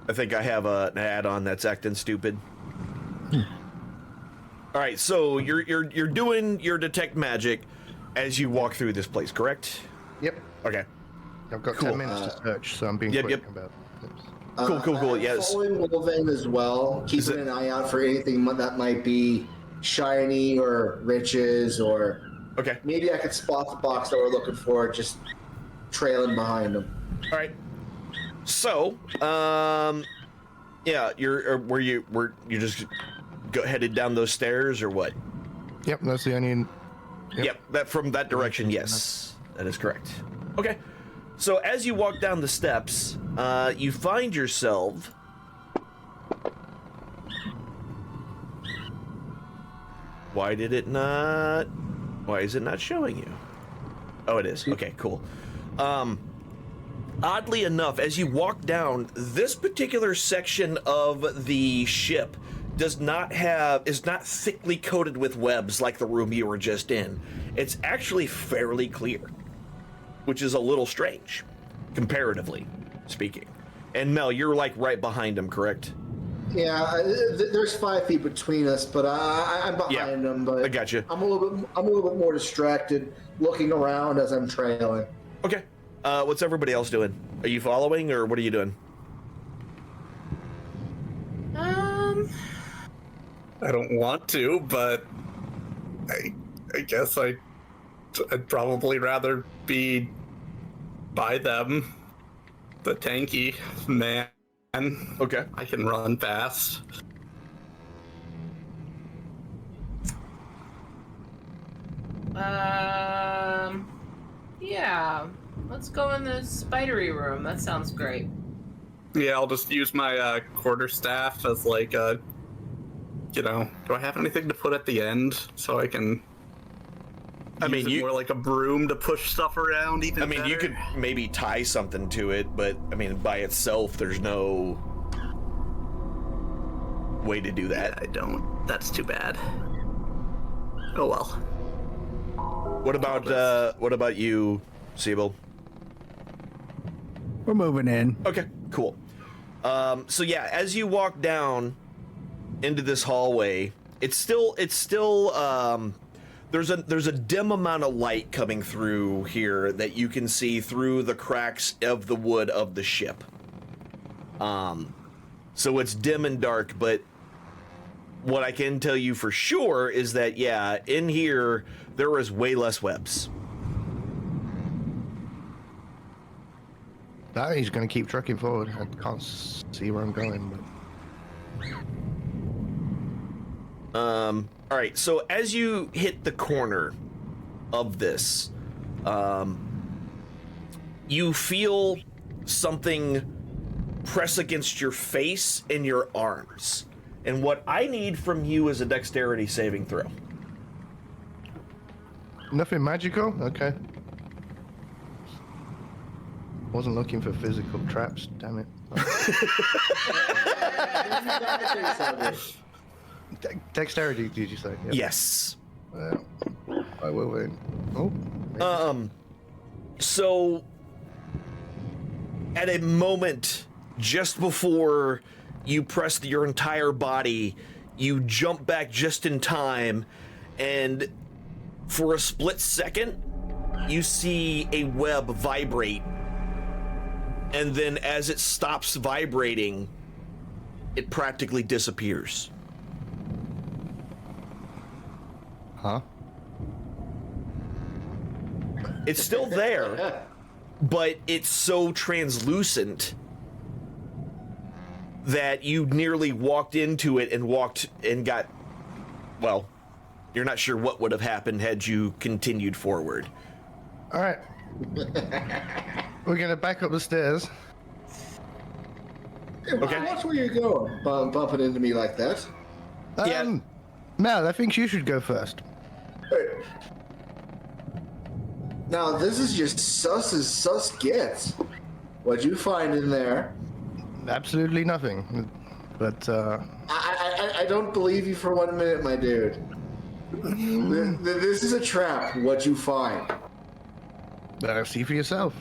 I think I have an add-on that's acting stupid. All right, so you're doing your detect magic as you walk through this place, correct? Yep. Okay. I've got Cool. 10 minutes to search, so I'm being Yep, quick yep. about tips. Cool. I'm Yes. following Wolven as well, keeping an eye out for anything that might be shiny or riches, or Okay. maybe I could spot the box that we're looking for, just trailing behind them. All right. So, yeah, were you just headed down those stairs or what? Yep, that's the only. Yep, that from that direction, yes. That is correct. Okay. So as you walk down the steps, you find yourself Why is it not showing you? Oh, it is. Okay, cool. Oddly enough, as you walk down, this particular section of the ship is not thickly coated with webs like the room you were just in. It's actually fairly clear, which is a little strange, comparatively speaking. And Mel, you're like right behind him, correct? Yeah, there's 5 feet between us, but I'm behind them. But I got you. I'm a little bit more distracted, looking around as I'm trailing. Okay. What's everybody else doing? Are you following, or what are you doing? I don't want to, but I guess I'd probably rather be by them. The tanky man. Okay. I can run fast. Yeah. Let's go in the spidery room. That sounds great. Yeah, I'll just use my quarterstaff as like a, do I have anything to put at the end so I can? Use it more like a broom to push stuff around. Even better? You could maybe tie something to it, but by itself, there's no way to do that. Yeah, I don't. That's too bad. Oh well. What about you, Siebel? We're moving in. Okay, cool. So yeah, as you walk down into this hallway, it's still there's a dim amount of light coming through here that you can see through the cracks of the wood of the ship. So it's dim and dark, but what I can tell you for sure is that yeah, in here there is way less webs. No, he's going to keep trucking forward. I can't see where I'm going, but... All right, so as you hit the corner of this, you feel something press against your face and your arms. And what I need from you is a dexterity saving throw. Nothing magical? Okay. Wasn't looking for physical traps, damn it. Dexterity, did you say? Yep. Yes. I will then. Oh. maybe. So, at a moment just before you press your entire body, you jump back just in time, and for a split second, you see a web vibrate. And then as it stops vibrating, it practically disappears. Huh? It's still there, but it's so translucent that you nearly walked into it and got, well, you're not sure what would have happened had you continued forward. All right. We're going to back up the stairs. Hey, watch where you're going, bumping into me like that. Yeah. Mel, I think you should go first. Now, this is just sus as sus gets. What'd you find in there? Absolutely nothing. But I don't believe you for 1 minute, my dude. This is a trap. What'd you find? see for yourself.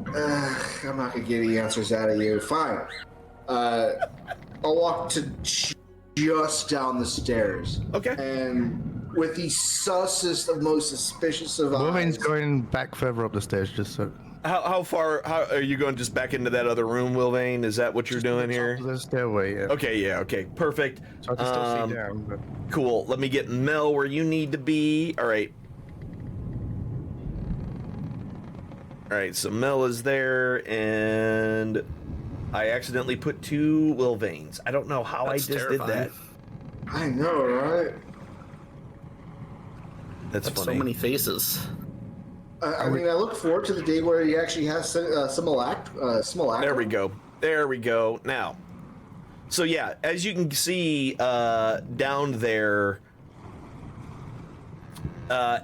I'm not gonna get any answers out of you. Fine. I'll walk to just down the stairs. Okay. And with the sussest of most suspicious of Wolverine's eyes. going back further up the stairs, just so. How far? How are you going? Just back into that other room, Wilvane? Is that what you're doing here? The stairway, yeah. Okay, yeah, okay, perfect. So I can still see down, but... Cool. Let me get Mel where you need to be. All right. All right. So Mel is there, and I accidentally put 2 Wilvanes. I don't know how That's I just did that. I know, right? That's so funny. many faces. I mean, I look forward to the day where he actually has simulacra. There we go. There we go. Now, so yeah, as you can see down there,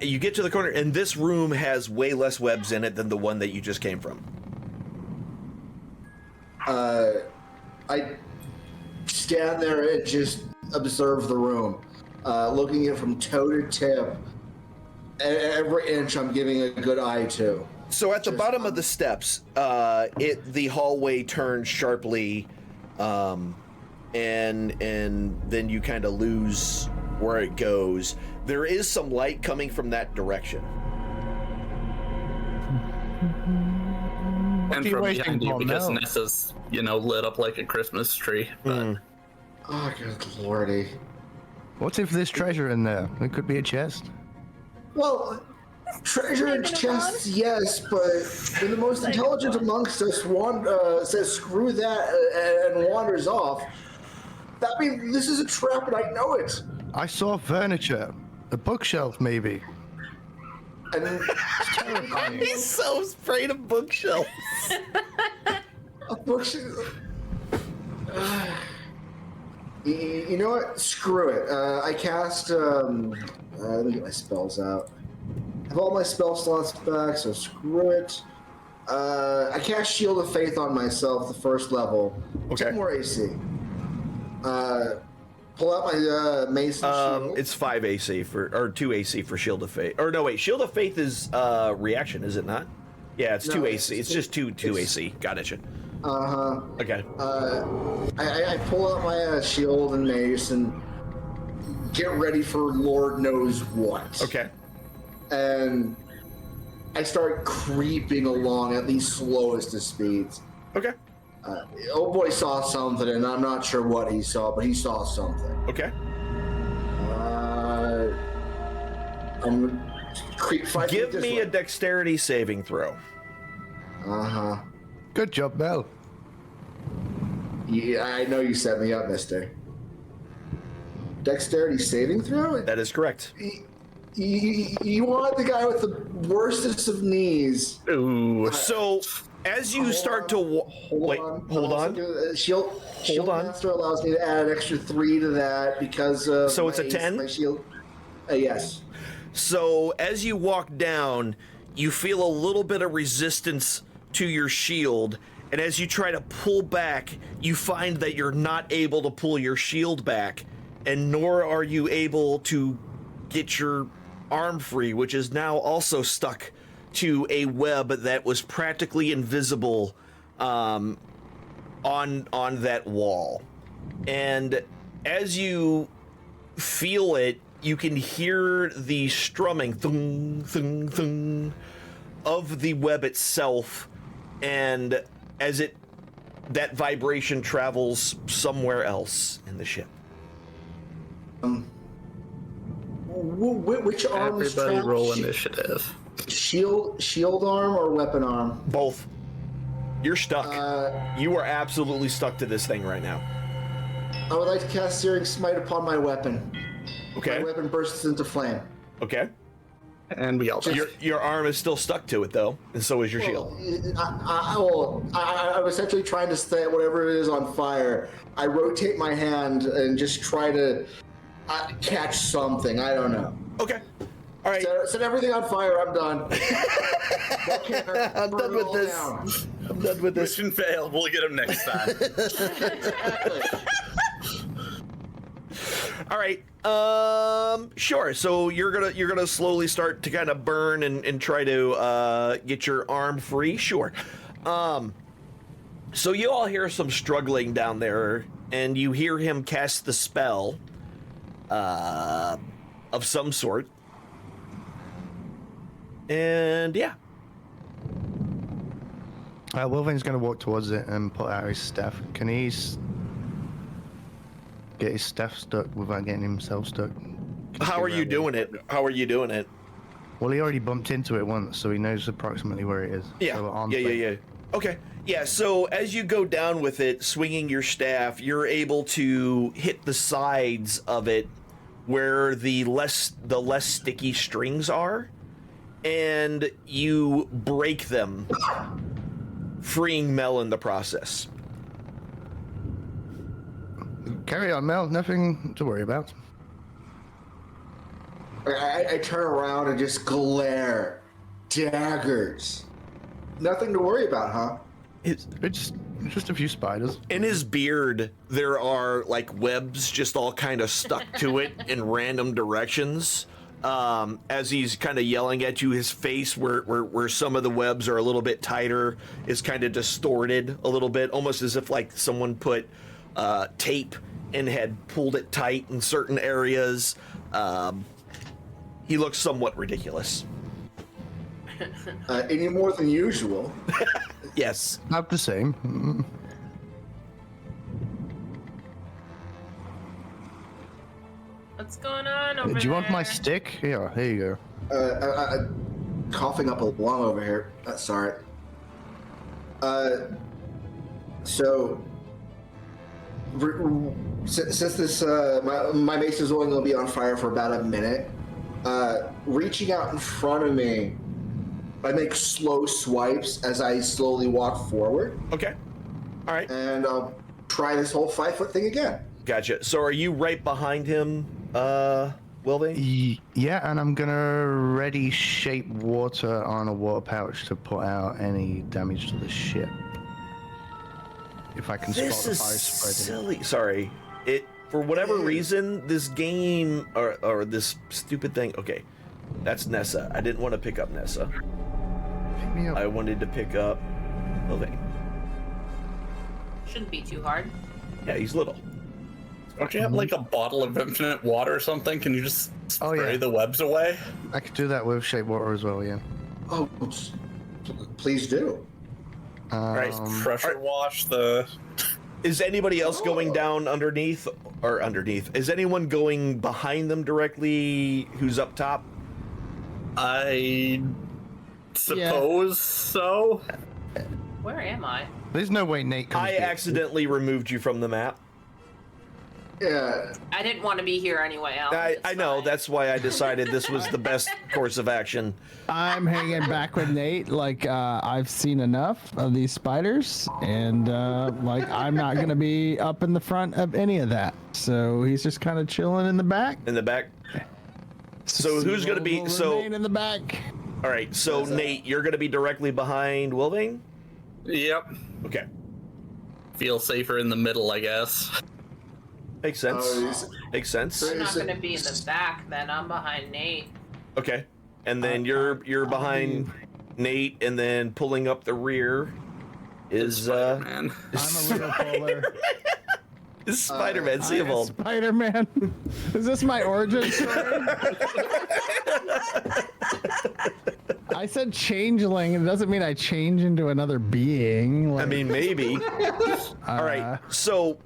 you get to the corner, and this room has way less webs in it than the one that you just came from. I stand there and just observe the room, looking at it from toe to tip. Every inch I'm giving a good eye to. So at the bottom of the steps, the hallway turns sharply, and then you kind of lose where it goes. There is some light coming from that direction. And you from waiting behind you for, because Mel? Nessa's, lit up like a Christmas tree. But Oh, good lordy. What if there's treasure in there? It could be a chest. Well, treasure and chests, yes, but when the most intelligent amongst us says screw that and wanders off, that means this is a trap and I know it. I saw furniture. A bookshelf, maybe. And He's so afraid of bookshelves. a bookshelf. You know what? Screw it. I cast. Let me get my spells out. I have all my spell slots back, so screw it. I cast Shield of Faith on myself, the first level. Okay. 2 more AC. Pull out my mace and shield. It's 5 AC or 2 AC for Shield of Faith. Or no, wait, Shield of Faith is reaction, is it not? Yeah, it's 2 AC. It's just 2 AC. Got it. Okay. I pull out my shield and mace and get ready for Lord knows what. Okay. And I start creeping along at the slowest of speeds. Okay. Old boy saw something, and I'm not sure what he saw, but he saw something. Okay. I'm fight. Give me a dexterity saving throw. Good job, Mel. Yeah, I know you set me up, mister. Dexterity saving throw? That is correct. You want the guy with the worstest of knees. ooh, So as you start to hold on. Shield on. Master allows me to add an extra 3 to that because of So it's a my 10? My shield. Yes. So as you walk down, you feel a little bit of resistance to your shield, and as you try to pull back, you find that you're not able to pull your shield back, and nor are you able to get your arm free, which is now also stuck to a web that was practically invisible on that wall. And as you feel it, you can hear the strumming thung, thung, thung, of the web itself, and as that vibration travels somewhere else in the ship. Which arm is everybody trapped? roll initiative. Shield arm or weapon arm? Both. You're stuck. You are absolutely stuck to this thing right now. I would like to cast Searing Smite upon my weapon. Okay. My weapon bursts into flame. Okay. And we all die. Your arm is still stuck to it though, and so is your shield. I'm essentially trying to set whatever it is on fire. I rotate my hand and just try to catch something. I don't know. Okay. All right. Set everything on fire. I'm done. I'm done with this. I'm done with this. Mission failed. We'll get him next time. All right. Sure. So you're gonna slowly start to kind of burn and try to get your arm free. Sure. So you all hear some struggling down there, and you hear him cast the spell of some sort. And yeah. Wolverine's going to walk towards it and pull out his staff. Can he get his staff stuck without getting himself stuck? How are you doing it? How are you doing it? Well, he already bumped into it once, so he knows approximately where it is. Yeah. So Yeah. Okay. Yeah. So as you go down with it, swinging your staff, you're able to hit the sides of it where the less sticky strings are, and you break them, freeing Mel in the process. Carry on, Mel. Nothing to worry about. I turn around and just glare. Daggers. Nothing to worry about, huh? It's just a few spiders. In his beard, there are like webs just all kind of stuck to it in random directions. As he's kind of yelling at you, his face, where some of the webs are a little bit tighter, is kind of distorted a little bit, almost as if like someone put tape and had pulled it tight in certain areas. He looks somewhat ridiculous. Any more than usual. Yes. Not the same. What's going on over there? Do you want my stick? Here you go. Coughing up a lung over here. Sorry. So, since this my mace is only going to be on fire for about a minute, reaching out in front of me, I make slow swipes as I slowly walk forward. Okay. All right. And I'll try this whole 5-foot thing again. Gotcha. So are you right behind him, Wilving? Yeah, and I'm gonna ready shape water on a water pouch to put out any damage to the ship. If I can This spot is the fire spreading. silly. Sorry. For whatever reason, this game or this stupid thing. Okay, that's Nessa. I didn't want to pick up Nessa. Pick me up. I wanted to pick up Wilving. Shouldn't be too hard. Yeah, he's little. Don't you have like a bottle of infinite water or something? Can you just spray the webs away? I could do that with shape water as well, yeah. Oh, please do. Right. Pressure wash the. Is anybody else going down underneath? Is anyone going behind them directly? Who's up top? I suppose so. Where am I? There's no way Nate comes. I accidentally removed you from the map. Yeah. I didn't want to be here anyway, Alan. I know. Fine. That's why I decided this was the best course of action. I'm hanging back with Nate. Like, I've seen enough of these spiders, and like, I'm not gonna be up in the front of any of that. So he's just kind of chilling in the back. In the back. So who's gonna be? We'll So remain in the back. all right. So Nate, you're gonna be directly behind Wilving. Yep. Okay. Feel safer in the middle, I guess. Makes sense. Makes sense. I'm not going to be in the back then. I'm behind Nate. Okay. And then you're behind Nate, and then pulling up the rear is Man. I'm a little polar. is Spider-Man. See him all. Spider-Man. Is this my origin story? I said changeling. It doesn't mean I change into another being. I mean, maybe. All right. So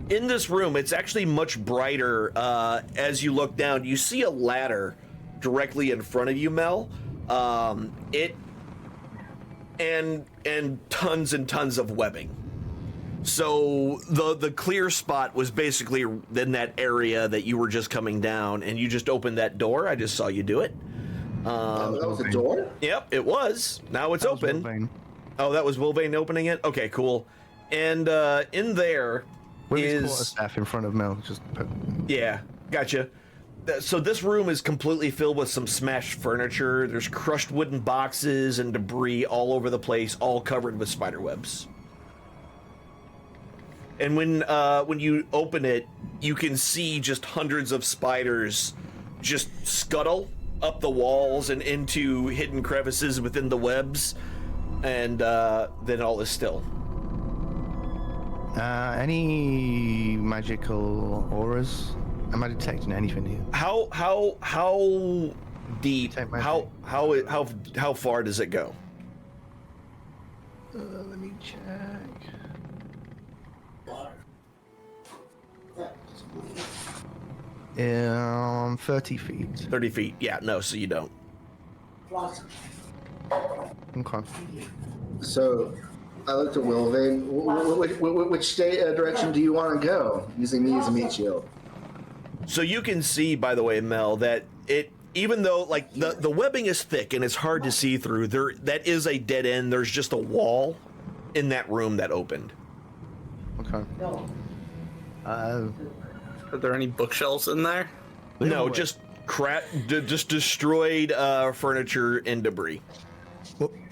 in this room, it's actually much brighter. As you look down, you see a ladder directly in front of you, Mel. And tons and tons of webbing. So the clear spot was basically in that area that you were just coming down, and you just opened that door. I just saw you do it. That was a door? Yep, it was. Now it's open. Wolverine. Oh, that was Wilvane opening it? Okay, cool. And in there With his is... quarterstaff in front of Mel. Just put... Yeah, gotcha. So this room is completely filled with some smashed furniture. There's crushed wooden boxes and debris all over the place, all covered with spider webs. And when you open it, you can see just hundreds of spiders just scuttle up the walls and into hidden crevices within the webs, and then all is still. Any magical auras? Am I detecting anything here? How deep? Take my How far does it go? Let me check. 30 feet. 30 feet. Yeah, no, so you don't. Okay. So, I looked at Wilvane. Which direction do you want to go? Using me as a meat shield. So you can see, by the way, Mel, that even though like the webbing is thick and it's hard to see through, that is a dead end. There's just a wall in that room that opened. Okay. Are there any bookshelves in there? No, just just destroyed furniture and debris.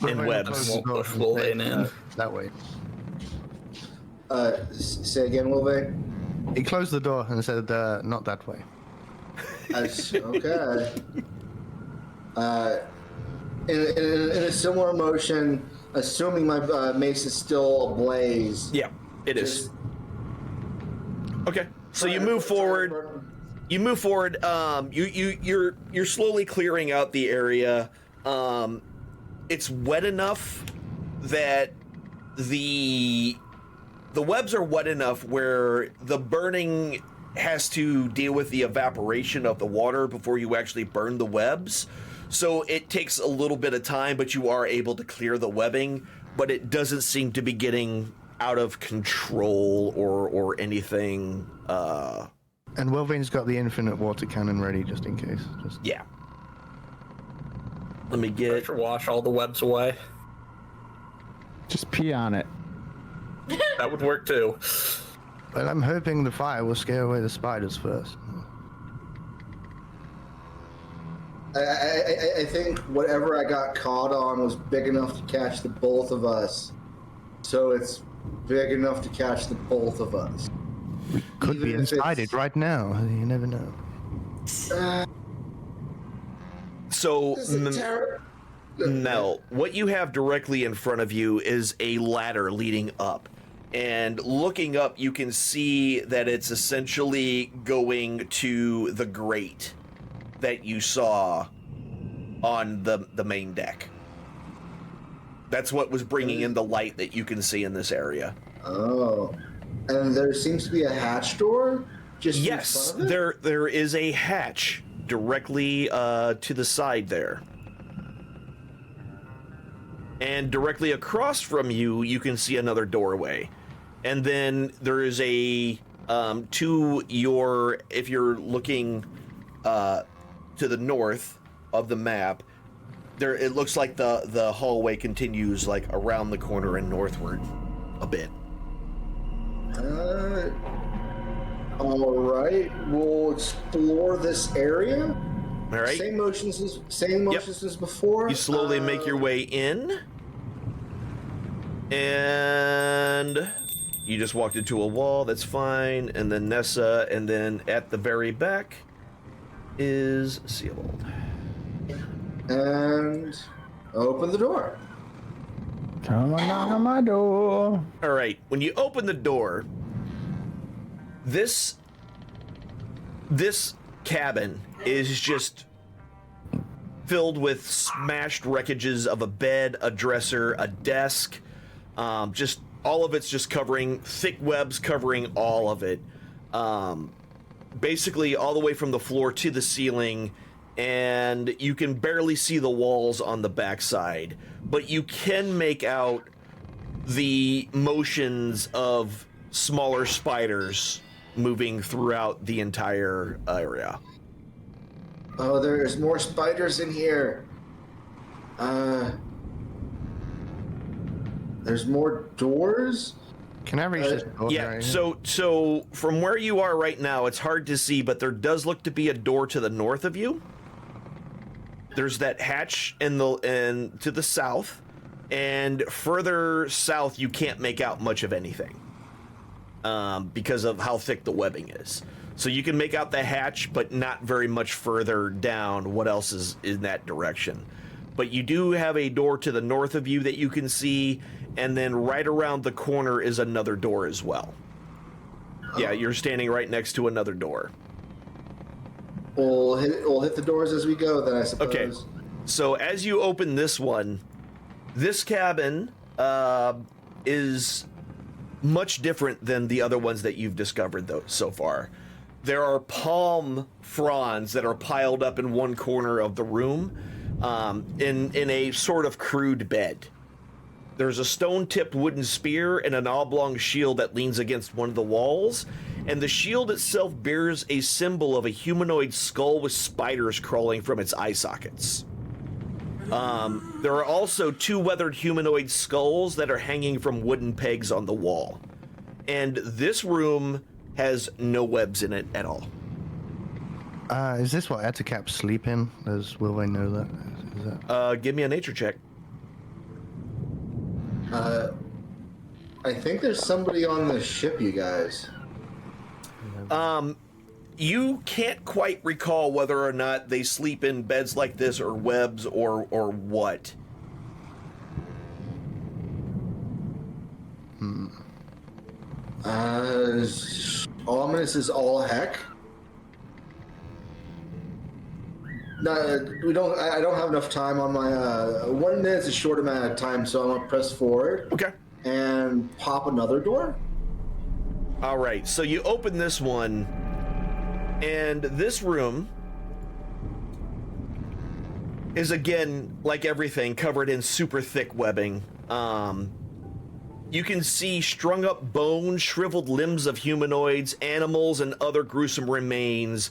And webs. We'll push Wilvane in. That way. Say again, Wilvane. He closed the door and said, "Not that way." Okay. In a similar motion, assuming my mace is still ablaze. Yeah, it is. Okay, so you move forward. You move forward. You're slowly clearing out the area. It's wet enough that the webs are wet enough where the burning has to deal with the evaporation of the water before you actually burn the webs. So it takes a little bit of time, but you are able to clear the webbing, but it doesn't seem to be getting out of control or anything. And Wilvane's got the infinite water cannon ready just in case. Yeah. Let me get... Pressure wash all the webs away. Just pee on it. That would work too. But I'm hoping the fire will scare away the spiders first. I think whatever I got caught on was big enough to catch the both of us. So it's big enough to catch the both of us. Could Even be if inside it's- it right now. You never know. So, This is terror. Mel, what you have directly in front of you is a ladder leading up. And looking up, you can see that it's essentially going to the grate that you saw on the main deck. That's what was bringing in the light that you can see in this area. Oh. And there seems to be a hatch door just in Yes, front of it? there is a hatch directly to the side there. And directly across from you, you can see another doorway. And then there is a, if you're looking to the north of the map, there it looks like the hallway continues like around the corner and northward a bit. All right, we'll explore this area. All right. Same motions as before. You slowly make your way in. And you just walked into a wall, that's fine. And then Nessa, and then at the very back is Sealed. And open the door. Come on, knock on my door. All right, when you open the door, this cabin is just filled with smashed wreckages of a bed, a dresser, a desk. Just all of it's just covering thick webs covering all of it. Basically all the way from the floor to the ceiling, and you can barely see the walls on the backside, but you can make out the motions of smaller spiders moving throughout the entire area. Oh, there's more spiders in here. There's more doors. Can I reach this door? Yeah, right so from where you are right now, it's hard to see, but there does look to be a door to the north of you. There's that hatch to the south, and further south you can't make out much of anything because of how thick the webbing is. So you can make out the hatch, but not very much further down what else is in that direction. But you do have a door to the north of you that you can see, and then right around the corner is another door as well. Yeah, you're standing right next to another door. We'll hit the doors as we go, then, I suppose. Okay, so as you open this one, this cabin is much different than the other ones that you've discovered, though, so far. There are palm fronds that are piled up in one corner of the room in a sort of crude bed. There's a stone-tipped wooden spear and an oblong shield that leans against one of the walls, and the shield itself bears a symbol of a humanoid skull with spiders crawling from its eye sockets. There are also 2 weathered humanoid skulls that are hanging from wooden pegs on the wall. And this room has no webs in it at all. Is this what Ettercap's sleep in? Will they know that? Is that... Give me a nature check. I think there's somebody on the ship, you guys. You can't quite recall whether or not they sleep in beds like this or webs or what. Ominous is all heck. No, we don't. I don't have enough time on my. 1 minute's a short amount of time, so I'm gonna press forward. Okay. And pop another door. All right. So you open this one, and this room is again, like everything, covered in super thick webbing. You can see strung up bones, shriveled limbs of humanoids, animals, and other gruesome remains,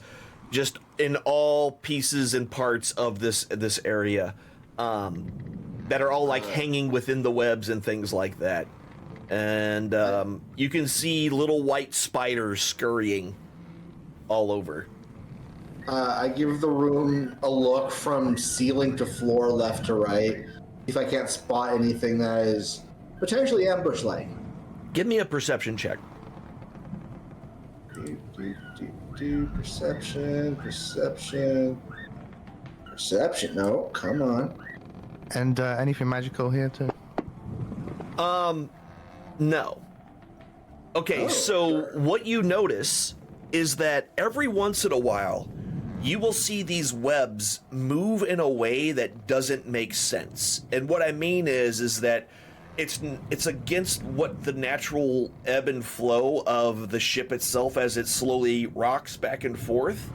just in all pieces and parts of this area, that are all like hanging within the webs and things like that. And you can see little white spiders scurrying all over. I give the room a look from ceiling to floor, left to right, if I can't spot anything that is potentially ambush-like. Give me a perception check. Perception. No, come on. And anything magical here too? No. Okay, so what you notice is that every once in a while, you will see these webs move in a way that doesn't make sense. And what I mean is that it's against what the natural ebb and flow of the ship itself as it slowly rocks back and forth.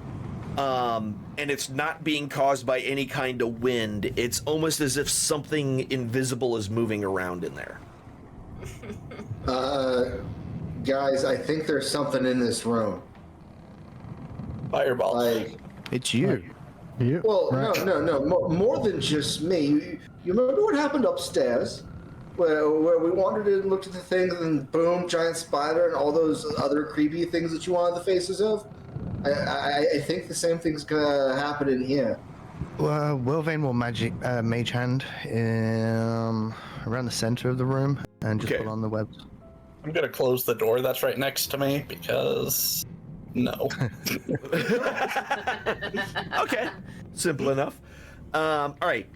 And it's not being caused by any kind of wind. It's almost as if something invisible is moving around in there. Guys, I think there's something in this room. Fireball. Like, It's you. You? well, Right. no. More than just me. You remember what happened upstairs? Where we wandered in and looked at the things, and boom, giant spider, and all those other creepy things that you wanted the faces of? I think the same thing's gonna happen in here. Well, Wilvain will mage hand around the center of the room and just Okay. put on the webs. I'm gonna close the door that's right next to me because no. Okay, simple enough. All right.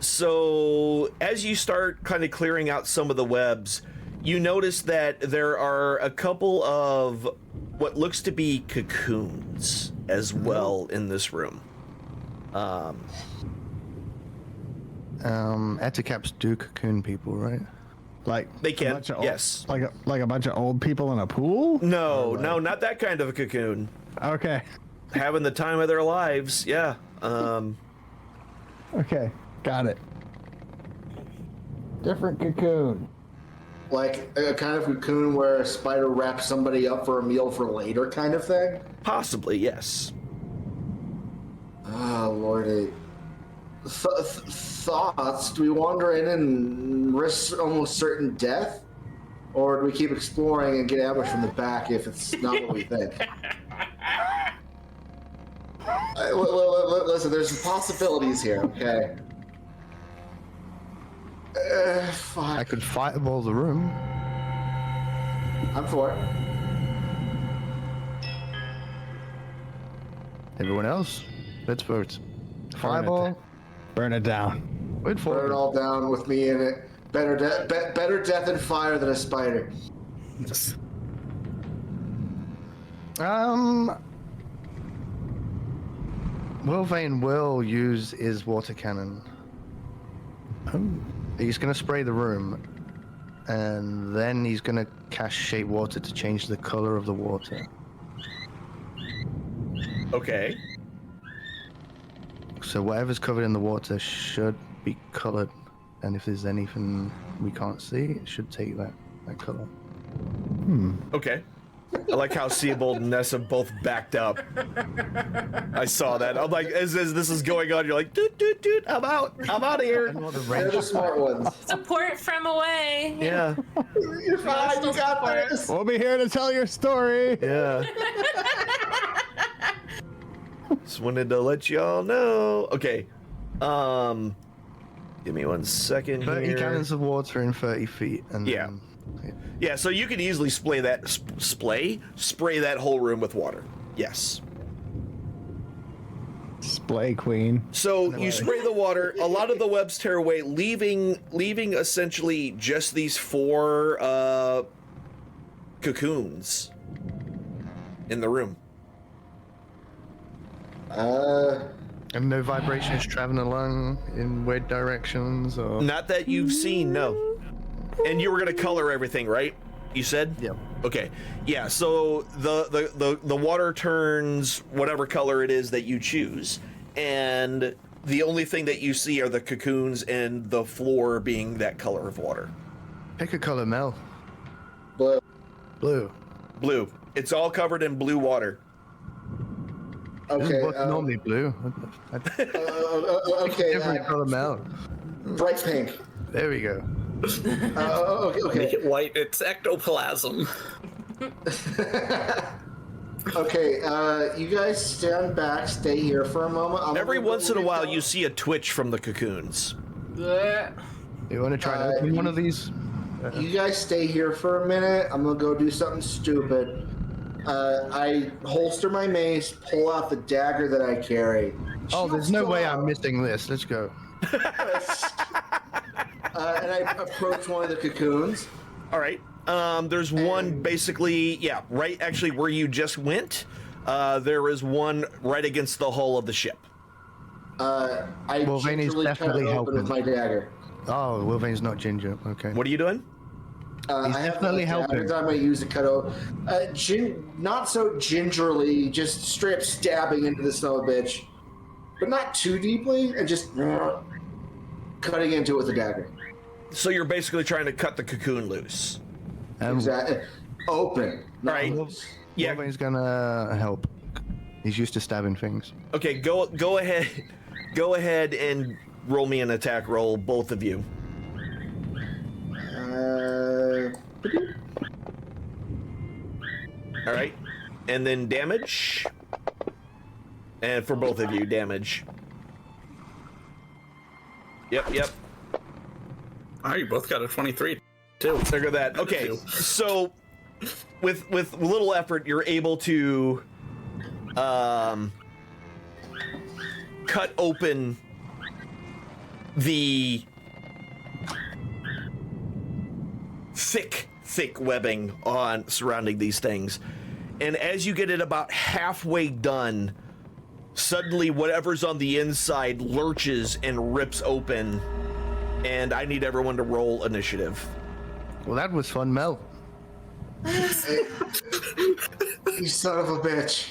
So as you start kind of clearing out some of the webs, you notice that there are a couple of what looks to be cocoons as well in this room. Ettercaps do cocoon people, right? Like They a can, bunch of old- yes. Like a bunch of old people in a pool? No, not that kind of a cocoon. Okay. Having the time of their lives, yeah. Okay. Got it. Different cocoon. Like a kind of cocoon where a spider wraps somebody up for a meal for later kind of thing? Possibly, yes. Oh, lordy. Thoughts? Do we wander in and risk almost certain death? Or do we keep exploring and get ambushed from the back if it's not what we think? Listen, there's some possibilities here, okay? Fuck. I could fireball the room. I'm for it. Everyone else, let's vote. Fireball. Burn it down. Wait for Burn it all down with me in it. Better death in fire than a spider. Wilvane will use his water cannon. He's gonna spray the room, and then he's gonna cast shape water to change the color of the water. Okay. So whatever's covered in the water should be colored, and if there's anything we can't see, it should take that color. Okay. I like how Seabold and Nessa both backed up. I saw that. I'm like, as this is going on, you're like, dude, I'm out of here. They're the smart ones. Support from away. Yeah. You're fine, you got this. We'll be here to tell your story. Yeah. Just wanted to let y'all know. Okay. Give me 1 second 30 here. cannons of water in 30 feet, and Yeah. then, Yeah, so you could easily spray that whole room with water. Yes. Splay queen. So you spray the water. A lot of the webs tear away, leaving essentially just these 4 cocoons in the room. and no vibrations traveling along in weird directions, or Not that you've seen, no. And you were gonna color everything, right? You said? yeah. Okay. Yeah, so the water turns whatever color it is that you choose. And the only thing that you see are the cocoons and the floor being that color of water. Pick a color, Mel. Blue. Blue. Blue. It's all covered in blue water. Okay. What's normally blue? Okay. Different color, Mel. Bright pink. There we go. Okay. Make it white. It's ectoplasm. Okay. You guys stand back. Stay here for a moment. Every once in a while, you see a twitch from the cocoons. You want to try to open one of these? You guys stay here for a minute. I'm gonna go do something stupid. I holster my mace, pull out the dagger that I carry. Oh, there's no way I'm missing this. Let's go. And I approach one of the cocoons. All right. There's one basically, yeah, right actually where you just went. There is one right against the hull of the ship. I Well, Vaney's gingerly cut it definitely open with helping. my dagger. Oh, Wilvane's not ginger. Okay. What are you doing? He's I have definitely a helping. dagger that I'm gonna use to cut open. Not so gingerly, just straight up stabbing into the son of a bitch, but not too deeply, and just cutting into it with a dagger. So you're basically trying to cut the cocoon loose. Exactly. Open. All right. Yeah. Wilvane's gonna help. He's used to stabbing things. Okay. Go ahead. Go ahead and roll me an attack roll, both of you. All right. And then damage. And for both of you, damage. Yep. Oh, you both got a 23 too. Look at that. Okay, so with little effort, you're able to cut open the thick webbing on surrounding these things, and as you get it about halfway done, suddenly whatever's on the inside lurches and rips open, and I need everyone to roll initiative. Well, that was fun, Mel. You son of a bitch.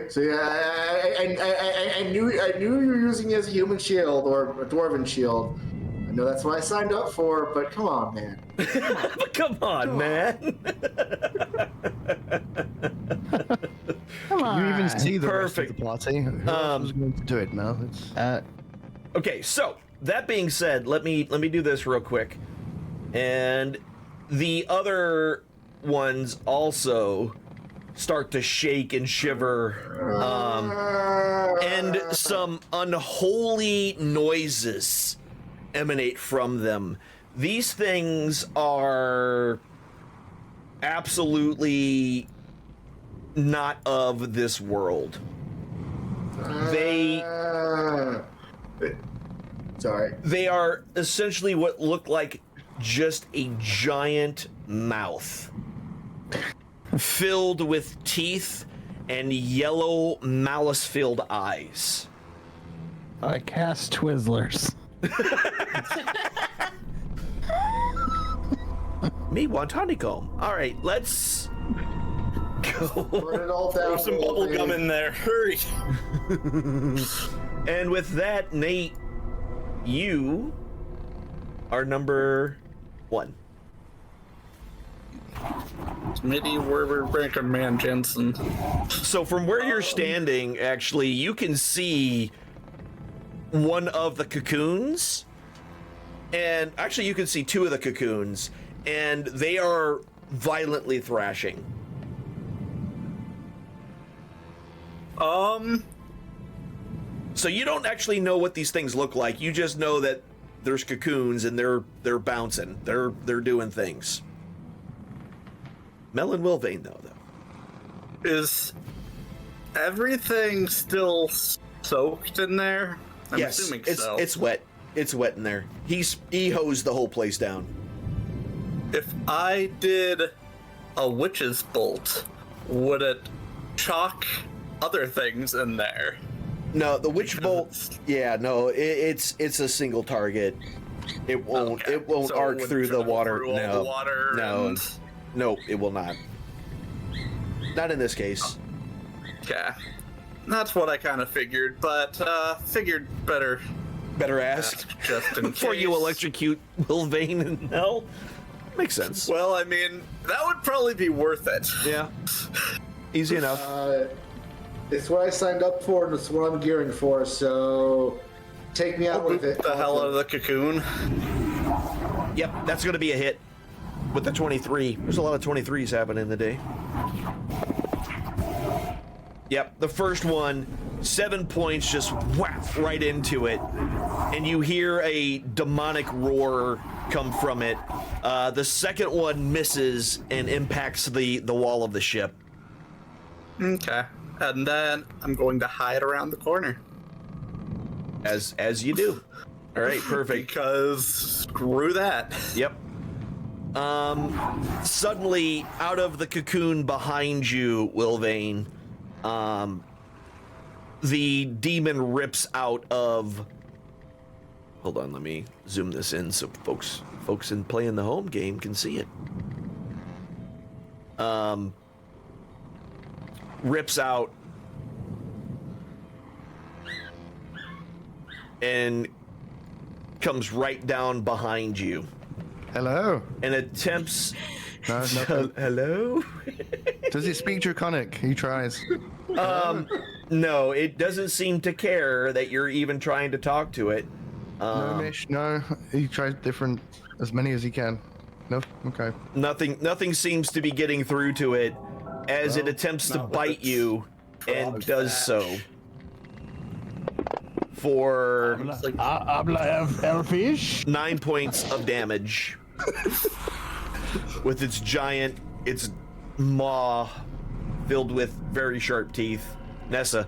See, I knew you were using it as a human shield or a dwarven shield. I know that's what I signed up for, but come on, man. Come on, man. Come on. You even see the rest Perfect. of the party. Who else was going to do it, Mel? It's... Okay, so that being said, let me do this real quick, and the other ones also start to shake and shiver, and some unholy noises emanate from them. These things are absolutely not of this world. They are essentially what look like just a giant mouth filled with teeth and yellow malice-filled eyes. I cast Twizzlers. Me want honeycomb. All right, let's go. Put it all down. Throw some bubble gum in there. Hurry. And with that, Nate, you are number 1. Smitty, Werber, Brankenman, Jensen. So from where you're standing, actually, you can see one of the cocoons, and actually you can see 2 of the cocoons, and they are violently thrashing. So you don't actually know what these things look like. You just know that there's cocoons and they're bouncing. They're doing things. Mel and Wilvane though. Is everything still soaked in there? I'm Yes, assuming it's so. it's wet. It's wet in there. He hosed the whole place down. If I did a witch's bolt, would it chalk other things in there? No, the witch bolt. Yeah, no, it's a single target. It won't. Okay. It won't So it arc wouldn't through the travel water. through all No, the water no, and- no, it will not. Not in this case. Okay. That's what I kind of figured, but figured better Better ask just in before case. you electrocute Wilvane and Mel. Makes sense. Well, I mean, that would probably be worth it. Yeah. Easy enough. It's what I signed up for, and it's what I'm gearing for. So, take me out with it. The hell out of the cocoon. Yep, that's going to be a hit with the 23. There's a lot of 23s happening today. Yep, the first one, 7 points, just whap right into it, and you hear a demonic roar come from it. The second one misses and impacts the wall of the ship. Okay. And then I'm going to hide around the corner. As you do. All right, perfect. Because screw that. Yep. Suddenly, out of the cocoon behind you, Wilvane, the demon rips out of... Hold on, let me zoom this in so folks in playing the home game can see it. Rips out and comes right down behind you Hello. and attempts... No, nothing. Hello? Does it speak Draconic? He tries. No, it doesn't seem to care that you're even trying to talk to it. No, Mish. No. He tries different, as many as he can. No. Okay. Nothing seems to be getting through to it as it attempts to bite you and does so. For Elfish. 9 points of damage. With its giant, its maw filled with very sharp teeth. Nessa.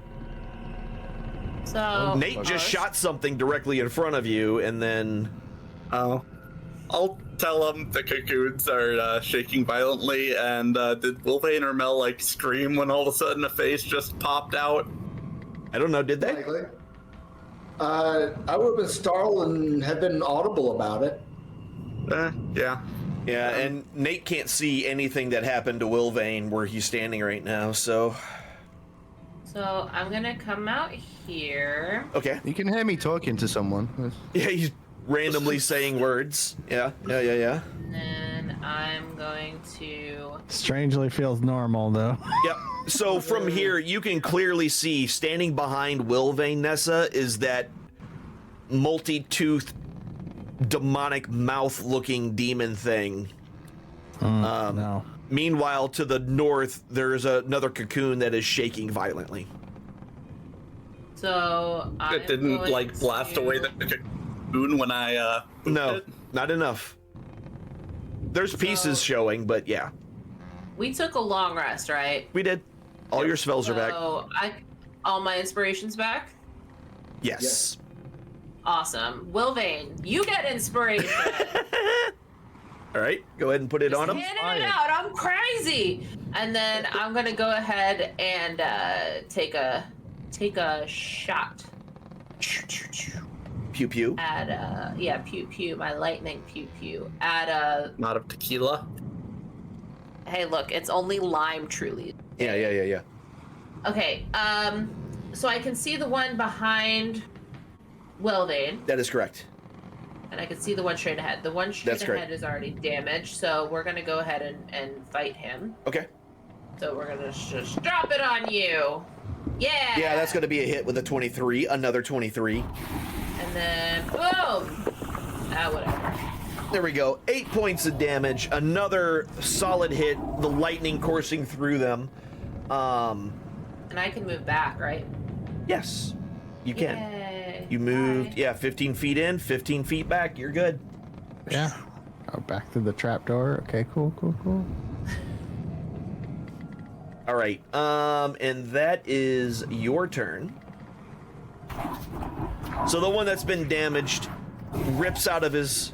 So Nate just shot something directly in front of you, and then... Oh. I'll tell him the cocoons are shaking violently, and did Wilvane or Mel, like, scream when all of a sudden a face just popped out? I don't know, did they? Likely. I would have been startled and have been audible about it. Yeah. Yeah, and Nate can't see anything that happened to Wilvane where he's standing right now, so... So I'm gonna come out here. Okay. You can hear me talking to someone. Yeah, he's randomly saying words. Yeah. And I'm going to. Strangely feels normal though. Yep. So from here, you can clearly see standing behind Wilvain Nessa is that multi-toothed, demonic mouth-looking demon thing. No. Meanwhile, to the north, there's another cocoon that is shaking violently. So It didn't like blast away the cocoon when I. No, not enough. There's pieces showing, but yeah, We took a long rest, right? we did. All your spells are back. So all my inspiration's back. Yes. Awesome. Wilvain, you get inspiration. All right, go ahead and put it on him. Handing it out. I'm crazy. And then I'm gonna go ahead and take a shot. Pew pew. At pew pew, my lightning pew pew. At Not of tequila. hey, look, it's only lime, truly. Yeah. Okay, so I can see the one behind Wilvain, That is correct. and I can see the one straight ahead. The one straight That's correct. ahead is already damaged, so we're gonna go ahead and fight him. Okay. So we're gonna just drop it on you. Yeah. Yeah, that's going to be a hit with a 23. Another 23. And then boom. Whatever. There we go. 8 points of damage. Another solid hit. The lightning coursing through them. And I can move back, right? Yes, you can. Yay. You moved, Bye. yeah, 15 feet in, 15 feet back. You're good. Yeah. Oh, back to the trapdoor. Okay, cool. All right. And that is your turn. So the one that's been damaged rips out of his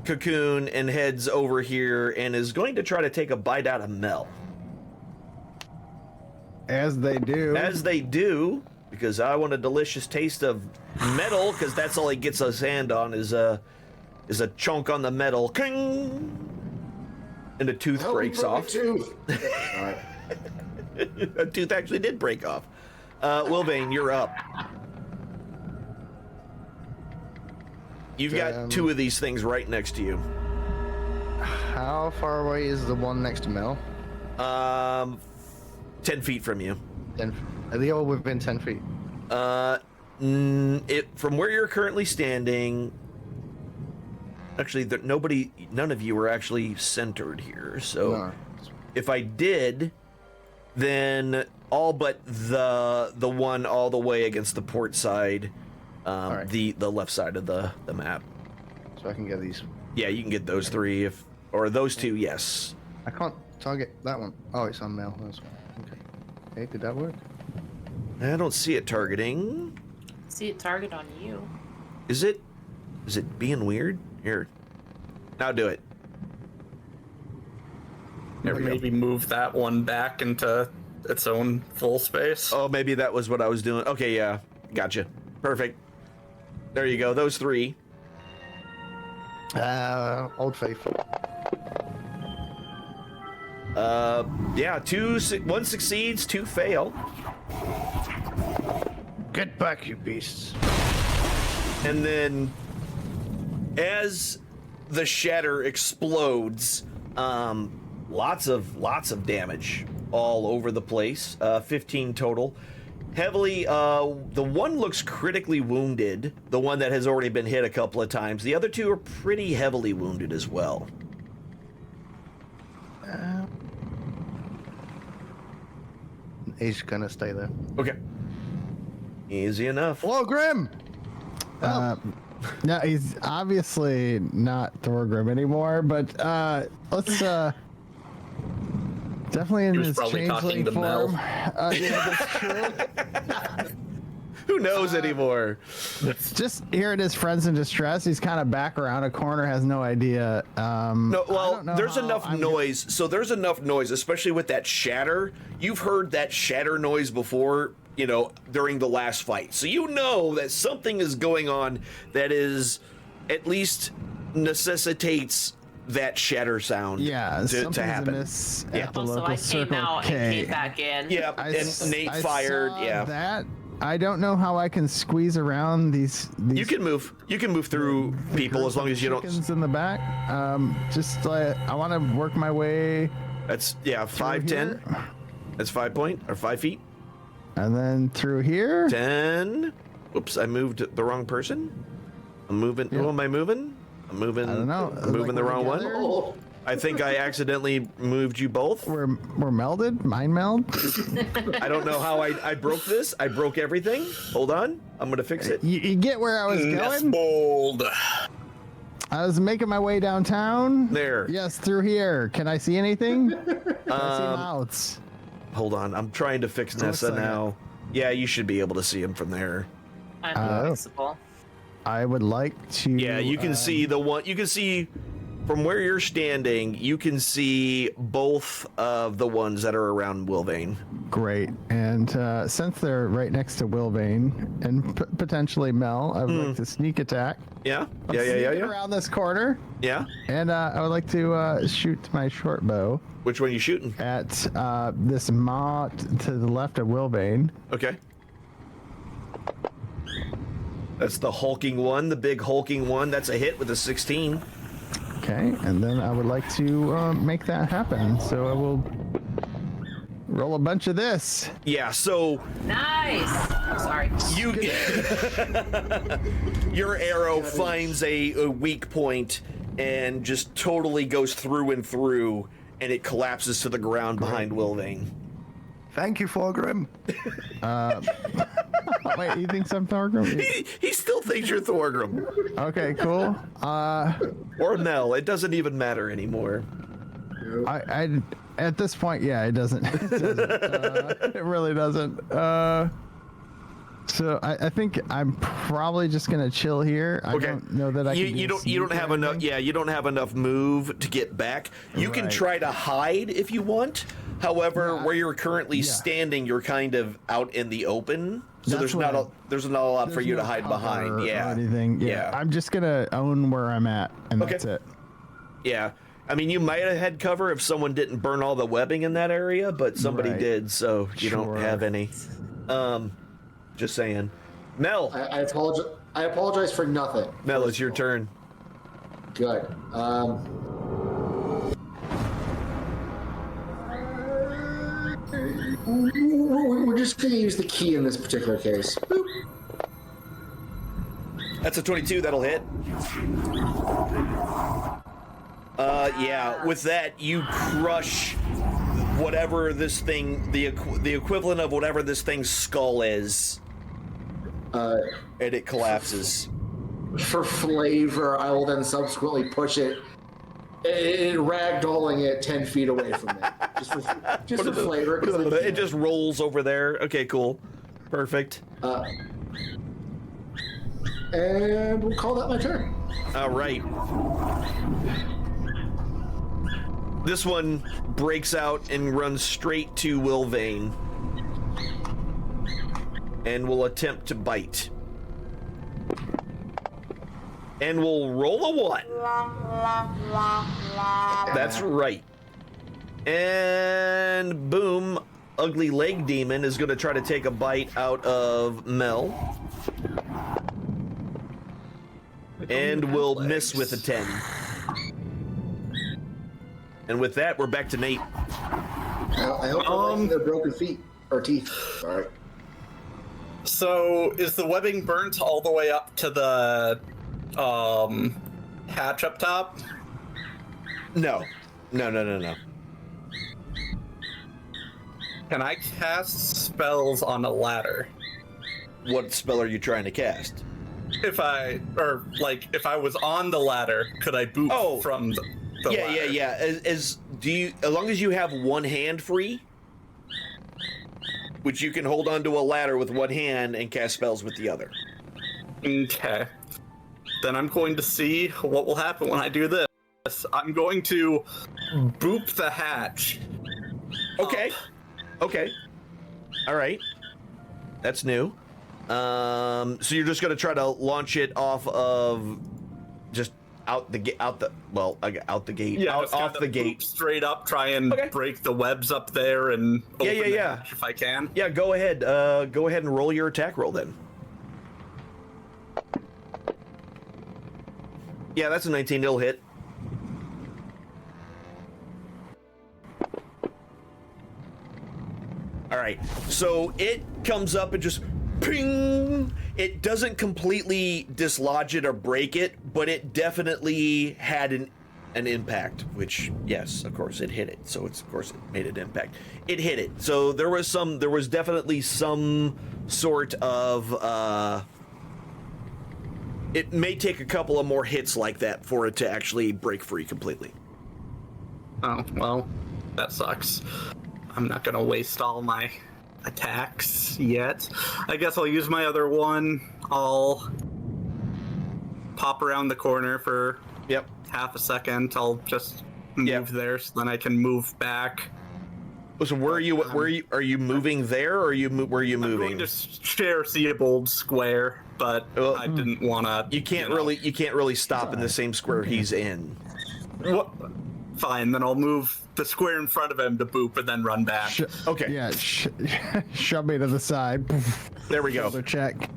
cocoon and heads over here and is going to try to take a bite out of Mel. As they do. As they do, because I want a delicious taste of metal, because that's all he gets his hand on is a chunk on the metal. King! And a tooth breaks off. Tooth. All right. A tooth actually did break off. Wilvain, you're up. You've got two of these things right next to you. How far away is the one next to Mel? 10 feet from you. Are they all within 10 feet? From where you're currently standing, actually, none of you are actually centered here. So No. if I did, then all but the one all the way against the port side, right. the left side of the map. So I can get these. Yeah, you can get those three or those two. Yes. I can't target that one. Oh, it's on Mel. That's one. Okay, did that work? I don't see it targeting. See a target on you. Is it being weird? Here. Now do it. There we go. Maybe move that one back into its own full space. Oh, maybe that was what I was doing. Okay, yeah. Gotcha. Perfect. There you go. Those three. Old Faithful. Yeah, one succeeds, two fail. Get back, you beasts. And then as the shatter explodes, lots of damage all over the place. 15 total. Heavily, the one looks critically wounded, the one that has already been hit a couple of times. The other two are pretty heavily wounded as well. He's gonna stay there. Okay. Easy enough. Hello, Grim! No, he's obviously not Thorgrim anymore, but let's definitely in He was his probably talking changeling to Mel. form. Yeah, that's true. Who knows anymore? Just hearing his friends in distress, he's kind of back around a corner, has no idea. No, I well, don't know there's how enough I'm noise. So there's enough noise, especially with that shatter. You've heard that shatter noise before, during the last fight. So you know that something is going on that is at least necessitates that shatter sound Yeah, to something's happen. amiss Yeah. at the Also, local I came Circle out K. and came back in. Yeah, I and Nate fired. saw Yeah. that, I don't know how I can squeeze around these. You can move. You can move through people as long as you don't. Chickens in the back. Just I want to work my way. That's 5'10". That's 5 point or 5 feet. And then through here. 10. Whoops! I moved the wrong person. I'm moving. Yeah. Who am I moving? I'm moving. I don't know. I'm moving the wrong one. Oh, I think I accidentally moved you both. We're melded. Mind meld. I don't know how I broke this. I broke everything. Hold on. I'm gonna fix it. You get where I was That's going? bold. I was making my way downtown. There. Yes, through here. Can I see anything? Can I see mouths? Hold on. I'm trying to fix Looks Nessa like now. Yeah, you should be able to see him from there. I'm Oh. fixable. I would like to. Yeah, you can see the one. You can see from where you're standing. You can see both of the ones that are around Wilvane. Great. And since they're right next to Wilvane and potentially Mel, I would like to sneak attack. Yeah. I'm Yeah. sneaking around this corner, Yeah. and I would like to shoot my short bow Which one are you shooting? at this maw to the left of Wilvane. Okay. That's the hulking one, the big hulking one. That's a hit with a 16. Okay, and then I would like to make that happen. So I will roll a bunch of this. Yeah. So Nice. I'm sorry. you, your arrow finds a weak point and just totally goes through and through, and it collapses to the ground behind Wilvane. Thank you, Forgrim. Wait, you think I'm Thorgrim? He still thinks you're Thorgrim. Okay, cool. Or Mel. It doesn't even matter anymore. I at this point, yeah, it doesn't. It really doesn't. So I think I'm probably just gonna chill here. I don't know that I can. You don't have enough. Yeah, you don't have enough move to get back. You can Right. try to hide if you want. However, Yeah, where you're currently standing, you're kind of out in the open. So That's there's not right. there's not a lot for There's you to no hide cover behind. or Yeah. anything. Yeah. I'm just gonna own where I'm at, and Okay. that's it. Yeah. I mean, you might have had cover if someone didn't burn all the webbing in that area, but somebody Right. did, so you don't Sure. have any. Just saying. Mel, I apologize. I apologize for nothing. Mel, it's your turn. Good. We're just gonna use the key in this particular case. Boop. That's a 22. That'll hit. Yeah. With that, you crush whatever this thing, the equivalent of whatever this thing's skull is, and it collapses. For flavor, I will then subsequently push it, ragdolling it 10 feet away from me. Just for flavor. 'Cause I It just rolls over there. Okay, cool. Perfect. and we'll call that my turn. All right. This one breaks out and runs straight to Wilvane and will attempt to bite. And will roll a 1. That's right. And boom, Ugly Leg Demon is going to try to take a bite out of Mel. And will miss with a 10. And with that, we're back to Nate. I hope they're liking their broken feet or teeth. All right. So is the webbing burnt all the way up to the hatch up top? No. Can I cast spells on a ladder? What spell are you trying to cast? If I was on the ladder, could I boot from the ladder? Yeah. As long as you have one hand free, which you can hold onto a ladder with one hand and cast spells with the other. Okay. Then I'm going to see what will happen when I do this. I'm going to boop the hatch. Okay. Okay. All right. That's new. So you're just going to try to launch it off of just out the gate. Out the gate. Yeah, out, just off kinda the gate. boop straight up, try and Okay. break the webs up there and open the yeah. hatch if I can. Yeah, go ahead. Go ahead and roll your attack roll then. Yeah, that's a 19. It'll hit. All right. So it comes up and just ping. It doesn't completely dislodge it or break it, but it definitely had an impact. Which, yes, of course, it hit it. So it's of course it made an impact. It hit it. So there was definitely some sort of. It may take a couple of more hits like that for it to actually break free completely. Oh, well, that sucks. I'm not gonna waste all my attacks yet. I guess I'll use my other one. I'll pop around the corner for half a second. I'll just move there so then I can move back. So are you moving there, or where are you moving? I'm going to share Seabold Square, but I didn't want to. You can't really stop in the same square he's in. What? Fine, then I'll move the square in front of him to boop and then run back. Okay. Yeah, shove me to the side. There we go. Shoulder check.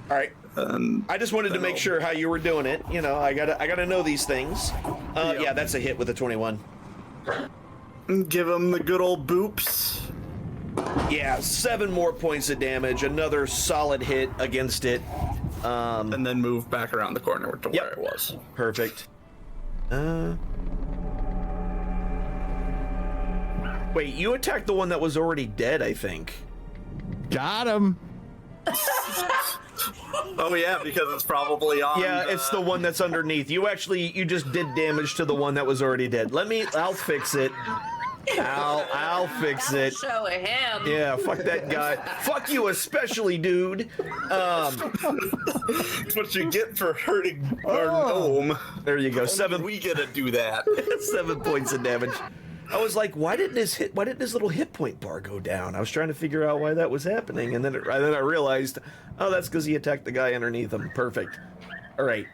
All right. I just wanted to make sure how you were doing it. You know, I gotta know these things. Yeah, that's a hit with a 21. Give him the good old boops. Yeah, 7 more points of damage. Another solid hit against it. And then move back around the corner to where it was. Perfect. Wait, you attacked the one that was already dead, I think. Got him. Oh yeah, because it's probably on. Yeah, it's the one that's underneath. You just did damage to the one that was already dead. I'll fix it. I'll fix it. Show him. Yeah, fuck that guy. Fuck you especially, dude. That's what you get for hurting our gnome. There you go. Only 7. We get to do that. 7 points of damage. I was like, why didn't his little hit point bar go down? I was trying to figure out why that was happening, and then I realized, oh, that's because he attacked the guy underneath him. Perfect. All right.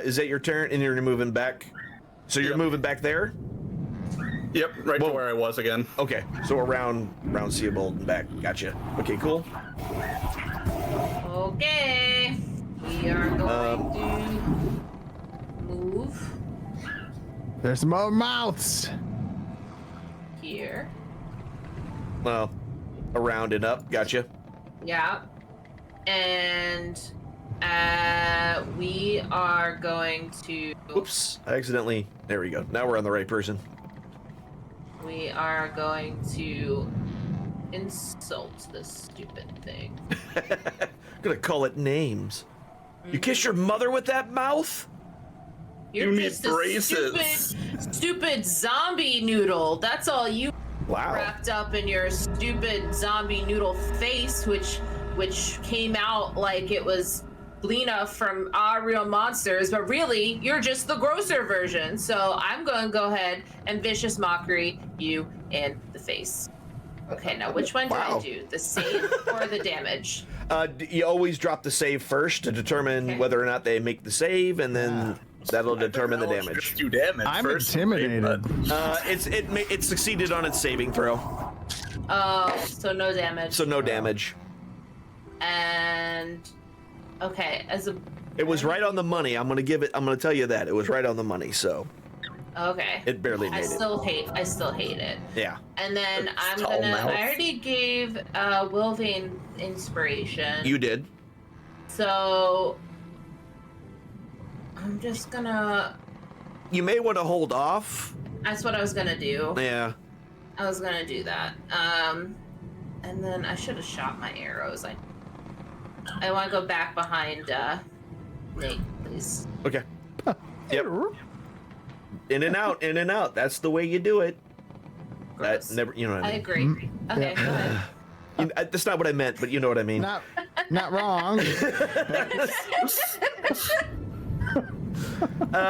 Is that your turn? And you're moving back. So you're moving back there. Yep, right to where I was again. Okay, so around Seabold and back. Gotcha. Okay, cool. Okay. We are going to move There's more mouths. here. Well, around and up. Gotcha. Yeah. And we are going to. Oops, I accidentally. There we go. Now we're on the right person. We are going to insult this stupid thing. I'm gonna call it names. You kiss your mother with that mouth? You're You need just a braces. stupid zombie noodle. That's all you Wow. wrapped up in your stupid zombie noodle face, which came out like it was Lena from Our Real Monsters, but really, you're just the grosser version. So I'm going to go ahead and vicious mockery you in the face. Okay, now which one do I do? The save or the damage? You always drop the save first to determine whether or not they make the save, and then that'll determine the damage. Just do damage. I'm first, intimidated. but- It succeeded on its saving throw, Oh, so no damage. so no damage. And okay, It was right on the money. I'm gonna tell you that it was right on the money. So okay. it barely made I it. still hate it. Yeah. And then I'm tall gonna. mouth. I already gave Wilvane inspiration. You did. So I'm just gonna. You may want to hold off. That's what I was gonna do. Yeah. I was gonna do that. And then I should have shot my arrows. I want to go back behind Nate, please. Okay. Yep. In and out, in and out. That's the way you do it. That Gross. never, you know what I I mean. agree. Okay, go ahead. That's not what I meant, but you know what I mean. Not wrong.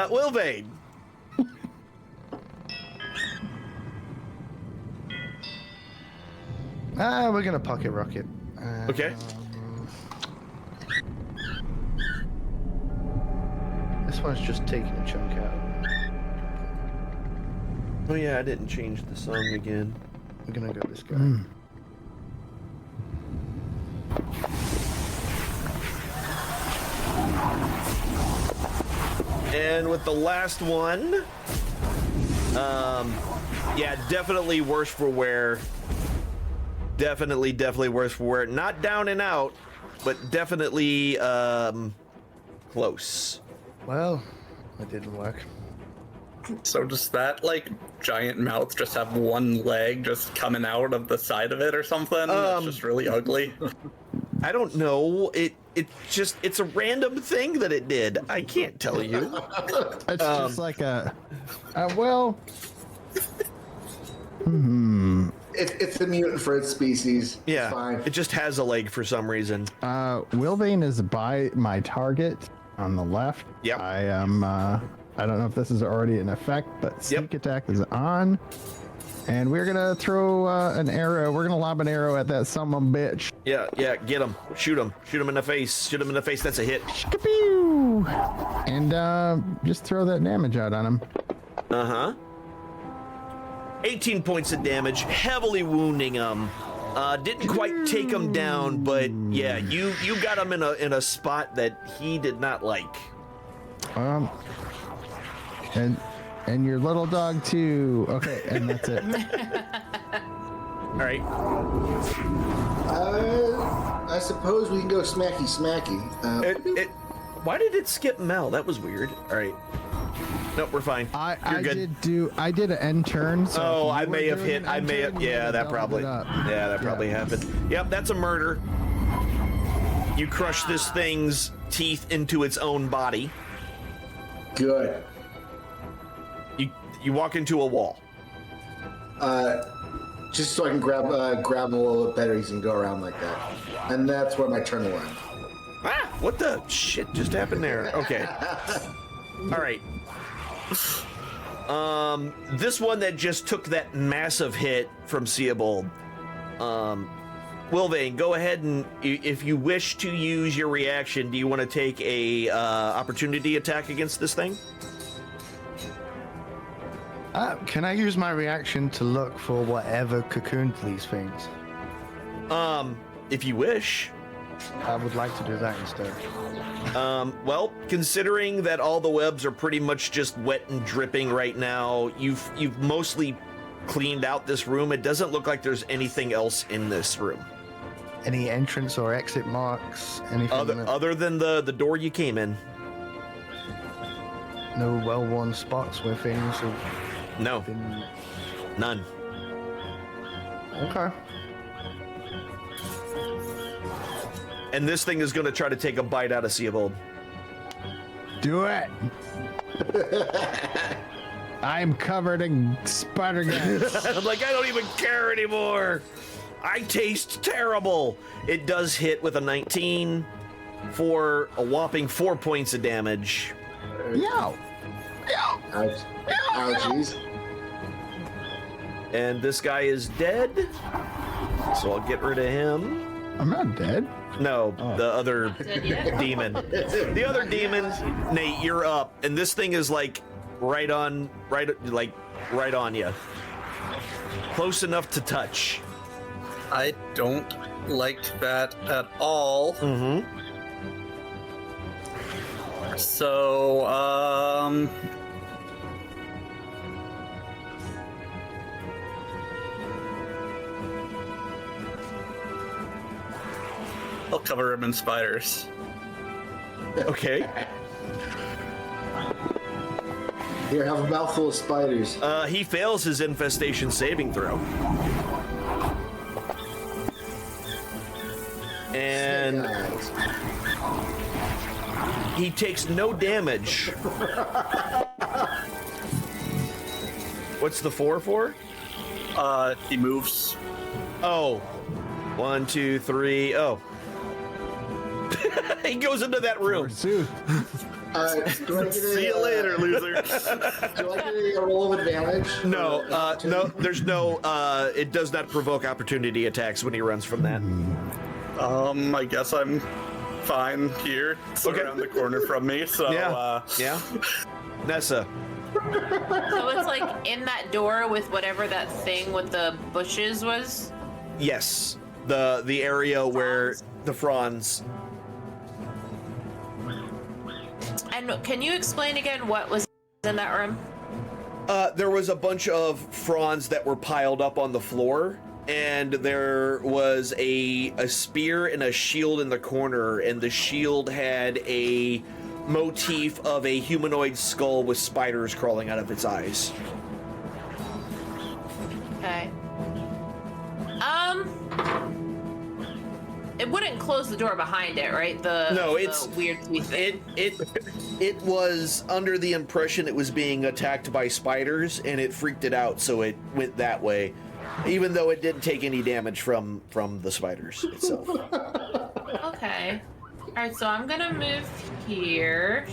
Wilvane. We're gonna pocket rocket. Okay. This one's just taking a chunk out. Oh yeah, I didn't change the song again. I'm gonna go this guy. And with the last one, yeah, definitely worse for wear. Definitely worse for wear. Not down and out, but definitely close. Well, it didn't work. So does that like giant mouth just have one leg just coming out of the side of it or something? That's just really ugly. I don't know. It's a random thing that it did. I can't tell you. It's just like a well. It's a mutant for its species. Yeah, It's fine. it just has a leg for some reason. Wilvane is by my target on the left. Yep. I am. I don't know if this is already in effect, but sneak attack is on. And we're gonna throw an arrow. We're gonna lob an arrow at that son of a bitch. Yeah, get him. Shoot him in the face. Shoot him in the face. That's a hit. Shka-pew! And just throw that damage out on him. 18 points of damage, heavily wounding him. Didn't quite take him down, but yeah, you got him in a spot that he did not like. And your little dog too. Okay, and that's it. All right. I suppose we can go smacky. Why did it skip Mel? That was weird. All right. Nope, we're fine. You're good. I did an end turn. So Oh, I may have hit. I may have. Yeah, that probably. Yeah, that probably happened. Yep, that's a murder. You crush this thing's teeth into its own body. Good. You walk into a wall. Just so I can grab him a little bit better, he's gonna go around like that, and that's where my turn will end. Ah, what the shit just happened there? Okay. All right. This one that just took that massive hit from Seabold. Wilvane, go ahead and if you wish to use your reaction, do you want to take a opportunity attack against this thing? Can I use my reaction to look for whatever cocooned these things? If you wish. I would like to do that instead. Well, considering that all the webs are pretty much just wet and dripping right now, you've mostly cleaned out this room. It doesn't look like there's anything else in this room. Any entrance or exit marks? Anything? Other than the door you came in. No well-worn spots where things have No. been... None. Okay. And this thing is going to try to take a bite out of Seabold. Do it. I'm covered in spider guts. I'm like, I don't even care anymore. I taste terrible. It does hit with a 19 for a whopping 4 points of damage. Yow. Ouchies. And this guy is dead. So I'll get rid of him. I'm not dead. No, the other demon. The other demon, Nate, you're up. And this thing is like right on you. Close enough to touch. I don't like that at all. Mm-hmm. So, I'll cover him in spiders. Okay. Here, have a mouthful of spiders. He fails his infestation saving throw. And he takes no damage. What's the 4 for? He moves. Oh. 1, 2, 3. Oh. He goes into that room. Forsooth. Do I get See you later, loser. Do I get a roll of advantage? No, no, there's no, it does not provoke opportunity attacks when he runs from that. I guess I'm fine here. It's around the corner from me, so yeah. Nessa. So it's like in that door with whatever that thing with the bushes was? Yes. The area where the fronds. And can you explain again what was in that room? There was a bunch of fronds that were piled up on the floor, and there was a spear and a shield in the corner, and the shield had a motif of a humanoid skull with spiders crawling out of its eyes. Okay. It wouldn't close the door behind it, right? The weird teeth thing. It was under the impression it was being attacked by spiders, and it freaked it out, so it went that way, even though it didn't take any damage from the spiders itself. Okay. All right, so I'm gonna move here.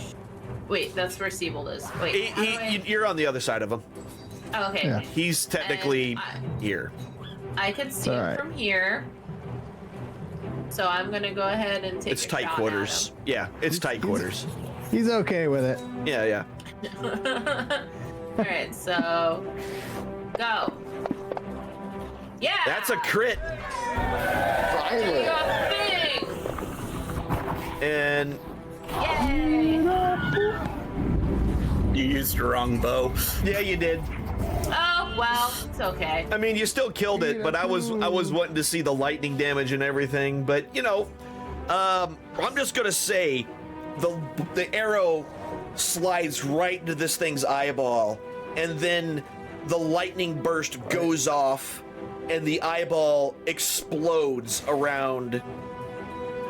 Wait, that's where Siebold is. Wait, you're on the other side of him. Oh, okay. Yeah. He's technically here. I can see him from here. So I'm gonna go ahead and take. It's tight quarters. Yeah, it's tight quarters. He's okay with it. Yeah. All right, so go. Yeah. That's a crit. Finally. Thing. And Yay. you used the wrong bow. yeah, you did. Oh well, it's okay. I mean, you still killed it, but I was wanting to see the lightning damage and everything. But you know, I'm just gonna say, the arrow slides right into this thing's eyeball, and then the lightning burst goes off, and the eyeball explodes around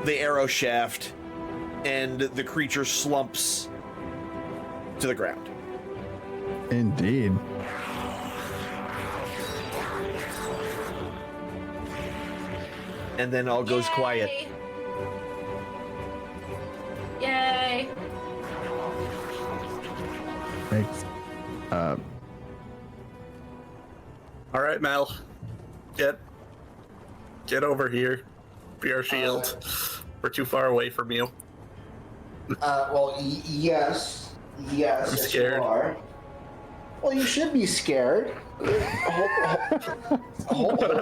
the arrow shaft, and the creature slumps to the ground. Indeed. And then all goes quiet. Yay! Thanks. All right, Mel. Get over here. Be our shield. We're too far away from you. Well, yes. Yes, I'm yes, scared. you are. Well, you should be scared. I'm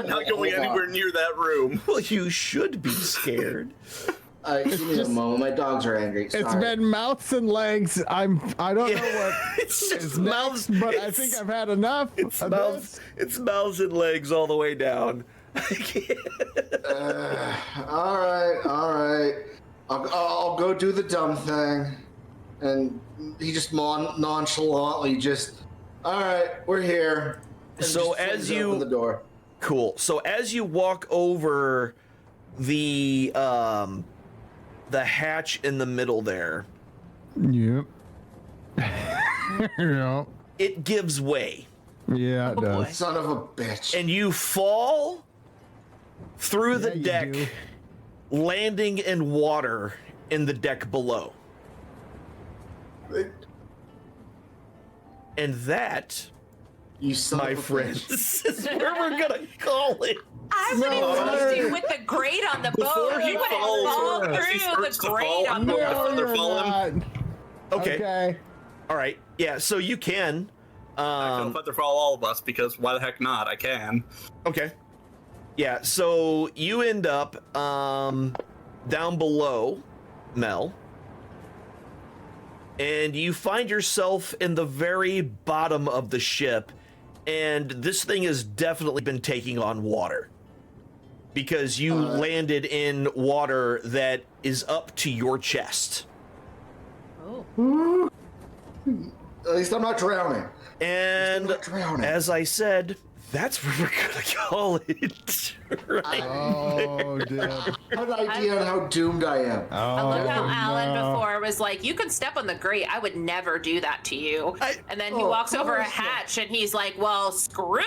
not going anywhere near that room. Well, you should be scared. Give me a moment. My dogs are angry. Sorry. It's been mouths and legs. I don't know what It's just is mouths, next, but I think I've had enough. It's of mouths. this. It's mouths and legs all the way down. All right. I'll go do the dumb thing. And he just nonchalantly just, all right, we're here. And So just as flings you- open the door. Cool. So as you walk over the hatch in the middle there, Yep. Yep. it gives way, Yeah, it Oh, boy. does. Son of a bitch. and you fall through the Yeah, you deck, do. landing in water in the deck below. And that, You son my of a friends, bitch. is where we're gonna call it. I would have told you with the grate on the boat. he You would have falls, fallen as he through starts the to grate fall, on the no, boat. they're you're falling. not. Okay. Okay. All right. Yeah. So you can. I can feather fall all of us because why the heck not? I can. Okay. Yeah, so you end up down below, Mel, and you find yourself in the very bottom of the ship, and this thing has definitely been taking on water because you landed in water that is up to your chest. Oh. At least I'm not drowning. And not drowning. as I said, that's where we're gonna call it. Right? Oh, dude. I have an idea on how doomed I am. I love how Alan no. before was like, you could step on the grate. I would never do that to you. And then he walks over a hatch and he's like, well, screw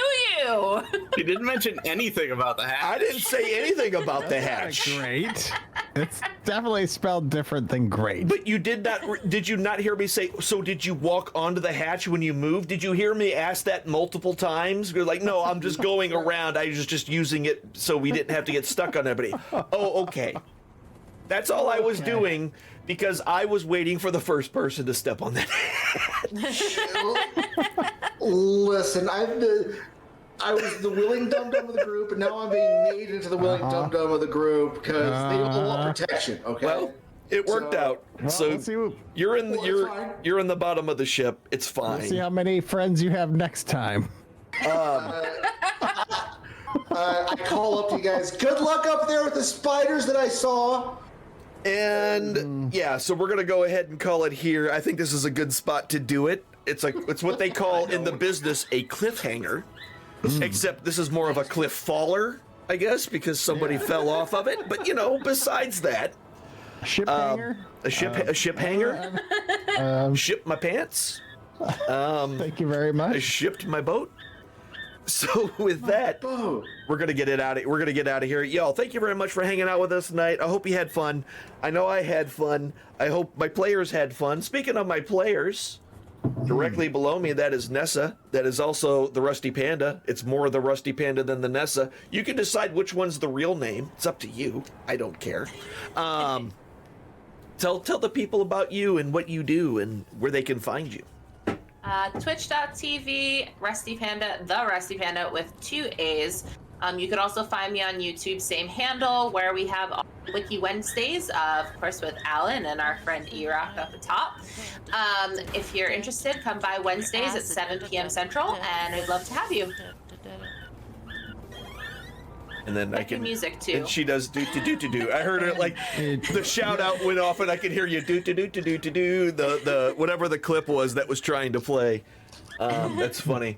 you. He didn't mention anything about the hatch. I didn't say anything about the hatch. Great. It's definitely spelled different than great. But you did not. Did you not hear me say? So did you walk onto the hatch when you moved? Did you hear me ask that multiple times? You're like, no, I'm just going around. I was just using it so we didn't have to get stuck on anybody. Oh, okay. That's all I was doing because I was waiting for the first person to step on that. Listen, I was the willing dum-dum of the group, and now I'm being made into the willing dum-dum of the group because they don't want protection, okay? Well, it worked out. Well, So let's see what- you're in Well, it's you're fine. you're in the bottom of the ship. It's fine. See how many friends you have next time. I call up to you guys. Good luck up there with the spiders that I saw. And yeah, so we're gonna go ahead and call it here. I think this is a good spot to do it. It's what they call in the business a cliffhanger, except this is more of a cliff faller, I guess, because somebody fell off of it. But besides that, Ship hanger. a ship hanger, ship my pants, Thank you very I much. shipped my boat. So with that, Oh, we're gonna get out of here. Y'all, thank you very much for hanging out with us tonight. I hope you had fun. I know I had fun. I hope my players had fun. Speaking of my players, directly below me, that is Nessa. That is also the Rusty Panda. It's more the Rusty Panda than the Nessa. You can decide which one's the real name. It's up to you. I don't care. Tell the people about you and what you do and where they can find you. Twitch.tv, Rusty Panda, the Rusty Panda with 2 A's. You can also find me on YouTube, same handle, where we have all Wiki Wednesdays, of course, with Alynn and our friend E-Rock up the top. If you're interested, come by Wednesdays at 7 p.m. Central, and I'd love to have you. And then I Make your can music, too. And she does do do do do do. I heard it like the shout out went off, and I could hear you do do do do do do do. The whatever the clip was that was trying to play. That's funny.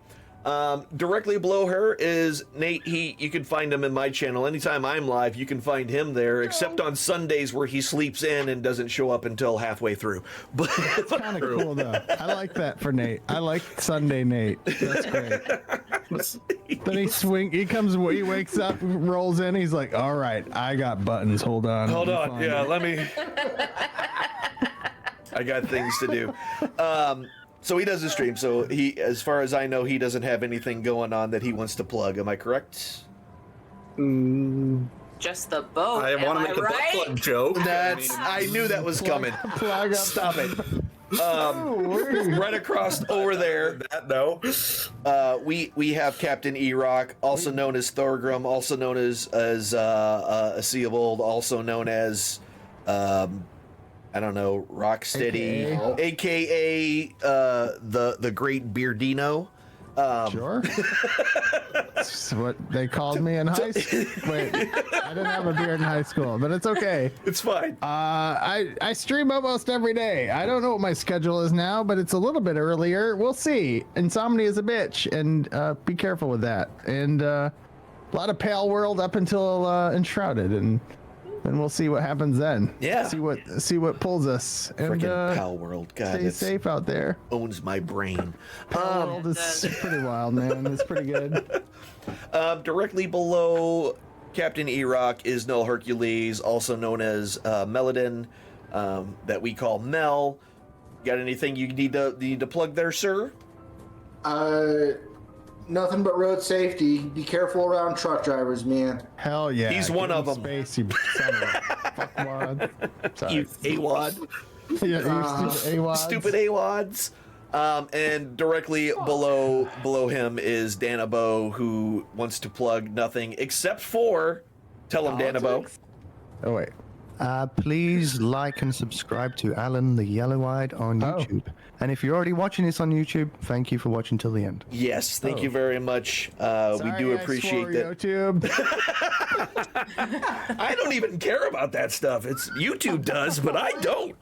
Directly below her is Nate. You can find him in my channel anytime I'm live. You can find him there, except on Sundays where he sleeps in and doesn't show up until halfway through. But Kind of cool though. I like that for Nate. I like Sunday Nate. That's great. Then he wakes up, rolls in. He's like, "All right, I got buttons. Hold on. hold I'll on, find yeah, it." let me. I got things to do. So he does a stream. So as far as I know, he doesn't have anything going on that he wants to plug. Am I correct? Just the boat. I want to make a butt right? plug joke. I knew that was coming. Plug up. Stop it. Right across over there. That no. We have Captain E-Rock, also known as Thorgrim, also known as a Sea of Old, also known as I don't know, Rocksteady, aka the Great Beardino. Sure. That's what they called me in high school. Wait, I didn't have a beard in high school, but it's okay. It's fine. I stream almost every day. I don't know what my schedule is now, but it's a little bit earlier. We'll see. Insomnia is a bitch, and be careful with that. And a lot of Pale World up until Enshrouded, and then we'll see what happens then. Yeah. See what pulls us. And Freaking Pal World, God, stay it safe out there. owns my brain. Pale World is pretty wild, man. It's pretty good. Directly below Captain E-Rock is Null Hercules, also known as Meladin, that we call Mel. Got anything you need to plug there, sir? Nothing but road safety. Be careful around truck drivers, man. Hell yeah. He's one Give of him 'em. Space, you son of a fuckwad. Sorry. You AWOD. Yeah, you stupid AWads. Stupid AWODs. And directly below him is Danabo, who wants to plug nothing except for, tell him, Danabo. Oh, wait. Please like and subscribe to Alan the Yellow-Eyed on YouTube. And if you're already watching this on YouTube, thank you for watching till the end. Yes, thank you very much. We Sorry, do I appreciate swore, that. YouTube. I don't even care about that stuff. It's YouTube does, but I don't.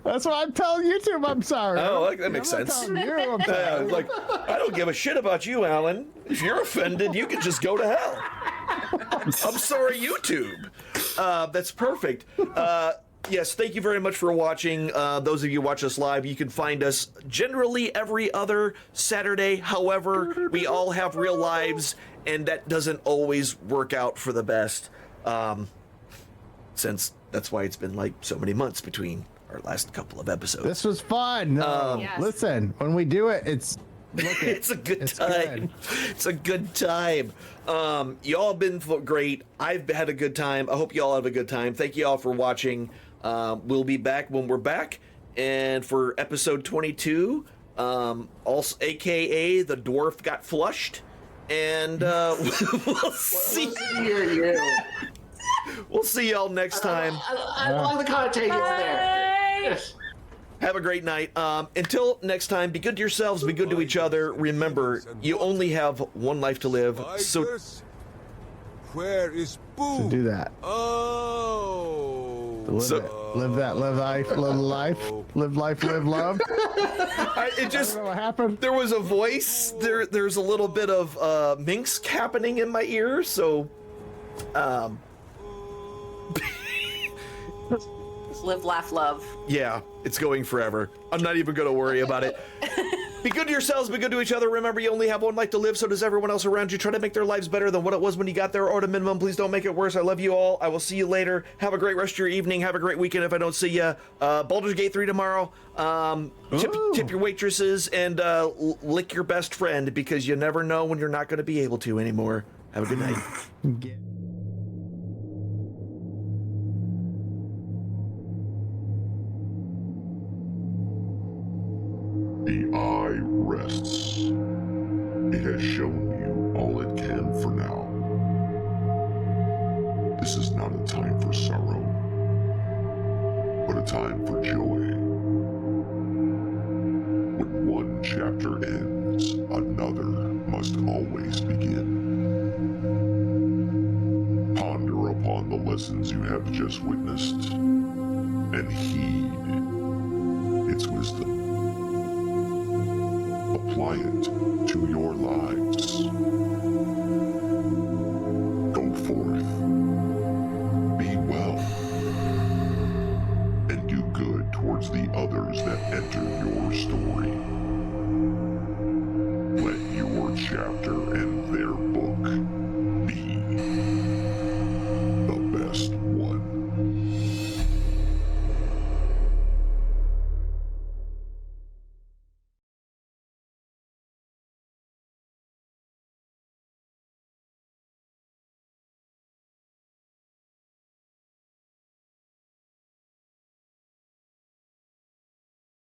That's why I'm telling YouTube I'm sorry. Oh, that makes I'm not sense. telling you I'm sorry. Like, I don't give a shit about you, Alan. If you're offended, you can just go to hell. I'm sorry, YouTube. That's perfect. Yes, thank you very much for watching. Those of you who watch us live, you can find us generally every other Saturday. However, we all have real lives, and that doesn't always work out for the best. Since that's why it's been like so many months between our last couple of episodes. This was fun. Yes. Listen, when we do it, it's It's a good It's time. It's a good time. Y'all have been great. I've had a good time. I hope y'all have a good time. Thank you all for watching. We'll be back when we're back. And for episode 22, also AKA the dwarf got flushed. And we'll see. We'll see y'all next time. I like the content there. Have a great night. Until next time, be good to yourselves, be good to each other. Remember, you only have one life to live. So where is Boo? So do that. Oh. Live that, live life, live life, live life, live love. It just, I don't know what happened. there was a voice. There's a little bit of minx happening in my ear. So, Live, laugh, love. yeah, it's going forever. I'm not even going to worry about it. Be good to yourselves, be good to each other. Remember, you only have one life to live, so does everyone else around you. Try to make their lives better than what it was when you got there, or at a minimum, please don't make it worse. I love you all. I will see you later. Have a great rest of your evening. Have a great weekend if I don't see you. Baldur's Gate 3 tomorrow. Tip your waitresses and lick your best friend, because you never know when you're not going to be able to anymore. Have a good night. The eye rests. It has shown you all it can for now. This is not a time for sorrow, but a time for joy. When one chapter ends, another must always begin. Ponder upon the lessons you have just witnessed, and heed its wisdom. Apply it to your lives. Go forth, be well, and do good towards the others that enter your story. Let your chapter and their